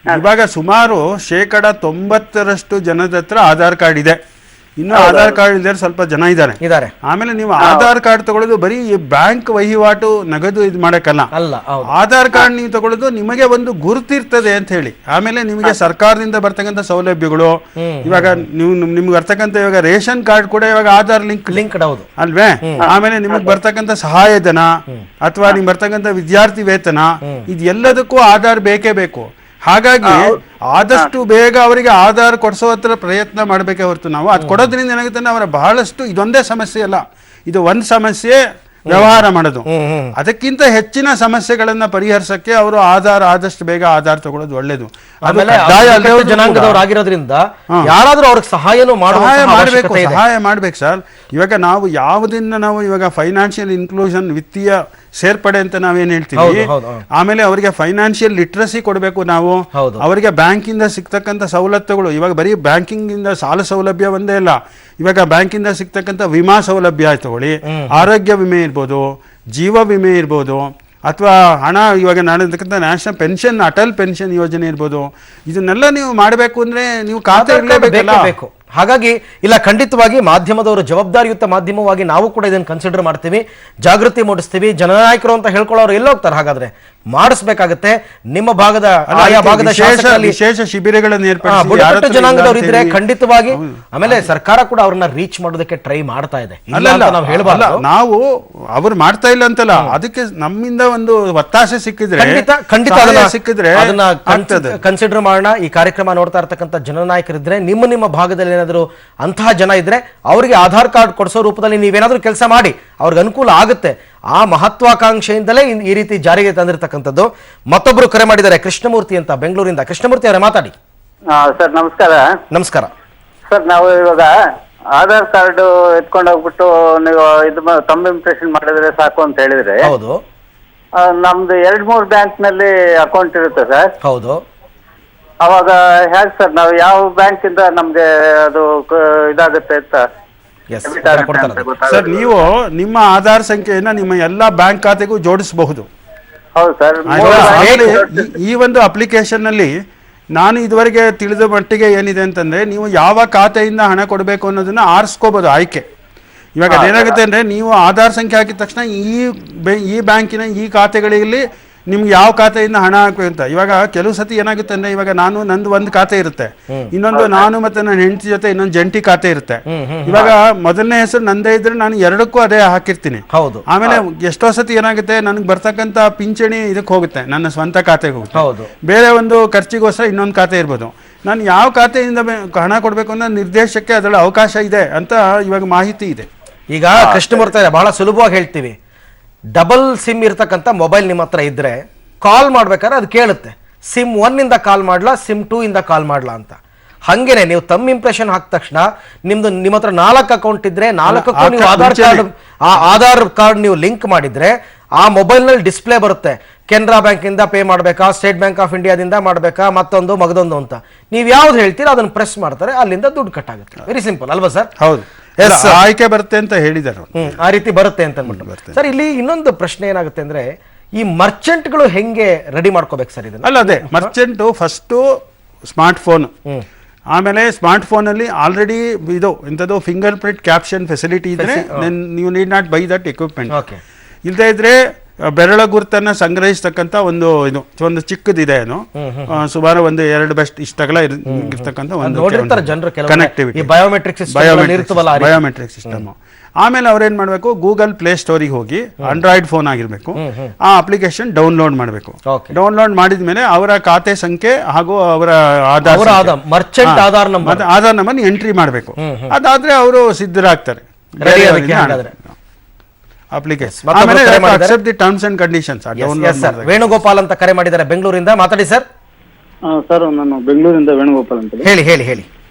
ಇವಾಗ ಸುಮಾರು 90% ಜನದ ಹತ್ರ ಆಧಾರ್ ಕಾರ್ಡ್ ಇದೆ. ಇನ್ನು ಆಧಾರ್ ಕಾರ್ಡ್ ಇಲ್ಲದೆ ಸ್ವಲ್ಪ ಜನ ಇದ್ದಾರೆ. ಆಮೇಲೆ ನೀವು ಆಧಾರ್ ಕಾರ್ಡ್ ತಗೊಳ್ಳೋದು ಬರೀ ಬ್ಯಾಂಕ್ ವಹಿವಾಟು ನಗದು ಇದು ಮಾಡಕ್ಕಲ್ಲ. ಆಧಾರ್ ಕಾರ್ಡ್ ನೀವು ತಗೊಳ್ಳೋದು ನಿಮಗೆ ಒಂದು ಗುರುತಿರ್ತದೆ ಅಂತ ಹೇಳಿ. ಆಮೇಲೆ ನಿಮಗೆ ಸರ್ಕಾರದಿಂದ ಬರ್ತಕ್ಕಂಥ ಸೌಲಭ್ಯಗಳು, ಇವಾಗ ನೀವು ನಿಮ್ಗೆ ಬರ್ತಕ್ಕಂಥ ಇವಾಗ ರೇಷನ್ ಕಾರ್ಡ್ ಕೂಡ ಇವಾಗ ಆಧಾರ್ ಲಿಂಕ್ ಹೌದು ಅಲ್ವೇ. ಆಮೇಲೆ ನಿಮಗೆ ಬರ್ತಕ್ಕಂಥ ಸಹಾಯಧನ ಅಥವಾ ನಿಮ್ಗೆ ಬರ್ತಕ್ಕಂಥ ವಿದ್ಯಾರ್ಥಿ ವೇತನ, ಇದೆಲ್ಲದಕ್ಕೂ ಆಧಾರ್ ಬೇಕೇ ಬೇಕು. ಹಾಗಾಗಿ ಆದಷ್ಟು ಬೇಗ ಅವರಿಗೆ ಆಧಾರ್ ಕೊಡಿಸೋ ಹತ್ರ ಪ್ರಯತ್ನ ಮಾಡಬೇಕೇ ಹೊರತು ನಾವು ಅದು ಕೊಡೋದ್ರಿಂದ ಏನಾಗುತ್ತೆ, ಅವರ ಬಹಳಷ್ಟು ಇದೊಂದೇ ಸಮಸ್ಯೆ ಅಲ್ಲ, ಇದು ಒಂದು ಸಮಸ್ಯೆ ವ್ಯವಹಾರ ಮಾಡೋದು. ಅದಕ್ಕಿಂತ ಹೆಚ್ಚಿನ ಸಮಸ್ಯೆಗಳನ್ನ ಪರಿಹರಿಸಕ್ಕೆ ಅವರು ಆದಷ್ಟು ಬೇಗ ಆಧಾರ್ ತಗೊಳ್ಳೋದು ಒಳ್ಳೇದು. ಜನಾಂಗದವರಾಗಿರೋದ್ರಿಂದ ಯಾರಾದ್ರೂ ಅವ್ರಿಗೆ ಸಹಾಯ ಮಾಡ್ಬೇಕು ಸರ್. ಇವಾಗ ನಾವು ಯಾವುದನ್ನ ನಾವು ಇವಾಗ ಫೈನಾನ್ಷಿಯಲ್ ಇನ್ಕ್ಲೂಷನ್, ವಿತ್ತೀಯ ಸೇರ್ಪಡೆ ಅಂತ ನಾವೇನ್ ಹೇಳ್ತೀವಿ. ಆಮೇಲೆ ಅವರಿಗೆ ಫೈನಾನ್ಷಿಯಲ್ ಲಿಟ್ರಸಿ ಕೊಡಬೇಕು ನಾವು. ಅವರಿಗೆ ಬ್ಯಾಂಕಿಂದ ಸಿಗ್ತಕ್ಕಂಥ ಸವಲತ್ತುಗಳು, ಇವಾಗ ಬರೀ ಬ್ಯಾಂಕಿಂಗ್ ಇಂದ ಸಾಲ ಸೌಲಭ್ಯ ಒಂದೇ ಇಲ್ಲ, ಇವಾಗ ಬ್ಯಾಂಕಿಂದ ಸಿಗ್ತಕ್ಕಂಥ ವಿಮಾ ಸೌಲಭ್ಯ ತಗೊಳ್ಳಿ, ಆರೋಗ್ಯ ವಿಮೆ ಇರ್ಬೋದು, ಜೀವ ವಿಮೆ ಇರ್ಬೋದು, ಅಥವಾ ಹಣ ಇವಾಗ ನಡೆದಕ್ಕಂಥ ನ್ಯಾಷನಲ್ ಪೆನ್ಷನ್, ಅಟಲ್ ಪೆನ್ಷನ್ ಯೋಜನೆ ಇರ್ಬೋದು. ಇದನ್ನೆಲ್ಲ ನೀವು ಮಾಡಬೇಕು ಅಂದ್ರೆ ನೀವು ಖಾತೆ ಇರಲೇಬೇಕು. ಹಾಗಾಗಿ ಇಲ್ಲ, ಖಂಡಿತವಾಗಿ ಮಾಧ್ಯಮದವರು ಜವಾಬ್ದಾರಿಯುತ ಮಾಧ್ಯಮವಾಗಿ ನಾವು ಕೂಡ ಇದನ್ನು ಕನ್ಸಿಡರ್ ಮಾಡ್ತೀವಿ, ಜಾಗೃತಿ ಮೂಡಿಸ್ತೀವಿ. ಜನನಾಯಕರು ಅಂತ ಹೇಳ್ಕೊಳ್ಳೋರು ಎಲ್ಲೋಗ್ತಾರೆ? ಹಾಗಾದ್ರೆ ಮಾಡಿಸ್ಬೇಕಾಗತ್ತೆ. ನಿಮ್ಮ ಭಾಗದ ಆಯಾ ಭಾಗದ ವಿಶೇಷ ಶಿಬಿರಗಳನ್ನು ಬುಡಕಟ್ಟು ಜನಾಂಗದವರು ಇದ್ರೆ ಖಂಡಿತವಾಗಿ. ಆಮೇಲೆ ಸರ್ಕಾರ ಕೂಡ ಅವ್ರನ್ನ ರೀಚ್ ಮಾಡೋದಕ್ಕೆ ಟ್ರೈ ಮಾಡ್ತಾ ಇದೆ. ನಾವು ಹೇಳಬಾರದು, ನಾವು ಅವ್ರು ಮಾಡ್ತಾ ಇಲ್ಲ ಅಂತಲ್ಲ, ಅದಕ್ಕೆ ನಮ್ಮಿಂದ ಒಂದು ಒತ್ತಾಸೆ ಸಿಕ್ಕಿದ್ರೆ ಸಿಕ್ಕಿದ್ರೆ ಅದನ್ನ ಕನ್ಸಿಡರ್ ಮಾಡೋಣ. ಈ ಕಾರ್ಯಕ್ರಮ ನೋಡ್ತಾ ಇರ್ತಕ್ಕಂಥ ಜನನಾಯಕರಿದ್ರೆ, ನಿಮ್ಮ ಭಾಗದಲ್ಲಿ ಏನಾದ್ರು ಅಂತಹ ಜನ ಇದ್ರೆ ಅವರಿಗೆ ಆಧಾರ್ ಕಾರ್ಡ್ ಕೊಡಿಸೋ ರೂಪದಲ್ಲಿ ನೀವೇನಾದ್ರೂ ಕೆಲಸ ಮಾಡಿ, ಅವ್ರಿಗೆ ಅನುಕೂಲ ಆಗುತ್ತೆ. ಆ ಮಹತ್ವಾಕಾಂಕ್ಷೆಯಿಂದಲೇ ಈ ರೀತಿ ಜಾರಿಗೆ ತಂದಿರತಕ್ಕಂಥದ್ದು. ಮತ್ತೊಬ್ರು ಕರೆ ಮಾಡಿದ್ದಾರೆ, ಕೃಷ್ಣಮೂರ್ತಿ ಅಂತ ಬೆಂಗಳೂರಿಂದ. ಕೃಷ್ಣಮೂರ್ತಿ ಅವರೇ ಮಾತಾಡಿ. ಸರ್ ನಮಸ್ಕಾರ. ನಮಸ್ಕಾರ ಸರ್, ನಾವು ಇವಾಗ ಆಧಾರ್ ಕಾರ್ಡ್ ಎತ್ಕೊಂಡು ಹೋಗ್ಬಿಟ್ಟು ನೀವು ಇದು ತಮ್ಮ ಇಂಪ್ರೆಷನ್ ಮಾಡಿದ್ರೆ ಸಾಕು ಅಂತ ಹೇಳಿದ್ರೆ, ಹೌದು, ನಮ್ದು 2-3 ಬ್ಯಾಂಕ್ ನಲ್ಲಿ ಅಕೌಂಟ್ ಇರುತ್ತೆ ಸರ್. ಹೌದು. ಅವಾಗ ಹೇಗೆ ಸರ್, ನಾವು ಯಾವ ಬ್ಯಾಂಕ್ ಇಂದ ನಮ್ಗೆ ಅದು ಇದಾಗುತ್ತೆ ಅಂತ? ಸರ್, ನೀವು ನಿಮ್ಮ ಆಧಾರ್ ಸಂಖ್ಯೆಯನ್ನ ನಿಮ್ಮ ಎಲ್ಲಾ ಬ್ಯಾಂಕ್ ಖಾತೆಗೂ ಜೋಡಿಸಬಹುದು. ಹೌದು ಸರ್. ಈ ಒಂದು ಅಪ್ಲಿಕೇಶನ್ ನಲ್ಲಿ ನಾನು ಇದುವರೆಗೆ ತಿಳಿದ ಮಟ್ಟಿಗೆ ಏನಿದೆ ಅಂತಂದ್ರೆ, ನೀವು ಯಾವ ಖಾತೆಯಿಂದ ಹಣ ಕೊಡಬೇಕು ಅನ್ನೋದನ್ನ ಆರಿಸ್ಕೋಬಹುದು, ಆಯ್ಕೆ. ಇವಾಗ ಅದೇನಾಗುತ್ತೆ ಅಂದ್ರೆ, ನೀವು ಆಧಾರ್ ಸಂಖ್ಯೆ ಹಾಕಿದ ತಕ್ಷಣ ಈ ಬ್ಯಾಂಕಿನ ಈ ಖಾತೆಗಳಲ್ಲಿ ನಿಮ್ಗೆ ಯಾವ ಖಾತೆಯಿಂದ ಹಣ ಹಾಕಬೇಕು ಅಂತ. ಇವಾಗ ಕೆಲವು ಸತಿ ಏನಾಗುತ್ತೆ ಅಂದ್ರೆ, ಇವಾಗ ನಂದು ಒಂದು ಖಾತೆ ಇರುತ್ತೆ, ಇನ್ನೊಂದು ನಾನು ಮತ್ತೆ ನನ್ನ ಹೆಂಡತಿ ಜೊತೆ ಇನ್ನೊಂದು ಜಂಟಿ ಖಾತೆ ಇರುತ್ತೆ. ಇವಾಗ ಮೊದಲನೇ ಹೆಸರು ನಂದೇ ಇದ್ರೆ ನಾನು ಎರಡಕ್ಕೂ ಅದೇ ಹಾಕಿರ್ತೀನಿ. ಆಮೇಲೆ ಎಷ್ಟೋ ಸತಿ ಏನಾಗುತ್ತೆ, ನನಗೆ ಬರ್ತಕ್ಕಂಥ ಪಿಂಚಣಿ ಇದಕ್ಕೆ ಹೋಗುತ್ತೆ, ನನ್ನ ಸ್ವಂತ ಖಾತೆಗೆ ಹೋಗುತ್ತೆ. ಬೇರೆ ಒಂದು ಖರ್ಚಿಗೋಸ್ಕರ ಇನ್ನೊಂದು ಖಾತೆ ಇರ್ಬೋದು. ನಾನು ಯಾವ ಖಾತೆಯಿಂದ ಹಣ ಕೊಡಬೇಕು ಅನ್ನೋ ನಿರ್ದೇಶಕ್ಕೆ ಅದರಲ್ಲಿ ಅವಕಾಶ ಇದೆ ಅಂತ ಇವಾಗ ಮಾಹಿತಿ ಇದೆ. ಈಗ ಕೃಷ್ಣಮೂರ್ತಿ ಬಹಳ ಸುಲಭವಾಗಿ ಹೇಳ್ತೀವಿ, ಡಬಲ್ ಸಿಮ್ ಇರ್ತಕ್ಕಂಥ ಮೊಬೈಲ್ ನಿಮ್ಮ ಹತ್ರ ಇದ್ರೆ ಕಾಲ್ ಮಾಡ್ಬೇಕಾದ್ರೆ ಅದು ಕೇಳುತ್ತೆ, ಸಿಮ್ 1 ಇಂದ ಕಾಲ್ ಮಾಡ್ಲಾ, ಸಿಮ್ 2 ಇಂದ ಕಾಲ್ ಮಾಡ್ಲಾ ಅಂತ. ಹಂಗೇನೆ ನೀವು ತಮ್ಮ ಇಂಪ್ರೆಷನ್ ಹಾಕಿದ ತಕ್ಷಣ ನಿಮ್ಮ ಹತ್ರ 4 ಅಕೌಂಟ್ ಇದ್ರೆ 4ಕ್ಕೂ ನೀವು ಆಧಾರ್ ಕಾರ್ಡ್ ನೀವು ಲಿಂಕ್ ಮಾಡಿದ್ರೆ ಆ ಮೊಬೈಲ್ ನಲ್ಲಿ ಡಿಸ್ಪ್ಲೇ ಬರುತ್ತೆ. ಕೆನರಾ ಬ್ಯಾಂಕ್ ಇಂದ ಪೇ ಮಾಡಬೇಕಾ, ಸ್ಟೇಟ್ ಬ್ಯಾಂಕ್ ಆಫ್ ಇಂಡಿಯಾದಿಂದ ಮಾಡಬೇಕಾ, ಮಗದೊಂದು ಅಂತ ನೀವು ಯಾವ್ದು ಹೇಳ್ತೀರಾ ಅದನ್ನ ಪ್ರೆಸ್ ಮಾಡ್ತಾರೆ, ಅಲ್ಲಿಂದ ದುಡ್ಡು ಕಟ್ ಆಗುತ್ತೆ. ವೆರಿ ಸಿಂಪಲ್ ಅಲ್ವಾ ಸರ್? ಹೌದು, ಆಯ್ಕೆ ಬರುತ್ತೆ ಅಂತ ಹೇಳಿದ್ದಾರೆ. ಆ ರೀತಿ ಬರುತ್ತೆ ಅಂತ ಅಂದ್ಬಿಟ್ಟು. ಸರ್ ಇಲ್ಲಿ ಇನ್ನೊಂದು ಪ್ರಶ್ನೆ ಏನಾಗುತ್ತೆ ಅಂದ್ರೆ, ಈ ಮರ್ಚೆಂಟ್ಗಳು ಹೆಂಗೆ ರೆಡಿ ಮಾಡ್ಕೋಬೇಕು ಸರ್ ಇದನ್ನ? ಅಲ್ಲ, ಅದೇ ಮರ್ಚೆಂಟ್ ಫಸ್ಟ್ ಸ್ಮಾರ್ಟ್ ಫೋನ್, ಆಮೇಲೆ ಸ್ಮಾರ್ಟ್ ಫೋನ್ ಅಲ್ಲಿ ಆಲ್ರೆಡಿ ಇಂಥದ್ದು ಫಿಂಗರ್ ಪ್ರಿಂಟ್ ಕ್ಯಾಪ್ಷನ್ ಫೆಸಿಲಿಟಿ ಇದ್ರೆ ನೀವು need not by that equipment. ಇಲ್ಲದೆ ಇದ್ರೆ ಬೆರಳ ಗುರುತನ್ನ ಸಂಗ್ರಹಿಸ್ತಕ್ಕಂಥ ಒಂದು ಚಿಕ್ಕದಿದೆ, ಏನು ಸುಮಾರು ಒಂದು 2 ಬೆಸ್ಟ್ ಇಷ್ಟಗಲ ಇರ್ತಕ್ಕಂಥ ಒಂದು ಕನೆಕ್ಟಿವಿಟಿ ಬಯೋಮೆಟ್ರಿಕ್ ಸಿಸ್ಟಮ್. ಆಮೇಲೆ ಅವ್ರೇನ್ ಮಾಡಬೇಕು, ಗೂಗಲ್ ಪ್ಲೇ ಸ್ಟೋರಿಗೆ ಹೋಗಿ ಆಂಡ್ರಾಯ್ಡ್ ಫೋನ್ ಆಗಿರ್ಬೇಕು, ಆ ಅಪ್ಲಿಕೇಶನ್ ಡೌನ್ಲೋಡ್ ಮಾಡಬೇಕು. ಡೌನ್ಲೋಡ್ ಮಾಡಿದ್ಮೇಲೆ ಅವರ ಖಾತೆ ಸಂಖ್ಯೆ ಹಾಗೂ ಅವರ ಆಧಾರ್ ನಂಬರ್ ಎಂಟ್ರಿ ಮಾಡಬೇಕು. ಅದಾದ್ರೆ ಅವರು ಸಿದ್ಧರಾಗ್ತಾರೆ application. Accept the terms and conditions. Venugopal ಅಂತ ಕರೆ ಮಾಡಿದ್ದಾರೆ ಬೆಂಗಳೂರಿಂದ. ಮಾತಾಡಿ ಸರ್. ಸರ್, ನಾನು ಬೆಂಗಳೂರಿಂದ ವೇಣುಗೋಪಾಲ್ ಅಂತ. ಹೇಳಿ.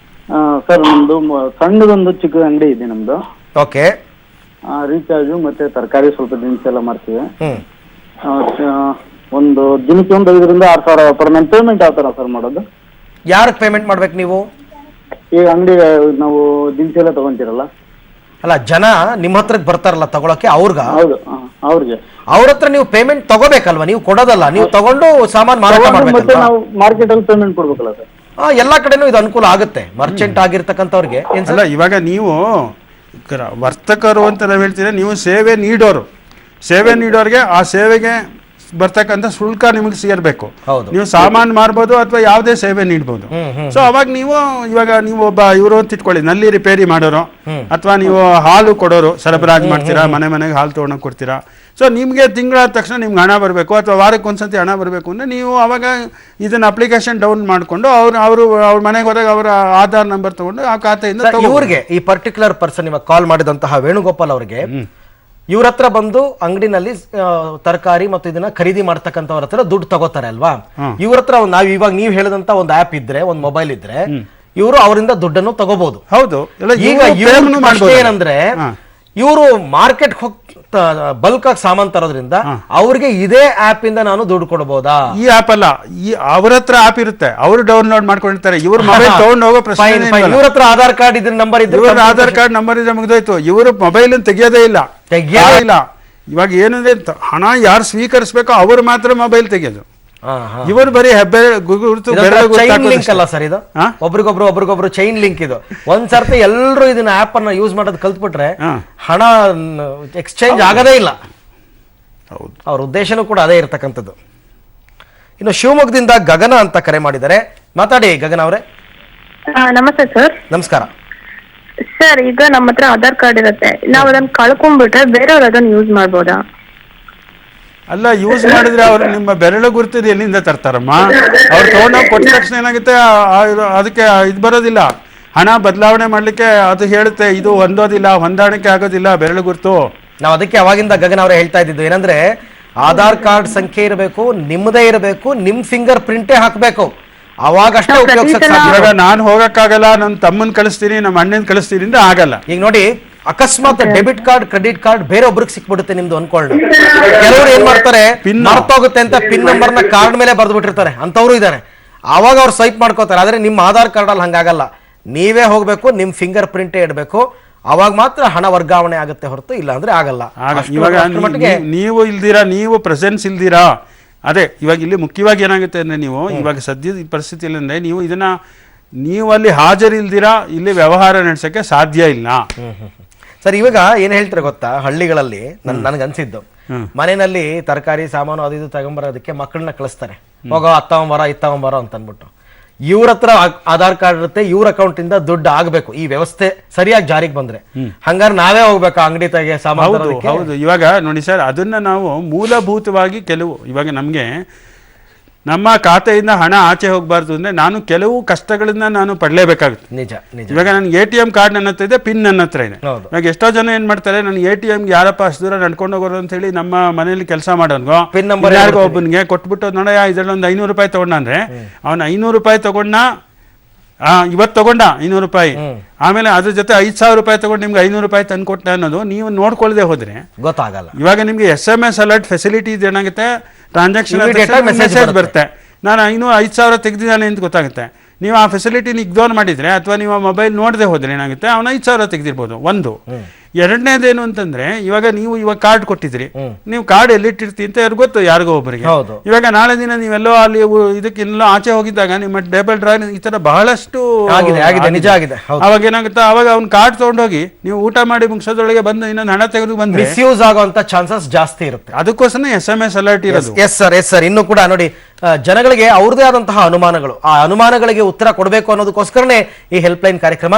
ಸರ್, ನಮ್ದು ಸಣ್ಣದೊಂದು ಚಿಕ್ಕ ಅಂಗಡಿ ಇದೆ ನಮ್ದು. ಓಕೆ. ರೀಚಾರ್ಜ್ ಮತ್ತೆ ತರಕಾರಿ ಸ್ವಲ್ಪ ದಿನಸಿ ಎಲ್ಲ ಮಾಡ್ತೀವಿ. ಒಂದು ದಿನಕ್ಕೆ ಒಂದು 5,000 ರಿಂದ 6,000 ಪರ್ ಮಂತ್ ಪೇಮೆಂಟ್ ಯಾವ ತರ ಸರ್ ಮಾಡೋದು? ಯಾರಿಗೆ ಪೇಮೆಂಟ್ ಮಾಡ್ಬೇಕು ನೀವು? ಈಗ ಅಂಗಡಿ ನಾವು ದಿನಸಿ ಎಲ್ಲ ತಗೊಂತೀರಲ್ಲ, ಅಲ್ಲ ಜನ ನಿಮ್ಮ ಹತ್ರಕ್ಕೆ ಬರ್ತಾರಲ್ಲ ತಗೊಳಕ್ಕೆ, ಅವ್ರಿಗೆ ಅವ್ರ ಹತ್ರ ನೀವು ಪೇಮೆಂಟ್ ತಗೋಬೇಕಲ್ವಾ? ನೀವು ಕೊಡೋದಲ್ಲ, ನೀವು ತಗೊಂಡು ಸಾಮಾನು ಮಾರಾಟ ಮತ್ತೆ ನಾವು ಮಾರ್ಕೆಟ್ ಅಲ್ಲಿ ಪೇಮೆಂಟ್ ಕೊಡ್ಬೇಕಲ್ಲ ಸರ್? ಎಲ್ಲಾ ಕಡೆನೂ ಇದು ಅನುಕೂಲ ಆಗುತ್ತೆ ಮರ್ಚೆಂಟ್ ಆಗಿರ್ತಕ್ಕಂಥವ್ರಿಗೆ. ಇವಾಗ ನೀವು ವರ್ತಕರು ಅಂತ ನಾವು ಹೇಳ್ತೀರಾ, ನೀವು ಸೇವೆ ನೀಡೋರ್ಗೆ ಆ ಸೇವೆಗೆ ಬರ್ತಕ್ಕಂಥ ಶುಲ್ಕ ನಿಮಗೆ ಸೇರ್ಬೇಕು. ನೀವು ಸಾಮಾನು ಮಾರ್ಬೋದು ಅಥವಾ ಯಾವುದೇ ಸೇವೆ ನೀಡಬಹುದು. ಸೊ ಅವಾಗ ನೀವು ಒಬ್ಬ ಇವರು ಅಂತ ಇಟ್ಕೊಳ್ಳಿ, ನಲ್ಲಿ ರಿಪೇರಿ ಮಾಡೋರು ಅಥವಾ ನೀವು ಹಾಲು ಕೊಡೋರು, ಸರಬರಾಜು ಮಾಡ್ತೀರಾ, ಮನೆಗೆ ಹಾಲು ತೊಗೊಂಡೋಗಿ ಕೊಡ್ತೀರಾ. ಸೊ ನಿಮಗೆ ತಿಂಗಳಾದ ತಕ್ಷಣ ನಿಮ್ಗೆ ಹಣ ಬರಬೇಕು ಅಥವಾ ವಾರಕ್ಕೆ ಒಂದ್ಸತಿ ಹಣ ಬರಬೇಕು ಅಂದ್ರೆ ನೀವು ಅವಾಗ ಇದನ್ನ ಅಪ್ಲಿಕೇಶನ್ ಡೌನ್ ಮಾಡಿಕೊಂಡು ಅವ್ರ ಮನೆಗೆ ಹೋದಾಗ ಅವರ ಆಧಾರ್ ನಂಬರ್ ತಗೊಂಡು ಆ ಖಾತೆಯಿಂದ ಇವ್ರಿಗೆ ಈ ಪರ್ಟಿಕ್ಯುಲರ್ ಪರ್ಸನ್ ಇವಾಗ ಕಾಲ್ ಮಾಡಿದಂತಹ ವೇಣುಗೋಪಾಲ್ ಅವರಿಗೆ ಇವ್ರ ಹತ್ರ ಬಂದು ಅಂಗಡಿನಲ್ಲಿ ತರಕಾರಿ ಮತ್ತು ಇದನ್ನ ಖರೀದಿ ಮಾಡ್ತಕ್ಕಂಥವ್ರ ಹತ್ರ ದುಡ್ಡು ತಗೋತಾರೆ ಅಲ್ವಾ? ಇವ್ರ ಹತ್ರ ನೀವು ಹೇಳಿದಂತ ಒಂದು ಆಪ್ ಇದ್ರೆ, ಒಂದು ಮೊಬೈಲ್ ಇದ್ರೆ, ಇವರು ಅವರಿಂದ ದುಡ್ಡನ್ನು ತಗೋಬಹುದು. ಹೌದು. ಈಗ ಏನಂದ್ರೆ ಇವರು ಮಾರ್ಕೆಟ್ ಬಲ್ಕ್ ಆಗಿ ಸಾಮಾನ್ ತರೋದ್ರಿಂದ ಅವ್ರಿಗೆ ಇದೇ ಆಪ್ ಇಂದ ನಾನು ದುಡ್ಡು ಕೊಡಬಹುದಾ? ಈ ಆಪ್ ಅಲ್ಲ, ಅವ್ರ ಹತ್ರ ಆಪ್ ಇರುತ್ತೆ, ಅವರು ಡೌನ್ಲೋಡ್ ಮಾಡ್ಕೊಂಡಿರ್ತಾರೆ. ಇವ್ರ ಮೊಬೈಲ್ ತಗೊಂಡು ಹೋಗೋ ಪ್ರಶ್ನೆ. ಇವ್ರ ಹತ್ರ ಆಧಾರ್ ಕಾರ್ಡ್ ಇದ್ರ ನಂಬರ್ ಇದ್ರೆ, ಆಧಾರ್ ಕಾರ್ಡ್ ನಂಬರ್ ಇದ್ರೆ ಮುಗಿದೋಯ್ತು. ಇವರು ಮೊಬೈಲ್ ತೆಗಿಯೋದೇ ಇಲ್ಲ. ಇವಾಗ ಏನಂದ್ರೆ ಹಣ ಯಾರು ಸ್ವೀಕರಿಸಬೇಕೋ ಅವ್ರು ಮಾತ್ರ ಮೊಬೈಲ್ ತೆಗೆಯೋದು. ಇವರು ಬರೀ ಅಲ್ಲ ಸರ್, ಇದು ಒಬ್ರಿಗೊಬ್ರು ಚೈನ್ ಲಿಂಕ್. ಇದು ಒಂದ್ಸರ್ತಿ ಎಲ್ಲರೂ ಇದನ್ನ ಆಪ್ ಅನ್ನ ಯೂಸ್ ಮಾಡೋದು ಕಲ್ತ್ಬಿಟ್ರೆ ಹಣ ಎಕ್ಸ್ಚೇಂಜ್ ಆಗದೇ ಇಲ್ಲ. ಅವ್ರ ಉದ್ದೇಶನೂ ಕೂಡ ಅದೇ ಇರ್ತಕ್ಕಂಥದ್ದು. ಇನ್ನು ಶಿವಮೊಗ್ಗದಿಂದ ಗಗನ ಅಂತ ಕರೆ ಮಾಡಿದ್ದಾರೆ. ಮಾತಾಡಿ ಗಗನ ಅವರೇ. ನಮಸ್ತೆ ಸರ್. ನಮಸ್ಕಾರ ಸರ್. ಈಗ ನಮ್ಮ ಹತ್ರ ಆಧಾರ್ ಕಾರ್ಡ್ ಇರುತ್ತೆ, ನಾವ್ ಅದನ್ನ ಕಳ್ಕೊಂಡ್ಬಿಟ್ರೆ ಬೇರೆಯವ್ರು ಅದನ್ನ ಯೂಸ್ ಮಾಡ್ಬೋದಾ? ಅಲ್ಲ, ಯೂಸ್ ಮಾಡಿದ್ರೆ ಅವ್ರು ನಿಮ್ಮ ಬೆರಳು ಗುರುತಿದ್ದು ಎಲ್ಲಿಂದ ತರ್ತಾರಮ್ಮ? ಅವ್ರು ತಗೊಂಡೋಗಿ ಕೊಟ್ಟ ತಕ್ಷಣ ಏನಾಗುತ್ತೆ, ಅದಕ್ಕೆ ಇದು ಬರೋದಿಲ್ಲ, ಹಣ ಬದಲಾವಣೆ ಮಾಡ್ಲಿಕ್ಕೆ ಅದು ಹೇಳುತ್ತೆ ಇದು ಹೊಂದೋದಿಲ್ಲ, ಹೊಂದಾಣಿಕೆ ಆಗೋದಿಲ್ಲ ಬೆರಳು ಗುರುತು. ನಾವು ಅದಕ್ಕೆ ಅವಾಗಿಂದ ಗಗನ ಅವರೇ ಹೇಳ್ತಾ ಇದ್ದಿದ್ದು ಏನಂದ್ರೆ, ಆಧಾರ್ ಕಾರ್ಡ್ ಸಂಖ್ಯೆ ಇರಬೇಕು, ನಿಮ್ಮದೇ ಇರಬೇಕು, ನಿಮ್ ಫಿಂಗರ್ ಪ್ರಿಂಟೇ ಹಾಕ್ಬೇಕು, ಅವಾಗ ಅಷ್ಟೇ ಉಪಯೋಗಿಸಕ್ಕೆ ಸಾಧ್ಯ. ಇವಾಗ ನಾನು ಹೋಗಕ್ಕಾಗಲ್ಲ, ನನ್ನ ತಮ್ಮನ್ ಕಳಿಸ್ತೀನಿ, ನಮ್ಮ ಅಣ್ಣನ್ ಕಳಿಸ್ತೀನಿ ಅಂತ ಆಗಲ್ಲ. ಈಗ ನೋಡಿ, ಅಕಸ್ಮಾತ್ ಡೆಬಿಟ್ ಕಾರ್ಡ್ ಕ್ರೆಡಿಟ್ ಕಾರ್ಡ್ ಬೇರೆ ಒಬ್ರಿಗೆ ಸಿಕ್ಬಿಡುತ್ತೆ ನಿಮ್ದು ಅನ್ಕೊಂಡು, ಕೆಲವರು ಏನ್ ಮಾಡ್ತಾರೆ, ಮರ್ತೋಗುತ್ತೆ ಅಂತ ಪಿನ್ ನಂಬರ್ ನ ಕಾರ್ಡ್ ಮೇಲೆ ಬರೆದು ಬಿಟ್ಟಿರ್ತಾರೆ, ಅಂತವ್ರು ಇದಾರೆ. ಅವಾಗ ಅವ್ರು ಸ್ವೈಪ್ ಮಾಡ್ಕೋತಾರೆ. ಆದ್ರೆ ನಿಮ್ಮ ಆಧಾರ್ ಕಾರ್ಡ್ ಅಲ್ಲಿ ಹಂಗಾಗಲ್ಲ, ನೀವೇ ಹೋಗ್ಬೇಕು, ನಿಮ್ ಫಿಂಗರ್ ಪ್ರಿಂಟೇ ಇಡಬೇಕು, ಅವಾಗ ಮಾತ್ರ ಹಣ ವರ್ಗಾವಣೆ ಆಗುತ್ತೆ, ಹೊರತು ಇಲ್ಲ ಅಂದ್ರೆ ಆಗಲ್ಲ. ಇವಾಗ ನೀವು ಇಲ್ದಿರಾ, ನೀವು ಪ್ರೆಸೆನ್ಸ್ ಇಲ್ದಿರಾ, ಅದೇ ಇವಾಗ ಇಲ್ಲಿ ಮುಖ್ಯವಾಗಿ ಏನಾಗುತ್ತೆ ಅಂದ್ರೆ, ನೀವು ಇವಾಗ ಸದ್ಯದ ಪರಿಸ್ಥಿತಿಯಲ್ಲಿ ಅಂದ್ರೆ ನೀವು ಅಲ್ಲಿ ಹಾಜರಿಲ್ದಿರಾ ಇಲ್ಲಿ ವ್ಯವಹಾರ ನಡೆಸಕ್ಕೆ ಸಾಧ್ಯ ಇಲ್ಲ. ಸರ್, ಇವಾಗ ಏನ್ ಹೇಳ್ತಾರೆ ಗೊತ್ತಾ, ಹಳ್ಳಿಗಳಲ್ಲಿ ನನ್ಗೆ ಅನ್ಸಿದ್ದು, ಮನೆಯಲ್ಲಿ ತರಕಾರಿ ಸಾಮಾನು ಅದು ಇದು ತಗೊಂಬರೋದಕ್ಕೆ ಮಕ್ಕಳನ್ನ ಕಳಿಸ್ತಾರೆ, ಹೋಗೋ ಅತ್ತಗೊಂಬರ ಇತ್ತಗೊಂಬರ ಅಂತ ಅನ್ಬಿಟ್ಟು. ಇವ್ರ ಹತ್ರ ಆಧಾರ್ ಕಾರ್ಡ್ ಇರುತ್ತೆ, ಇವ್ರ ಅಕೌಂಟ್ ಇಂದ ದುಡ್ಡು ಆಗ್ಬೇಕು, ಈ ವ್ಯವಸ್ಥೆ ಸರಿಯಾಗಿ ಜಾರಿಗೆ ಬಂದ್ರೆ. ಹಂಗಾರೆ ನಾವೇ ಹೋಗ್ಬೇಕು ಅಂಗಡಿ ತೆಗೆ ಸಾಮಾನು. ಹೌದು. ಇವಾಗ ನೋಡಿ ಸರ್, ಅದನ್ನ ನಾವು ಮೂಲಭೂತವಾಗಿ ಇವಾಗ ನಮ್ಗೆ ನಮ್ಮ ಖಾತೆಯಿಂದ ಹಣ ಆಚೆ ಹೋಗಬಾರ್ದು ಅಂದ್ರೆ ನಾನು ಕೆಲವು ಕಷ್ಟಗಳನ್ನ ನಾನು ಪಡಲೇಬೇಕಾಗುತ್ತೆ. ನಿಜ. ಇವಾಗ ನನ್ಗೆ ATM ಕಾರ್ಡ್ ನನ್ನ ಹತ್ರ ಇದೆ, ಪಿನ್ ನನ್ನ ಹತ್ರ ಇದೆ. ಇವಾಗ ಎಷ್ಟೋ ಜನ ಏನ್ ಮಾಡ್ತಾರೆ, ನನ್ಗೆ ATM ಯಾರಪ್ಪ ಅಷ್ಟು ದೂರ ನಡ್ಕೊಂಡು ಹೋಗೋರು ಅಂತ ಹೇಳಿ ನಮ್ಮ ಮನೇಲಿ ಕೆಲಸ ಮಾಡೋನ್ಗೋ ಪಿನ್ ನಂಬರ್ ಯಾರಿಗೋ ಒಬ್ಬನಿಗೆ ಕೊಟ್ಬಿಟ್ಟು, ನೋಡ ಇದ್ರಲ್ಲಿ ಒಂದು 500 ರೂಪಾಯಿ ತಗೊಂಡ್ರೆ, ಅವ್ನು 500 ರೂಪಾಯಿ ತಗೊಂಡ ಇವತ್ತು ತಗೊಂಡ 500 ರೂಪಾಯಿ, ಆಮೇಲೆ ಅದ್ರ ಜೊತೆ 5,000 ರೂಪಾಯಿ ತಗೊಂಡು ನಿಮ್ಗೆ 500 ರೂಪಾಯಿ ತಂದು ಕೊಟ್ಟ ಅನ್ನೋದು ನೀವು ನೋಡ್ಕೊಳ್ಳದೆ ಹೋದ್ರೆ ಗೊತ್ತಾಗಲ್ಲ. ಇವಾಗ ನಿಮ್ಗೆ SMS ಅಲರ್ಟ್ ಫೆಸಿಲಿಟಿ ಏನಾಗುತ್ತೆ, ಟ್ರಾನ್ಸಾಕ್ಷನ್ ಮೆಸೇಜ್ ಬರುತ್ತೆ, ನಾನು 5,000 ತೆಗೆದಿದ್ದಾನೆ ಅಂತ ಗೊತ್ತಾಗುತ್ತೆ. ನೀವು ಆ ಫೆಸಿಲಿಟಿನ ಇಗ್ನೋರ್ ಮಾಡಿದ್ರೆ ಅಥವಾ ನೀವು ಮೊಬೈಲ್ ನೋಡದೆ ಹೋದ್ರೆ ಏನಾಗುತ್ತೆ, ಅವನು 5,000 ತೆಗೆದಿರ್ಬೋದು. ಒಂದು. ಎರಡನೇದೇನು ಅಂತಂದ್ರೆ, ಇವಾಗ ಕಾರ್ಡ್ ಕೊಟ್ಟಿದ್ರಿ, ನೀವು ಕಾರ್ಡ್ ಎಲ್ಲಿಟ್ಟಿರ್ತೀವಿ ಅಂತ ಯಾರು ಗೊತ್ತು, ಯಾರಿಗೋ ಒಬ್ಬರಿಗೆ. ಇವಾಗ ನಾಳೆ ದಿನ ನೀವೆಲ್ಲೋ ಅಲ್ಲಿ ಇದಕ್ಕೆಲ್ಲೋ ಆಚೆ ಹೋಗಿದ್ದಾಗ ನಿಮ್ಮ ಟೇಬಲ್ ಡ್ರಾಯರ್ ಈ ತರ ಬಹಳಷ್ಟು ನಿಜ ಆಗಿದೆ. ಅವಾಗ ಏನಾಗುತ್ತೆ, ಅವಾಗ ಅವ್ನ ಕಾರ್ಡ್ ತಗೊಂಡೋಗಿ ನೀವು ಊಟ ಮಾಡಿ ಮುಗಿಸೋದ್ರೊಳಗೆ ಬಂದು ಇನ್ನೊಂದು ಹಣ ತೆಗೆದು ಬಂದ್ರೆ ಮಿಸ್ಯೂಸ್ ಆಗುವಂತ ಚಾನ್ಸಸ್ ಜಾಸ್ತಿ ಇರುತ್ತೆ. ಅದಕ್ಕೋಸ್ಕರ SMS ಅಲರ್ಟ್ ಇರೋದು. Yes sir. ಇನ್ನು ಕೂಡ ನೋಡಿ, ಜನಗಳಿಗೆ ಅವ್ರದೇ ಆದಂತಹ ಅನುಮಾನಗಳು, ಆ ಅನುಮಾನಗಳಿಗೆ ಉತ್ತರ ಕೊಡಬೇಕು ಅನ್ನೋದಕ್ಕೋಸ್ಕರನೇ ಈ ಹೆಲ್ಪ್ ಲೈನ್ ಕಾರ್ಯಕ್ರಮ.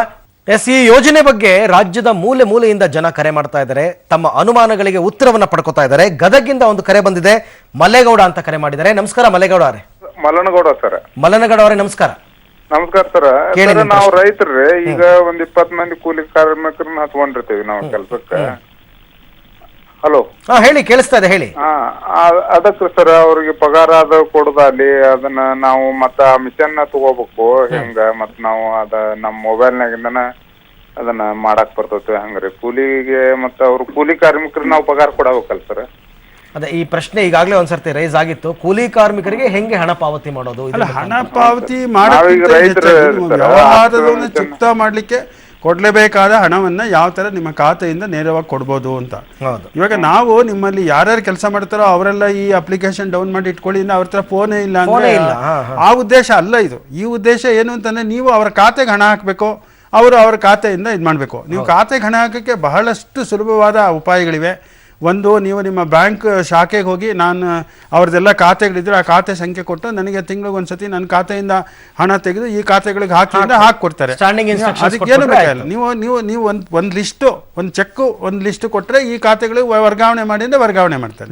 ಈ ಯೋಜನೆ ಬಗ್ಗೆ ರಾಜ್ಯದ ಮೂಲೆ ಮೂಲೆಯಿಂದ ಜನ ಕರೆ ಮಾಡ್ತಾ ಇದ್ದಾರೆ, ತಮ್ಮ ಅನುಮಾನಗಳಿಗೆ ಉತ್ತರವನ್ನ ಪಡ್ಕೋತಾ ಇದ್ದಾರೆ. ಗದಗಿಂದ ಒಂದು ಕರೆ ಬಂದಿದೆ, ಮಲ್ಲೇಗೌಡ ಅಂತ ಕರೆ ಮಾಡಿದ್ದಾರೆ. ನಮಸ್ಕಾರ ಮಲ್ಲೇಗೌಡ ಅವರೇ. ಮಲ್ಲನಗೌಡ ಸರ್. ಮಲ್ಲನಗೌಡ ಅವರೇ ನಮಸ್ಕಾರ. ನಮಸ್ಕಾರ ಸರ್. ನಾವು ರೈತರ್ರಿ, ಈಗ ಒಂದ್ 20 ಮಂದಿ ಕೂಲಿ ಕಾರ್ಮಿಕರನ್ನ ಹಚ್ಕೊಂಡಿರ್ತೀವಿ ನಾವು ಕೆಲ್ಸಕ್ಕೆ. ಹಲೋ, ಹೇಳಿ, ಕೇಳಿಸ್ತಾ ಇದೆ, ಹೇಳಿ. ಅದಕ್ಕೆ ಸರ್ ಅವ್ರಿಗೆ ಪಗಾರ ಅದು ಕೊಡೋದಲ್ಲಿ ಅದನ್ನ ನಾವು ಮತ್ತ ಮಿಷನ್ ತಗೋಬೇಕು ಹೆಂಗ, ಮತ್ ನಾವು ಅದ ನಮ್ಮ ಮೊಬೈಲ್ನಾಗಿಂದನ ಅದನ್ನ ಮಾಡಾಕ್ ಬರ್ತೈತಿ ಹಂಗ್ರಿ ಕೂಲಿಗೆ, ಮತ್ತ ಅವ್ರು ಕೂಲಿ ಕಾರ್ಮಿಕರು ನಾವು ಪಗಾರ ಕೊಡಬೇಕಲ್ಲ ಸರ್? ಅದೇ ಈ ಪ್ರಶ್ನೆ ಈಗಾಗಲೇ ಒಂದ್ಸರ್ತಿ ರೈಸ್ ಆಗಿತ್ತು, ಕೂಲಿ ಕಾರ್ಮಿಕರಿಗೆ ಹೆಂಗೆ ಹಣ ಪಾವತಿ ಮಾಡೋದು? ಹಣ ಪಾವತಿ ಚುಕ್ತಾ ಮಾಡ್ಲಿಕ್ಕೆ ಕೊಡ್ಲೇಬೇಕಾದ ಹಣವನ್ನ ಯಾವ ತರ ನಿಮ್ಮ ಖಾತೆಯಿಂದ ನೇರವಾಗಿ ಕೊಡ್ಬೋದು ಅಂತ. ಇವಾಗ ನಾವು ನಿಮ್ಮಲ್ಲಿ ಯಾರ್ಯಾರು ಕೆಲಸ ಮಾಡ್ತಾರೋ ಅವರೆಲ್ಲ ಈ ಅಪ್ಲಿಕೇಶನ್ ಡೌನ್ ಮಾಡಿ ಇಟ್ಕೊಳ್ಳಿ, ಅವ್ರ ಹತ್ರ ಫೋನೇ ಇಲ್ಲ ಅಂದ್ರೆ ಆ ಉದ್ದೇಶ ಅಲ್ಲ ಇದು. ಈ ಉದ್ದೇಶ ಏನು ಅಂತಂದ್ರೆ, ನೀವು ಅವರ ಖಾತೆಗೆ ಹಣ ಹಾಕ್ಬೇಕು, ಅವರು ಅವರ ಖಾತೆಯಿಂದ ಇದು ಮಾಡಬೇಕು. ನೀವು ಖಾತೆಗೆ ಹಣ ಹಾಕಕ್ಕೆ ಬಹಳಷ್ಟು ಸುಲಭವಾದ ಉಪಾಯಗಳಿವೆ. ಒಂದು, ನೀವು ನಿಮ್ಮ ಬ್ಯಾಂಕ್ ಶಾಖೆಗೆ ಹೋಗಿ, ನಾನು ಅವ್ರದ್ದೆಲ್ಲ ಖಾತೆಗಳಿದ್ರೆ ಆ ಖಾತೆ ಸಂಖ್ಯೆ ಕೊಟ್ಟು ನನಗೆ ತಿಂಗಳಿಗೆ ಒಂದ್ಸತಿ ನನ್ನ ಖಾತೆಯಿಂದ ಹಣ ತೆಗೆದು ಈ ಖಾತೆಗಳಿಗೆ ಹಾಕೊಡ್ತಾರೆ. ಅದಕ್ಕೇನು ಬೇಕಾಗಿಲ್ಲ, ನೀವು ಒಂದು ಲಿಸ್ಟು, ಒಂದು ಚೆಕ್, ಒಂದು ಲಿಸ್ಟ್ ಕೊಟ್ಟರೆ ಈ ಖಾತೆಗಳಿಗೆ ವರ್ಗಾವಣೆ ಮಾಡಿ ಅಂದ್ರೆ ವರ್ಗಾವಣೆ ಮಾಡ್ತಾರೆ.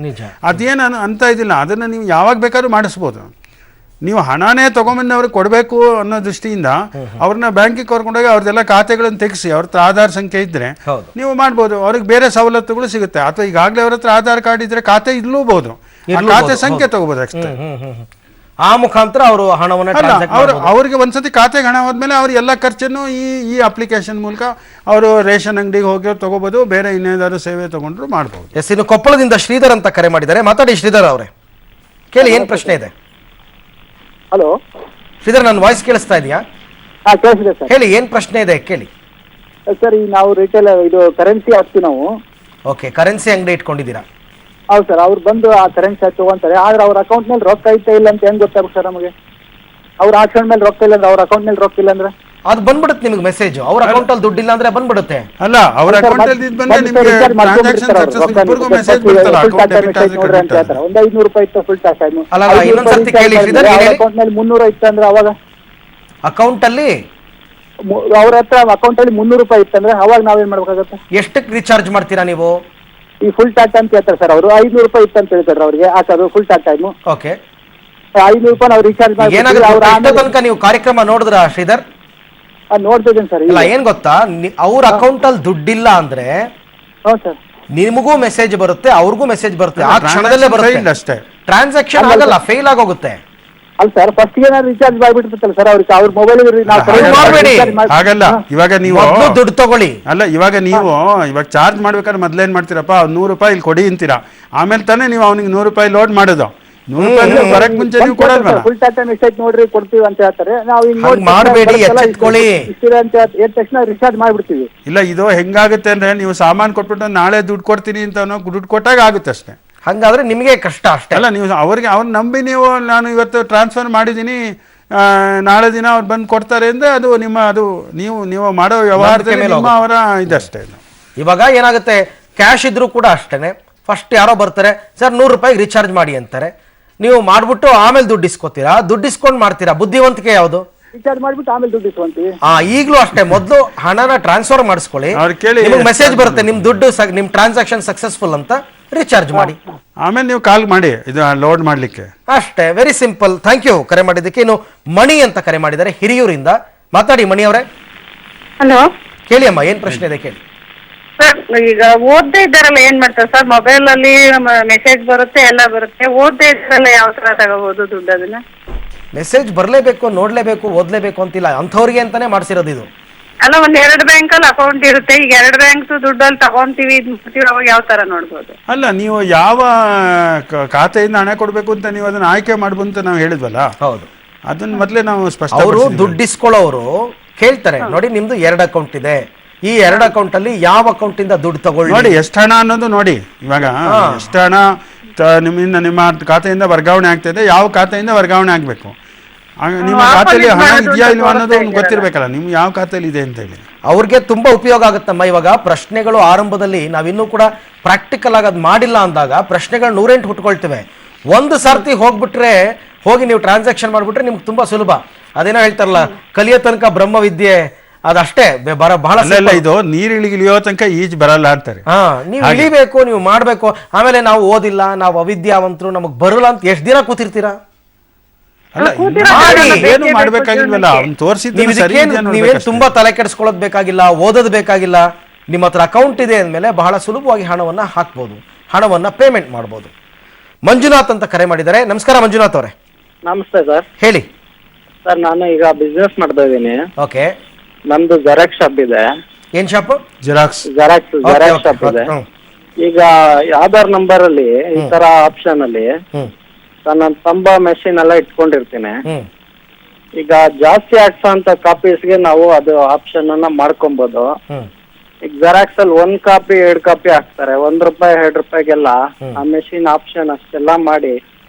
ಅದೇನು ಅಂತ ಇದಿಲ್ಲ, ಅದನ್ನು ನೀವು ಯಾವಾಗ ಬೇಕಾದ್ರೂ ಮಾಡಿಸ್ಬೋದು. ನೀವು ಹಣನೇ ತಗೊಂಬಂದು ಅವ್ರಿಗೆ ಕೊಡಬೇಕು ಅನ್ನೋ ದೃಷ್ಟಿಯಿಂದ ಅವ್ರನ್ನ ಬ್ಯಾಂಕಿಗೆ ಕರ್ಕೊಂಡೋಗಿ ಅವ್ರದ್ದೆಲ್ಲ ಖಾತೆಗಳನ್ನು ತೆಗೆಸಿ ಅವ್ರ ಹತ್ರ ಆಧಾರ್ ಸಂಖ್ಯೆ ಇದ್ರೆ ನೀವು ಮಾಡ್ಬೋದು. ಅವ್ರಿಗೆ ಬೇರೆ ಸವಲತ್ತುಗಳು ಸಿಗುತ್ತೆ. ಅಥವಾ ಈಗಾಗಲೇ ಅವ್ರ ಹತ್ರ ಆಧಾರ್ ಕಾರ್ಡ್ ಇದ್ರೆ ಖಾತೆ ಇಲ್ಲೂಬಹುದು, ಖಾತೆ ಸಂಖ್ಯೆ ತಗೋಬಹುದು ಅಷ್ಟೇ. ಆ ಮುಖಾಂತರ ಅವರು ಹಣವನ್ನು ಅವ್ರಿಗೆ ಒಂದ್ಸತಿ ಖಾತೆಗೆ ಹಣ ಹೋದ್ಮೇಲೆ ಅವ್ರ ಎಲ್ಲ ಖರ್ಚನ್ನು ಈ ಅಪ್ಲಿಕೇಶನ್ ಮೂಲಕ ಅವರು ರೇಷನ್ ಅಂಗಡಿಗೆ ಹೋಗಿ ತಗೋಬಹುದು, ಬೇರೆ ಇನ್ನೇದಾದ್ರು ಸೇವೆ ತಗೊಂಡ್ರು ಮಾಡ್ಬೋದು. ಎಸ್, ಇನ್ನು ಕೊಪ್ಪಳದಿಂದ ಶ್ರೀಧರ್ ಅಂತ ಕರೆ ಮಾಡಿದ್ದಾರೆ. ಮಾತಾಡಿ ಶ್ರೀಧರ್ ಅವರೇ, ಕೇಳಿ, ಏನ್ ಪ್ರಶ್ನೆ ಇದೆ? ಹಲೋ ಶ್ರೀಧರ್, ನನ್ನ ವಾಯ್ಸ್ ಕೇಳಿಸ್ತಾ ಇದೆಯಾ? ಕೇಳಿಸಿದೆ ಸರ್. ಹೇಳಿ, ಏನ್ ಪ್ರಶ್ನೆ ಇದೆ ಕೇಳಿ. ಸರ್, ಈಗ ನಾವು ರಿಟೇಲ್ ಇದು ಕರೆನ್ಸಿ ಹಾಕ್ತೀವಿ ನಾವು. ಓಕೆ, ಕರೆನ್ಸಿ ಅಂಗಡಿ ಇಟ್ಕೊಂಡಿದ್ದೀರಾ? ಹೌದು ಸರ್. ಅವ್ರು ಬಂದು ಆ ಕರೆನ್ಸಿ ತಗೊಂತಾರೆ, ಆದ್ರೆ ಅವ್ರ ಅಕೌಂಟ್ ಮೇಲೆ ರೊಕ್ಕ ಐತೆ ಇಲ್ಲ ಅಂತ ಹೆಂಗ್ ಗೊತ್ತಾಗುತ್ತೆ ಸರ್ ನಮಗೆ? ಅವ್ರ ಅಕೌಂಟ್ ಮೇಲೆ ರೊಕ್ಕ ಇಲ್ಲ ಅಂದ್ರೆ, ಅವ್ರ ಅಕೌಂಟ್ ಮೇಲೆ ರೊಕ್ಕ ಇಲ್ಲ ಅಂದ್ರೆ ಅದು ಬಂದ್ಬಿಡುತ್ತೆ ನಿಮ್ಗೆ ಮೆಸೇಜ್. ಅವ್ರ ಅಕೌಂಟ್ ಅಲ್ಲಿ ದುಡ್ಡಿಲ್ಲ ಅಂದ್ರೆ ಬಂದ್ಬಿಡುತ್ತೆ. ಅಲ್ಲ, ಅವ್ರ ಅಕೌಂಟ್ ಅಲ್ಲಿ ಬಂದ್ರೆ ನಿಮಗೆ ಟ್ರಾನ್ಸಾಕ್ಷನ್ ಸಕ್ಸಸ್ ಇಬ್ಬರಿಗೂ ಮೆಸೇಜ್ ಬರ್ತಲ್ಲ, ಅಕೌಂಟ್ ಡೆಬಿಟ್ ಆಗಿದೆ ಅಂತ ಹೇಳ್ತಾರೆ. ಒಂದು 500 ರೂಪಾಯಿ ಇತ್ತು ಫುಲ್ ಟ್ಯಾಕ್ಸ್ ಆಯ್ತು. ಅಲ್ಲ, ಇನ್ನೊಂದ್ಸರ್ತಿ ಕೇಳಿ ಶ್ರೀಧರ್, ಅಕೌಂಟ್ ಮೇಲೆ 300 ಇತ್ತು ಅಂದ್ರೆ ಅವಾಗ ಅಕೌಂಟ್ ಅಲ್ಲಿ ಅವ್ರ ಹತ್ರ ಅಕೌಂಟ್ ಅಲ್ಲಿ 300 ರೂಪಾಯಿ ಇತ್ತಂದ್ರೆ ಅವಾಗ ನಾವೇನ್ ಮಾಡ್ಬೇಕಾಗತ್ತೆ? ಎಷ್ಟಕ್ಕೆ ರೀಚಾರ್ಜ್ ಮಾಡ್ತೀರಾ ನೀವು? ಈ ಫುಲ್ ಟ್ಯಾಕ್ಸ್ ಅಂತ ಹೇಳ್ತಾರೆ ಸರ್ ಅವರು. 500 ರೂಪಾಯಿ ಇತ್ತು ಅಂತ ಹೇಳ್ತಾರೆ ಅವ್ರಿಗೆ ಹಾಕೋದು ಫುಲ್ ಟ್ಯಾಕ್ಸ್ ಟೈಮ್. ಓಕೆ, 500 ರೂಪಾಯಿ ನಾವು ರೀಚಾರ್ಜ್ ಮಾಡಿ. ಏನಾಗುತ್ತೆ ತನಕ ನೀವು ಕಾರ್ಯಕ್ರಮ ನೋಡಿದ್ರ ಶ್ರೀಧರ್? ನೋಡ್ತಿದ್ದೀನಿ ಸರ್. ಇಲ್ಲ, ಏನ್ ಗೊತ್ತಾ, ಅವ್ರ ಅಕೌಂಟ್ ಅಲ್ಲಿ ದುಡ್ಡಿಲ್ಲ ಅಂದ್ರೆ ನಿಮಗೂ ಮೆಸೇಜ್ ಬರುತ್ತೆ, ಅವ್ರಿಗೂ ಮೆಸೇಜ್ ಬರುತ್ತೆ, ಆ ಕ್ಷಣದಲ್ಲೇ ಬರುತ್ತೆ ಅಷ್ಟೇ. ಟ್ರಾನ್ಸಾಕ್ಷನ್ ಆಗಲ್ಲ, ಫೇಲ್ ಆಗೋಗುತ್ತೆ. ಅಲ್ಲ ಸರ್, ಫಸ್ಟ್ ಗೆ ರೀಚಾರ್ಜ್ ಮಾಡಿಬಿಟ್ಟಿರ್ತಲ್ಲ ಸರ್ ಅವ್ರಿಗೆ, ಅವ್ರ ಮೊಬೈಲ್ ಹಾಗಲ್ಲ. ಇವಾಗ ನೀವು ದುಡ್ಡು ತಗೊಳ್ಳಿ. ಅಲ್ಲ, ಇವಾಗ ಚಾರ್ಜ್ ಮಾಡ್ಬೇಕಾದ್ರೆ ಮೊದ್ಲೇನ್ ಮಾಡ್ತೀರಪ್ಪ, 100 ರೂಪಾಯಿ ಇಲ್ಲಿ ಕೊಡಿ ಅಂತೀರಾ, ಆಮೇಲೆ ತಾನೇ ನೀವು ಅವ್ನಿಗೆ 100 ರೂಪಾಯಿ ಲೋಡ್ ಮಾಡೋದು. 100 ರೂಪಾಯಿ ಬರಕ್ ಮುಂಚೆ ನೀವು ಕೊಡಲ್ವಲ್ಲ. ಫುಲ್ ಟ್ಯಾಕ್ಸ್ ಮೆಸೇಜ್ ನೋಡ್ರಿ ಕೊಡ್ತೀವಿ ಅಂತ ಹೇಳ್ತಾರೆ. ನಾವು ಮಾಡಬೇಡಿ, ಎಚ್ಚೆತ್ಕೊಳ್ಳಿ ಅಂತ ಹೇಳಿದ ತಕ್ಷಣ ರೀಚಾರ್ಜ್ ಮಾಡ್ಬಿಡ್ತೀವಿ. ಇಲ್ಲ, ಇದು ಹೆಂಗಾಗುತ್ತೆ ಅಂದ್ರೆ, ನೀವು ಸಾಮಾನು ಕೊಟ್ಬಿಟ್ಟು ನಾಳೆ ದುಡ್ಡು ಕೊಡ್ತೀನಿ ಅಂತ ದುಡ್ಡು ಕೊಟ್ಟಾಗ ಆಗುತ್ತೆ ಅಷ್ಟೇ. ಹಂಗಾದ್ರೆ ನಿಮಗೆ ಕಷ್ಟ ಅಷ್ಟೇ. ಅಲ್ಲ, ನೀವು ಅವ್ರಿಗೆ ನಂಬಿ ನೀವು ನಾನು ಇವತ್ತು ಟ್ರಾನ್ಸ್ಫರ್ ಮಾಡಿದ್ದೀನಿ, ನಾಳೆ ದಿನ ಅವ್ರು ಬಂದು ಕೊಡ್ತಾರೆ ಅಂದ್ರೆ ಅದು ನೀವು ಮಾಡೋ ವ್ಯವಹಾರದಲ್ಲಿ ಅವರ ಇದಷ್ಟೇ. ಇವಾಗ ಏನಾಗುತ್ತೆ, ಕ್ಯಾಶ್ ಇದ್ರೂ ಕೂಡ ಅಷ್ಟೇನೆ, ಫಸ್ಟ್ ಯಾರೋ ಬರ್ತಾರೆ, ಸರ್ 100 ರೂಪಾಯಿ ರೀಚಾರ್ಜ್ ಮಾಡಿ ಅಂತಾರೆ, ನೀವು ಮಾಡ್ಬಿಟ್ಟು ಆಮೇಲೆ ದುಡ್ಡು ಇಸ್ಕೊತೀರಾ, ದುಡ್ಡು ಇಸ್ಕೊಂಡು ಮಾಡ್ತೀರಾ. ಬುದ್ಧಿವಂತಿಕೆ ಯಾವುದು? ರೀಚಾರ್ಜ್ ಮಾಡ್ಬಿಟ್ಟು ಆಮೇಲೆ ದುಡ್ಡು ಇಸ್ಕೊಂತೀವಿ. ಈಗಲೂ ಅಷ್ಟೇ, ಮೊದಲು ಹಣನ ಟ್ರಾನ್ಸ್ಫರ್ ಮಾಡಿಸ್ಕೊಳ್ಳಿ, ನಿಮಗೆ ಮೆಸೇಜ್ ಬರುತ್ತೆ, ನಿಮ್ ದುಡ್ಡು ನಿಮ್ ಟ್ರಾನ್ಸಾಕ್ಷನ್ ಸಕ್ಸಸ್ಫುಲ್ ಅಂತ, ರೀಚಾರ್ಜ್ ಮಾಡಿ, ಆಮೇಲೆ ನೀವು ಕಾಲ್ ಮಾಡಿ ಇದು ಲೋಡ್ ಮಾಡ್ಲಿಕ್ಕೆ. ಅಷ್ಟೇ, ವೆರಿ ಸಿಂಪಲ್. ಥ್ಯಾಂಕ್ ಯು ಕರೆ ಮಾಡಿದ್ದಕ್ಕೆ. ಇನ್ನು ಮಣಿ ಅಂತ ಕರೆ ಮಾಡಿದ್ದಾರೆ ಹಿರಿಯೂರಿಂದ. ಮಾತಾಡಿ ಮಣಿ ಅವರೇ. ಹಲೋ, ಕೇಳಿ ಅಮ್ಮ, ಏನ್ ಪ್ರಶ್ನೆ ಇದೆ ಕೇಳಿ. ಸರ್, ಈಗ ಓದ್ದೇ ಇದ್ದಾರಲ್ಲ ಏನ್ ಮಾಡ್ತಾರೆ ಸರ್? ಮೊಬೈಲ್ ಅಲ್ಲಿ ಮೆಸೇಜ್ ಬರುತ್ತೆ, ಎಲ್ಲ ಬರುತ್ತೆ. ಓದ್ದೇ ಇದ್ದಾರಲ್ಲ ಯಾವ ತರ ತಗೋಬಹುದು ದುಡ್ಡು? ಅದನ್ನ ಮೆಸೇಜ್ ಬರಲೇಬೇಕು, ನೋಡ್ಲೇಬೇಕು, ಓದ್ಲೇಬೇಕು ಅಂತಿಲ್ಲ, ಅಂಥವ್ರಿಗೆ ಅಂತಾನೆ ಮಾಡಿಸಿರೋದು ಇದು. ಅಲ್ಲ, ಒಂದ್ 2 ಬ್ಯಾಂಕಲ್ಲಿ ಅಕೌಂಟ್ ಇರುತ್ತೆ. ಈಗ 2 ಬ್ಯಾಂಕ್ ದುಡ್ಡಲ್ಲಿ ತಗೊಂತೀವಿ ಅವಾಗ ಯಾವ ತರ ನೋಡ್ಬೋದು? ಅಲ್ಲ, ನೀವು ಯಾವ ಖಾತೆಯಿಂದ ಹಣ ಕೊಡಬೇಕು ಅಂತ ನೀವು ಅದನ್ನ ಆಯ್ಕೆ ಮಾಡ್ಬೋದು ಅಂತ ನಾವು ಹೇಳಿದ್ವಲ್ಲ. ಹೌದು, ಅದನ್ನ ಮೊದಲೇ ನಾವು ಸ್ಪಷ್ಟ. ಅವರು ದುಡ್ಡಿಸ್ಕೊಳ್ಳೋರು ಕೇಳ್ತಾರೆ, ನೋಡಿ ನಿಮ್ದು 2 ಅಕೌಂಟ್ ಇದೆ, ಈ 2 ಅಕೌಂಟ್ ಅಲ್ಲಿ ಯಾವ ಅಕೌಂಟ್ ಇಂದ ದುಡ್ಡು ತಗೊಳ್ಳಿ, ನೋಡಿ ಎಷ್ಟು ಹಣ ಅನ್ನೋದು ನೋಡಿ. ಇವಾಗ ಎಷ್ಟು ಹಣ ನಿಮ್ಮಿಂದ ನಿಮ್ಮ ಖಾತೆಯಿಂದ ವರ್ಗಾವಣೆ ಆಗ್ತದೆ, ಯಾವ ಖಾತೆಯಿಂದ ವರ್ಗಾವಣೆ ಆಗ್ಬೇಕು, ನಿಮ್ಮ ಖಾತೆಯಲ್ಲಿ ಹಣ ಇದೆಯಾ ಇಲ್ವಾ ಅನ್ನೋದು ಗೊತ್ತಿರ್ಬೇಕಲ್ಲ, ನಿಮ್ಗೆ ಯಾವ ಖಾತೆಯಲ್ಲಿ ಇದೆ ಅಂತ ಹೇಳಿ. ಅವ್ರಿಗೆ ತುಂಬಾ ಉಪಯೋಗ ಆಗುತ್ತಮ್ಮ. ಇವಾಗ ಪ್ರಶ್ನೆಗಳು ಆರಂಭದಲ್ಲಿ ನಾವಿನ್ನೂ ಕೂಡ ಪ್ರಾಕ್ಟಿಕಲ್ ಆಗಿ ಅದು ಮಾಡಿಲ್ಲ ಅಂದಾಗ ಪ್ರಶ್ನೆಗಳು 108 ಹುಟ್ಕೊಳ್ತೇವೆ. ಒಂದು ಸರ್ತಿ ಹೋಗಿ ನೀವು ಟ್ರಾನ್ಸಾಕ್ಷನ್ ಮಾಡ್ಬಿಟ್ರೆ ನಿಮ್ಗೆ ತುಂಬಾ ಸುಲಭ. ಅದೇನೋ ಹೇಳ್ತಾರಲ್ಲ, ಕಲಿಯೋ ತನಕ ಬ್ರಹ್ಮವಿದ್ಯೆ, ಅದಷ್ಟೇ ಬಹಳ. ಇದು ನೀರಿಳಿಯೋ ತನಕ ಈಜ್ ಬರಲ್ಲ ಅಂತಾರೆ. ನೀವು ಇಳಿಬೇಕು, ನೀವು ಮಾಡ್ಬೇಕು. ಆಮೇಲೆ ನಾವು ಓದಿಲ್ಲ, ನಾವು ಅವಿದ್ಯಾವಂತರು, ನಮಗ್ ಬರಲ್ಲ ಅಂತ ಎಷ್ಟು ದಿನ ಕೂತಿರ್ತೀರಾ? ಏನು ಮಾಡ್ಬೇಕಾಗಿಲ್ವಲ್ಲ, ಅವ್ನು ತೋರಿಸಿದ್ದು ನೀವೇನು ತುಂಬಾ ತಲೆ ಕೆಡಿಸ್ಕೊಳ್ಳೋದು ಬೇಕಾಗಿಲ್ಲ, ಓದೋದು ಬೇಕಾಗಿಲ್ಲ. ನಿಮ್ಮ ಹತ್ರ ಅಕೌಂಟ್ ಇದೆ ಅಂದಮೇಲೆ ಬಹಳ ಸುಲಭವಾಗಿ ಹಣವನ್ನ ಹಾಕ್ಬೋದು, ಹಣವನ್ನ ಪೇಮೆಂಟ್ ಮಾಡ್ಬೋದು. ಮಂಜುನಾಥ್ ಅಂತ ಕರೆ ಮಾಡಿದ್ದಾರೆ. ನಮಸ್ಕಾರ ಮಂಜುನಾಥ್ ಅವರೇ. ನಮಸ್ತೆ ಸರ್. ಹೇಳಿ ಸರ್. ನಾನು ಈಗ ಬಿಸ್ನೆಸ್ ಮಾಡ್ತಾ ಇದ್ದೀನಿ. ಓಕೆ. ನಮ್ದು ಜೆರಾಕ್ಸ್ ಶಾಪ್ ಇದೆ. ಏನ್ ಶಾಪ್? ಜೆರಾಕ್ಸ್ ಶಾಪ್ ಇದೆ. ಈಗ ಆಧಾರ್ ನಂಬರ್ ಅಲ್ಲಿ ಈ ತರ ಆಪ್ಷನ್ ಅಲ್ಲಿ ನನ್ನ ತಂಬ ಮೆಷಿನ್ ಎಲ್ಲ ಇಟ್ಕೊಂಡಿರ್ತೀನಿ. ಈಗ ಜಾಸ್ತಿ ಹಾಕ್ಸೋಂತ ಕಾಪೀಸ್ಗೆ ನಾವು ಅದು ಆಪ್ಷನ್ ಅನ್ನ ಮಾಡ್ಕೊಬಹುದು. ಈಗ ಜೆರಾಕ್ಸ್ ಅಲ್ಲಿ 1 ಕಾಪಿ 2 ಕಾಪಿ ಹಾಕ್ತಾರೆ, ₹1 ₹2 ಆ ಮೆಷಿನ್ ಆಪ್ಷನ್ ಅಷ್ಟೆಲ್ಲ ಮಾಡಿ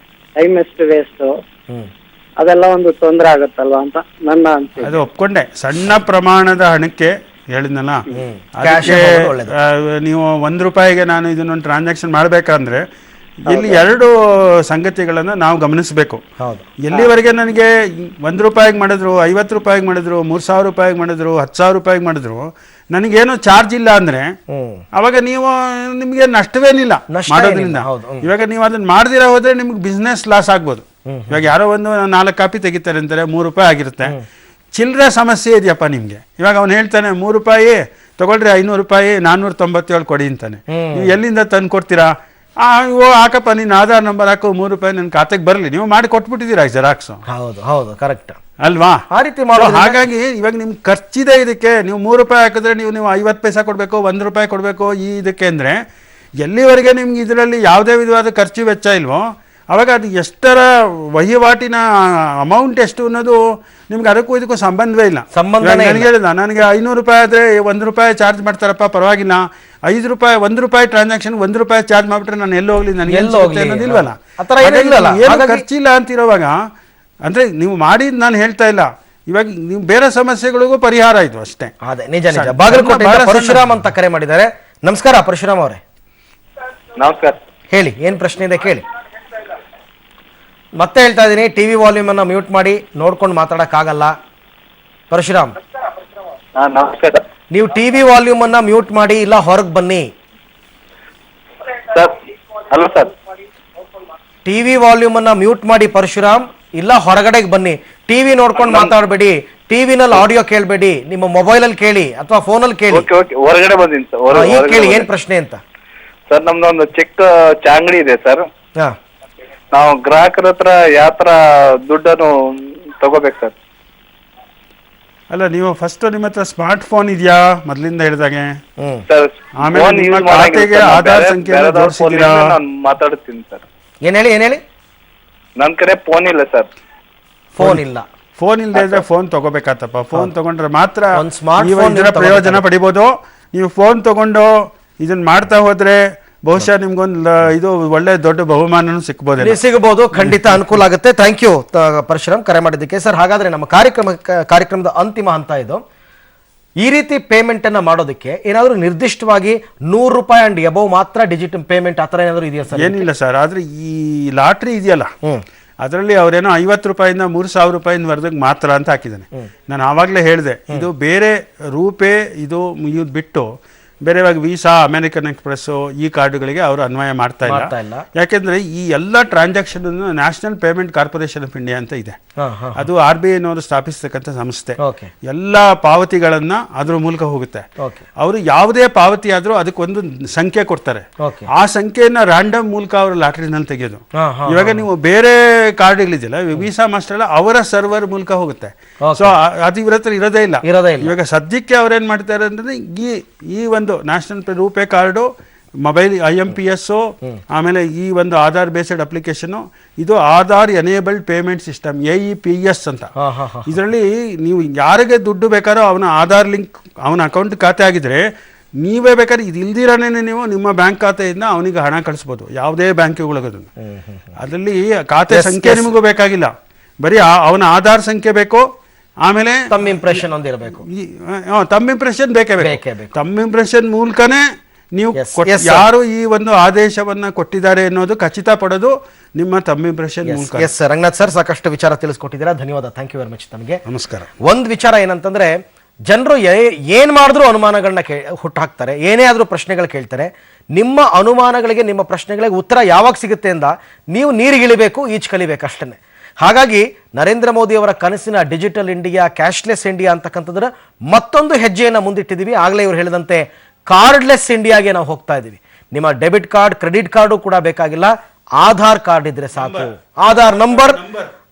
ಟೈಮ್ ಎಷ್ಟು ವೇಸ್ಟ್, ಅದೆಲ್ಲ ಒಂದು ತೊಂದರೆ ಆಗುತ್ತಲ್ವಾ ಅಂತ ನನ್ನ ಅನ್ಸಿಕೆ. ಅದು ಒಪ್ಕೊಂಡೆ. ಸಣ್ಣ ಪ್ರಮಾಣದ ಹಣಕ್ಕೆ ಹೇಳಿದ್ನಲ್ಲ, ಅದಕ್ಕೆ ನೀವು ₹1 ನಾನು ಇದನ್ನೊಂದು ಟ್ರಾನ್ಸಾಕ್ಷನ್ ಮಾಡ್ಬೇಕಂದ್ರೆ ಇಲ್ಲಿ 2 ಸಂಗತಿಗಳನ್ನ ನಾವು ಗಮನಿಸಬೇಕು. ಎಲ್ಲಿವರೆಗೆ ನನಗೆ ₹1 ಮಾಡಿದ್ರು, ₹50 ಮಾಡಿದ್ರು, ₹3,000 ಮಾಡಿದ್ರು, ₹10,000 ಮಾಡಿದ್ರು, ನನಗೇನು ಚಾರ್ಜ್ ಇಲ್ಲ ಅಂದ್ರೆ ಅವಾಗ ನಿಮ್ಗೆ ನಷ್ಟವೇನಿಲ್ಲ ಮಾಡೋದ್ರಿಂದ. ಇವಾಗ ನೀವು ಅದನ್ನ ಮಾಡದಿರ ಹೋದ್ರೆ ನಿಮ್ಗೆ ಬಿಸ್ನೆಸ್ ಲಾಸ್ ಆಗ್ಬೋದು. ಇವಾಗ ಯಾರೋ ಒಂದು 4 ಕಾಪಿ ತೆಗಿತಾರೆ ಅಂತಾರೆ, ₹3 ಆಗಿರುತ್ತೆ. ಚಿಲ್ಲರೆ ಸಮಸ್ಯೆ ಇದೆಯಪ್ಪ ನಿಮ್ಗೆ. ಇವಾಗ ಅವ್ನು ಹೇಳ್ತಾನೆ ₹3 ತಗೊಳ್ರಿ, ₹500 497 ಕೊಡಿ ಅಂತಾನೆ. ನೀವು ಎಲ್ಲಿಂದ ತಂದು ಕೊಡ್ತೀರಾ? ಹಾಕಪ್ಪ, ನೀನು ಆಧಾರ್ ನಂಬರ್ ಹಾಕು, ₹3 ನನ್ನ ಖಾತೆಗೆ ಬರಲಿ. ನೀವು ಮಾಡಿ ಕೊಟ್ಬಿಟ್ಟಿದ್ದೀರಾ ಜೆರಾಕ್ಸ್. ಹೌದು ಹೌದು, ಕರೆಕ್ಟ್ ಅಲ್ವಾ? ಆ ರೀತಿ ಮಾಡೋದು. ಹಾಗಾಗಿ ಇವಾಗ ನಿಮ್ಗೆ ಖರ್ಚಿದೆ ಇದಕ್ಕೆ. ನೀವು ₹3 ಹಾಕಿದ್ರೆ ನೀವು 50 ಪೈಸೆ ಕೊಡಬೇಕು, ₹1 ಕೊಡಬೇಕು ಈ ಇದಕ್ಕೆ ಅಂದರೆ ಎಲ್ಲಿವರೆಗೆ ನಿಮ್ಗೆ ಇದರಲ್ಲಿ ಯಾವುದೇ ವಿಧವಾದ ಖರ್ಚು ವೆಚ್ಚ ಇಲ್ವೋ ಅವಾಗ ಅದು ಎಷ್ಟರ ವಹಿವಾಟಿನ ಅಮೌಂಟ್ ಎಷ್ಟು ಅನ್ನೋದು ನಿಮ್ಗೆ ಅದಕ್ಕೂ ಇದಕ್ಕೂ ಸಂಬಂಧವೇ ಇಲ್ಲ. ನನಗೆ ಹೇಳಿದ, ನನಗೆ ₹500 ಆದರೆ ₹1 ಚಾರ್ಜ್ ಮಾಡ್ತಾರಪ್ಪ, ಪರವಾಗಿಲ್ಲ. ₹5 ₹1 ಟ್ರಾನ್ಸಾಕ್ಷನ್ ₹1 ಚಾರ್ಜ್ ಮಾಡ್ಬಿಟ್ರೆ ನಾನು ಎಲ್ಲಿ ಹೋಗ್ಲಿ, ನನಗೆ ಅನ್ನೋದಿಲ್ವಲ್ಲ. ಏನು ಖರ್ಚಿಲ್ಲ ಅಂತಿರೋವಾಗ ಅಂದ್ರೆ ನೀವು ಮಾಡಿ ನಾನು ಹೇಳ್ತಾ ಇಲ್ಲ. ಇವಾಗ ನೀವು ಬೇರೆ ಸಮಸ್ಯೆಗಳಿಗೂ ಪರಿಹಾರ ಆಯ್ತು ಅಷ್ಟೇ. ಅದೇ ನಿಜ ನಿಜ. ಬಾಗಲಕೋಟೆ ಪರಶುರಾಮ್ ಅಂತ ಕರೆ ಮಾಡಿದ್ದಾರೆ. ನಮಸ್ಕಾರ ಪರಶುರಾಮ್ ಅವರೇ. ನಮಸ್ಕಾರ. ಹೇಳಿ, ಏನ್ ಪ್ರಶ್ನೆ ಇದೆ ಕೇಳಿ. ಮತ್ತೆ ಹೇಳ್ತಾ ಇದ್ದೀನಿ, ಟಿವಿ ವಾಲ್ಯೂಮ್ ಅನ್ನ ಮ್ಯೂಟ್ ಮಾಡಿ ನೋಡ್ಕೊಂಡು ಮಾತಾಡಕ್ಕಾಗಲ್ಲ. ಪರಶುರಾಮ್ ನಮಸ್ಕಾರ. ನೀವು ಟಿವಿ ವಾಲ್ಯೂಮ್ ಅನ್ನ ಮ್ಯೂಟ್ ಮಾಡಿ, ಇಲ್ಲ ಹೊರಗೆ ಬನ್ನಿ. Hello sir. ಟಿವಿ ವಾಲ್ಯೂಮ್ ಅನ್ನ ಮ್ಯೂಟ್ ಮಾಡಿ ಪರಶುರಾಮ್, ಇಲ್ಲ ಹೊರಗಡೆಗೆ ಬನ್ನಿ. ಟಿವಿ ನೋಡ್ಕೊಂಡು ಮಾತಾಡಬೇಡಿ, ಟಿವಿನಲ್ಲಿ ಆಡಿಯೋ ಕೇಳಬೇಡಿ, ನಿಮ್ಮ ಮೊಬೈಲ್ ಅಲ್ಲಿ ಕೇಳಿ ಅಥವಾ ಫೋನಲ್ಲಿ ಕೇಳಿ. ಹೊರಗಡೆ ಬಂದಿನಿ ಸರ್. ಈಗ ಕೇಳಿ, ಏನ್ ಪ್ರಶ್ನೆ ಅಂತ. ಸರ್, ನಮ್ದೊಂದು ಚಿಕ್ಕ ಚಾಂಗಡಿ ಇದೆ ಸರ್. ನಾವು ಗ್ರಾಹಕರ ಹತ್ರ ಯಾವ ತರ ದುಡ್ಡನ್ನು ತಗೋಬೇಕು ಸರ್? ಅಲ್ಲ, ನೀವು ಫಸ್ಟ್ ನಿಮ್ಮ ಹತ್ರ ಸ್ಮಾರ್ಟ್ ಫೋನ್ ಇದೆಯಾ ಮೊದಲಿಂದ ಹೇಳಿದಾಗೆ? ಆಮೇಲೆ ನಿಮ್ಮ ಖಾತೆಗೆ ಆಧಾರ್ ಸಂಖ್ಯೆ ಜೋಡಿಸಿದ್ದೀರಾ? ನಾನು ಮಾತಾಡ್ತೀನಿ ಸರ್. ಏನ್ ಹೇಳಿ? ನನ್ ಕಡೆ ಫೋನ್ ಇಲ್ಲ ಸರ್. ಫೋನ್ ಇಲ್ಲ. ಫೋನ್ ಇಲ್ಲದೆ ಇದ್ರೆ ಫೋನ್ ತಗೋಬೇಕಾತಪ್ಪ. ಫೋನ್ ತಗೊಂಡ್ರೆ ಮಾತ್ರ ನೀವು ಇದರ ಪ್ರಯೋಜನ ಪಡಿಬೋದು. ನೀವು ಫೋನ್ ತಗೊಂಡು ಇದನ್ನ ಮಾಡ್ತಾ ಹೋದ್ರೆ ಬಹುಶಃ ನಿಮ್ಗೊಂದು ಇದು ಒಳ್ಳೆ ದೊಡ್ಡ ಬಹುಮಾನ ಸಿಗಬಹುದು. ಖಂಡಿತ ಅನುಕೂಲ ಆಗುತ್ತೆ. ಥ್ಯಾಂಕ್ ಯು ಪರಶುರಾಮ್ ಕರೆ ಮಾಡಿದ್ದಕ್ಕೆ. ಸರ್, ಹಾಗಾದ್ರೆ ನಮ್ಮ ಕಾರ್ಯಕ್ರಮದ ಅಂತಿಮ ಹಂತ ಇದು. ಈ ರೀತಿ ಪೇಮೆಂಟ್ ಅನ್ನ ಮಾಡೋದಕ್ಕೆ ಏನಾದ್ರು ನಿರ್ದಿಷ್ಟವಾಗಿ ₹100 ಅಂಡ್ ಎಬವ್ ಮಾತ್ರ ಡಿಜಿಟಲ್ ಪೇಮೆಂಟ್ ಆತರ ಏನಾದ್ರು ಇದೆಯಾ ಸರ್? ಏನಿಲ್ಲ ಸರ್. ಆದ್ರೆ ಈ ಲಾಟ್ರಿ ಇದೆಯಲ್ಲ, ಅದರಲ್ಲಿ ಅವರೇನೋ ₹50 ₹3,000 ಮಾತ್ರ ಅಂತ ಹಾಕಿದ್ದಾನೆ. ನಾನು ಆವಾಗಲೇ ಹೇಳಿದೆ, ಇದು ಬೇರೆ ರೂಪೇ ಇದು ಬಿಟ್ಟು ಬೇರೆ ಇವಾಗ ವೀಸಾ, ಅಮೆರಿಕನ್ ಎಕ್ಸ್ಪ್ರೆಸ್ ಈ ಕಾರ್ಡ್ಗಳಿಗೆ ಅವರು ಅನ್ವಯ ಮಾಡ್ತಾ ಇಲ್ಲ. ಯಾಕೆಂದ್ರೆ ಈ ಎಲ್ಲ transaction national payment corporation of India ಅಂತ ಇದೆ. ಅದು RBI ನವರು ಸ್ಥಾಪಿಸತಕ್ಕಂಥ ಸಂಸ್ಥೆ. ಎಲ್ಲ ಪಾವತಿಗಳನ್ನ ಅದ್ರ ಮೂಲಕ ಹೋಗುತ್ತೆ. ಅವರು ಯಾವುದೇ ಪಾವತಿ ಆದ್ರೂ ಅದಕ್ಕೊಂದು ಸಂಖ್ಯೆ ಕೊಡ್ತಾರೆ. ಆ ಸಂಖ್ಯೆಯನ್ನ ರ್ಯಾಂಡಮ್ ಮೂಲಕ ಅವರು ಲಾಟ್ರಿನಲ್ಲಿ ತೆಗೆಯೋದು. ಇವಾಗ ನೀವು ಬೇರೆ ಕಾರ್ಡ್ಗಳಿದೆಯಲ್ಲ, ವೀಸಾ ಮಾಸ್ಟರ್ ಎಲ್ಲ ಅವರ ಸರ್ವರ್ ಮೂಲಕ ಹೋಗುತ್ತೆ. ಸೊ ಅದು ಇವ್ರ ಹತ್ರ ಇರೋದೇ ಇಲ್ಲ. ಇವಾಗ ಸದ್ಯಕ್ಕೆ ಅವ್ರೇನ್ ಮಾಡ್ತಾರೆ ಅಂದ್ರೆ ಈ ಒಂದು national RuPay card, mobile IMPS, ಆಮೇಲೆ ಈ ಒಂದು ಆಧಾರ್ ಬೇಸ್ಡ್ ಅಪ್ಲಿಕೇಶನ್, ಇದು Aadhaar enabled payment system AEPS ಅಂತ. ಇದರಲ್ಲಿ ನೀವು ಯಾರಿಗೆ ದುಡ್ಡು ಬೇಕಾದ್ರೂ ಅವನ ಆಧಾರ್ ಲಿಂಕ್ ಅವನ ಅಕೌಂಟ್ ಖಾತೆ ಆಗಿದ್ರೆ ನೀವೇ ಬೇಕಾದ್ರೆ ಇದು ಇಲ್ದಿರಾನೇ ನೀವು ನಿಮ್ಮ ಬ್ಯಾಂಕ್ ಖಾತೆಯಿಂದ ಅವನಿಗೆ ಹಣ ಕಳಿಸ್ಬೋದು, ಯಾವುದೇ ಬ್ಯಾಂಕ್ಗಳಿಗೋದನ್ನು. ಅದರಲ್ಲಿ ಖಾತೆ ಸಂಖ್ಯೆ ನಿಮಗೂ ಬೇಕಾಗಿಲ್ಲ, ಬರೀ ಅವನ ಆಧಾರ್ ಸಂಖ್ಯೆ ಬೇಕು, ಆಮೇಲೆ ತಮ್ಮ ಇಂಪ್ರೆಷನ್ ಒಂದಿರಬೇಕು. ತಮ್ಮ ಇಂಪ್ರೆಷನ್ ಬೇಕೇ ಬೇಕು. ತಮ್ಮ ಇಂಪ್ರೆಷನ್ ಮೂಲಕನೇ ನೀವು ಯಾರು ಈ ಒಂದು ಆದೇಶವನ್ನ ಕೊಟ್ಟಿದ್ದಾರೆ ಅನ್ನೋದು ಖಚಿತ ಪಡೋದು ನಿಮ್ಮ ತಮ್ಮ ಇಂಪ್ರೆಷನ್ ಮೂಲಕ. ಎಸ್ ರಂಗನಾಥ್ ಸರ್, ಸಾಕಷ್ಟು ವಿಚಾರ ತಿಳಿಸ್ಕೊಟ್ಟಿದ್ದೀರಾ, ಧನ್ಯವಾದ. Thank you very much. ತಮಗೆ ನಮಸ್ಕಾರ. ಒಂದು ವಿಚಾರ ಏನಂತಂದ್ರೆ, ಜನರು ಏನ್ ಮಾಡಿದ್ರು ಅನುಮಾನಗಳನ್ನ ಹುಟ್ಟಾಕ್ತಾರೆ, ಏನೇ ಆದ್ರೂ ಪ್ರಶ್ನೆಗಳು ಕೇಳ್ತಾರೆ. ನಿಮ್ಮ ಅನುಮಾನಗಳಿಗೆ, ನಿಮ್ಮ ಪ್ರಶ್ನೆಗಳಿಗೆ ಉತ್ತರ ಯಾವಾಗ ಸಿಗುತ್ತೆ ಅಂತ ನೀವು ನೀರಿಗಿಳಿಬೇಕು, ಈಚ್ ಕಲಿಬೇಕು ಅಷ್ಟೇ. ಹಾಗಾಗಿ ನರೇಂದ್ರ ಮೋದಿ ಅವರ ಕನಸಿನ ಡಿಜಿಟಲ್ ಇಂಡಿಯಾ, ಕ್ಯಾಶ್ಲೆಸ್ ಇಂಡಿಯಾ ಅಂತಕ್ಕಂಥದ್ರ ಮತ್ತೊಂದು ಹೆಜ್ಜೆಯನ್ನು ಮುಂದಿಟ್ಟಿದ್ದೀವಿ. ಆಗಲೇ ಇವರು ಹೇಳಿದಂತೆ ಕಾರ್ಡ್ಲೆಸ್ ಇಂಡಿಯಾಗೆ ನಾವು ಹೋಗ್ತಾ ಇದ್ದೀವಿ. ನಿಮ್ಮ ಡೆಬಿಟ್ ಕಾರ್ಡ್, ಕ್ರೆಡಿಟ್ ಕಾರ್ಡು ಕೂಡ ಬೇಕಾಗಿಲ್ಲ, ಆಧಾರ್ ಕಾರ್ಡ್ ಇದ್ರೆ ಸಾಕು. ಆಧಾರ್ ನಂಬರ್,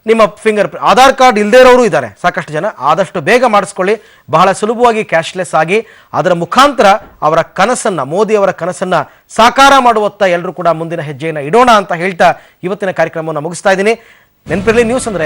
ನಿಮ್ಮ ಫಿಂಗರ್ ಪ್ರಿಂಟ್. ಆಧಾರ್ ಕಾರ್ಡ್ ಇಲ್ಲದೇ ಇರೋರು ಇದ್ದಾರೆ ಸಾಕಷ್ಟು ಜನ. ಆದಷ್ಟು ಬೇಗ ಮಾಡಿಸ್ಕೊಳ್ಳಿ, ಬಹಳ ಸುಲಭವಾಗಿ ಕ್ಯಾಶ್ಲೆಸ್ ಆಗಿ. ಅದರ ಮುಖಾಂತರ ಅವರ ಕನಸನ್ನ, ಮೋದಿ ಅವರ ಕನಸನ್ನ ಸಾಕಾರ ಮಾಡುವತ್ತ ಎಲ್ಲರೂ ಕೂಡ ಮುಂದಿನ ಹೆಜ್ಜೆಯನ್ನು ಇಡೋಣ ಅಂತ ಹೇಳ್ತಾ ಇವತ್ತಿನ ಕಾರ್ಯಕ್ರಮವನ್ನು ಮುಗಿಸ್ತಾ ಇದ್ದೀನಿ. ನೆನಪಿರಲಿ, ನ್ಯೂಸ್ ಅಂದ್ರೆ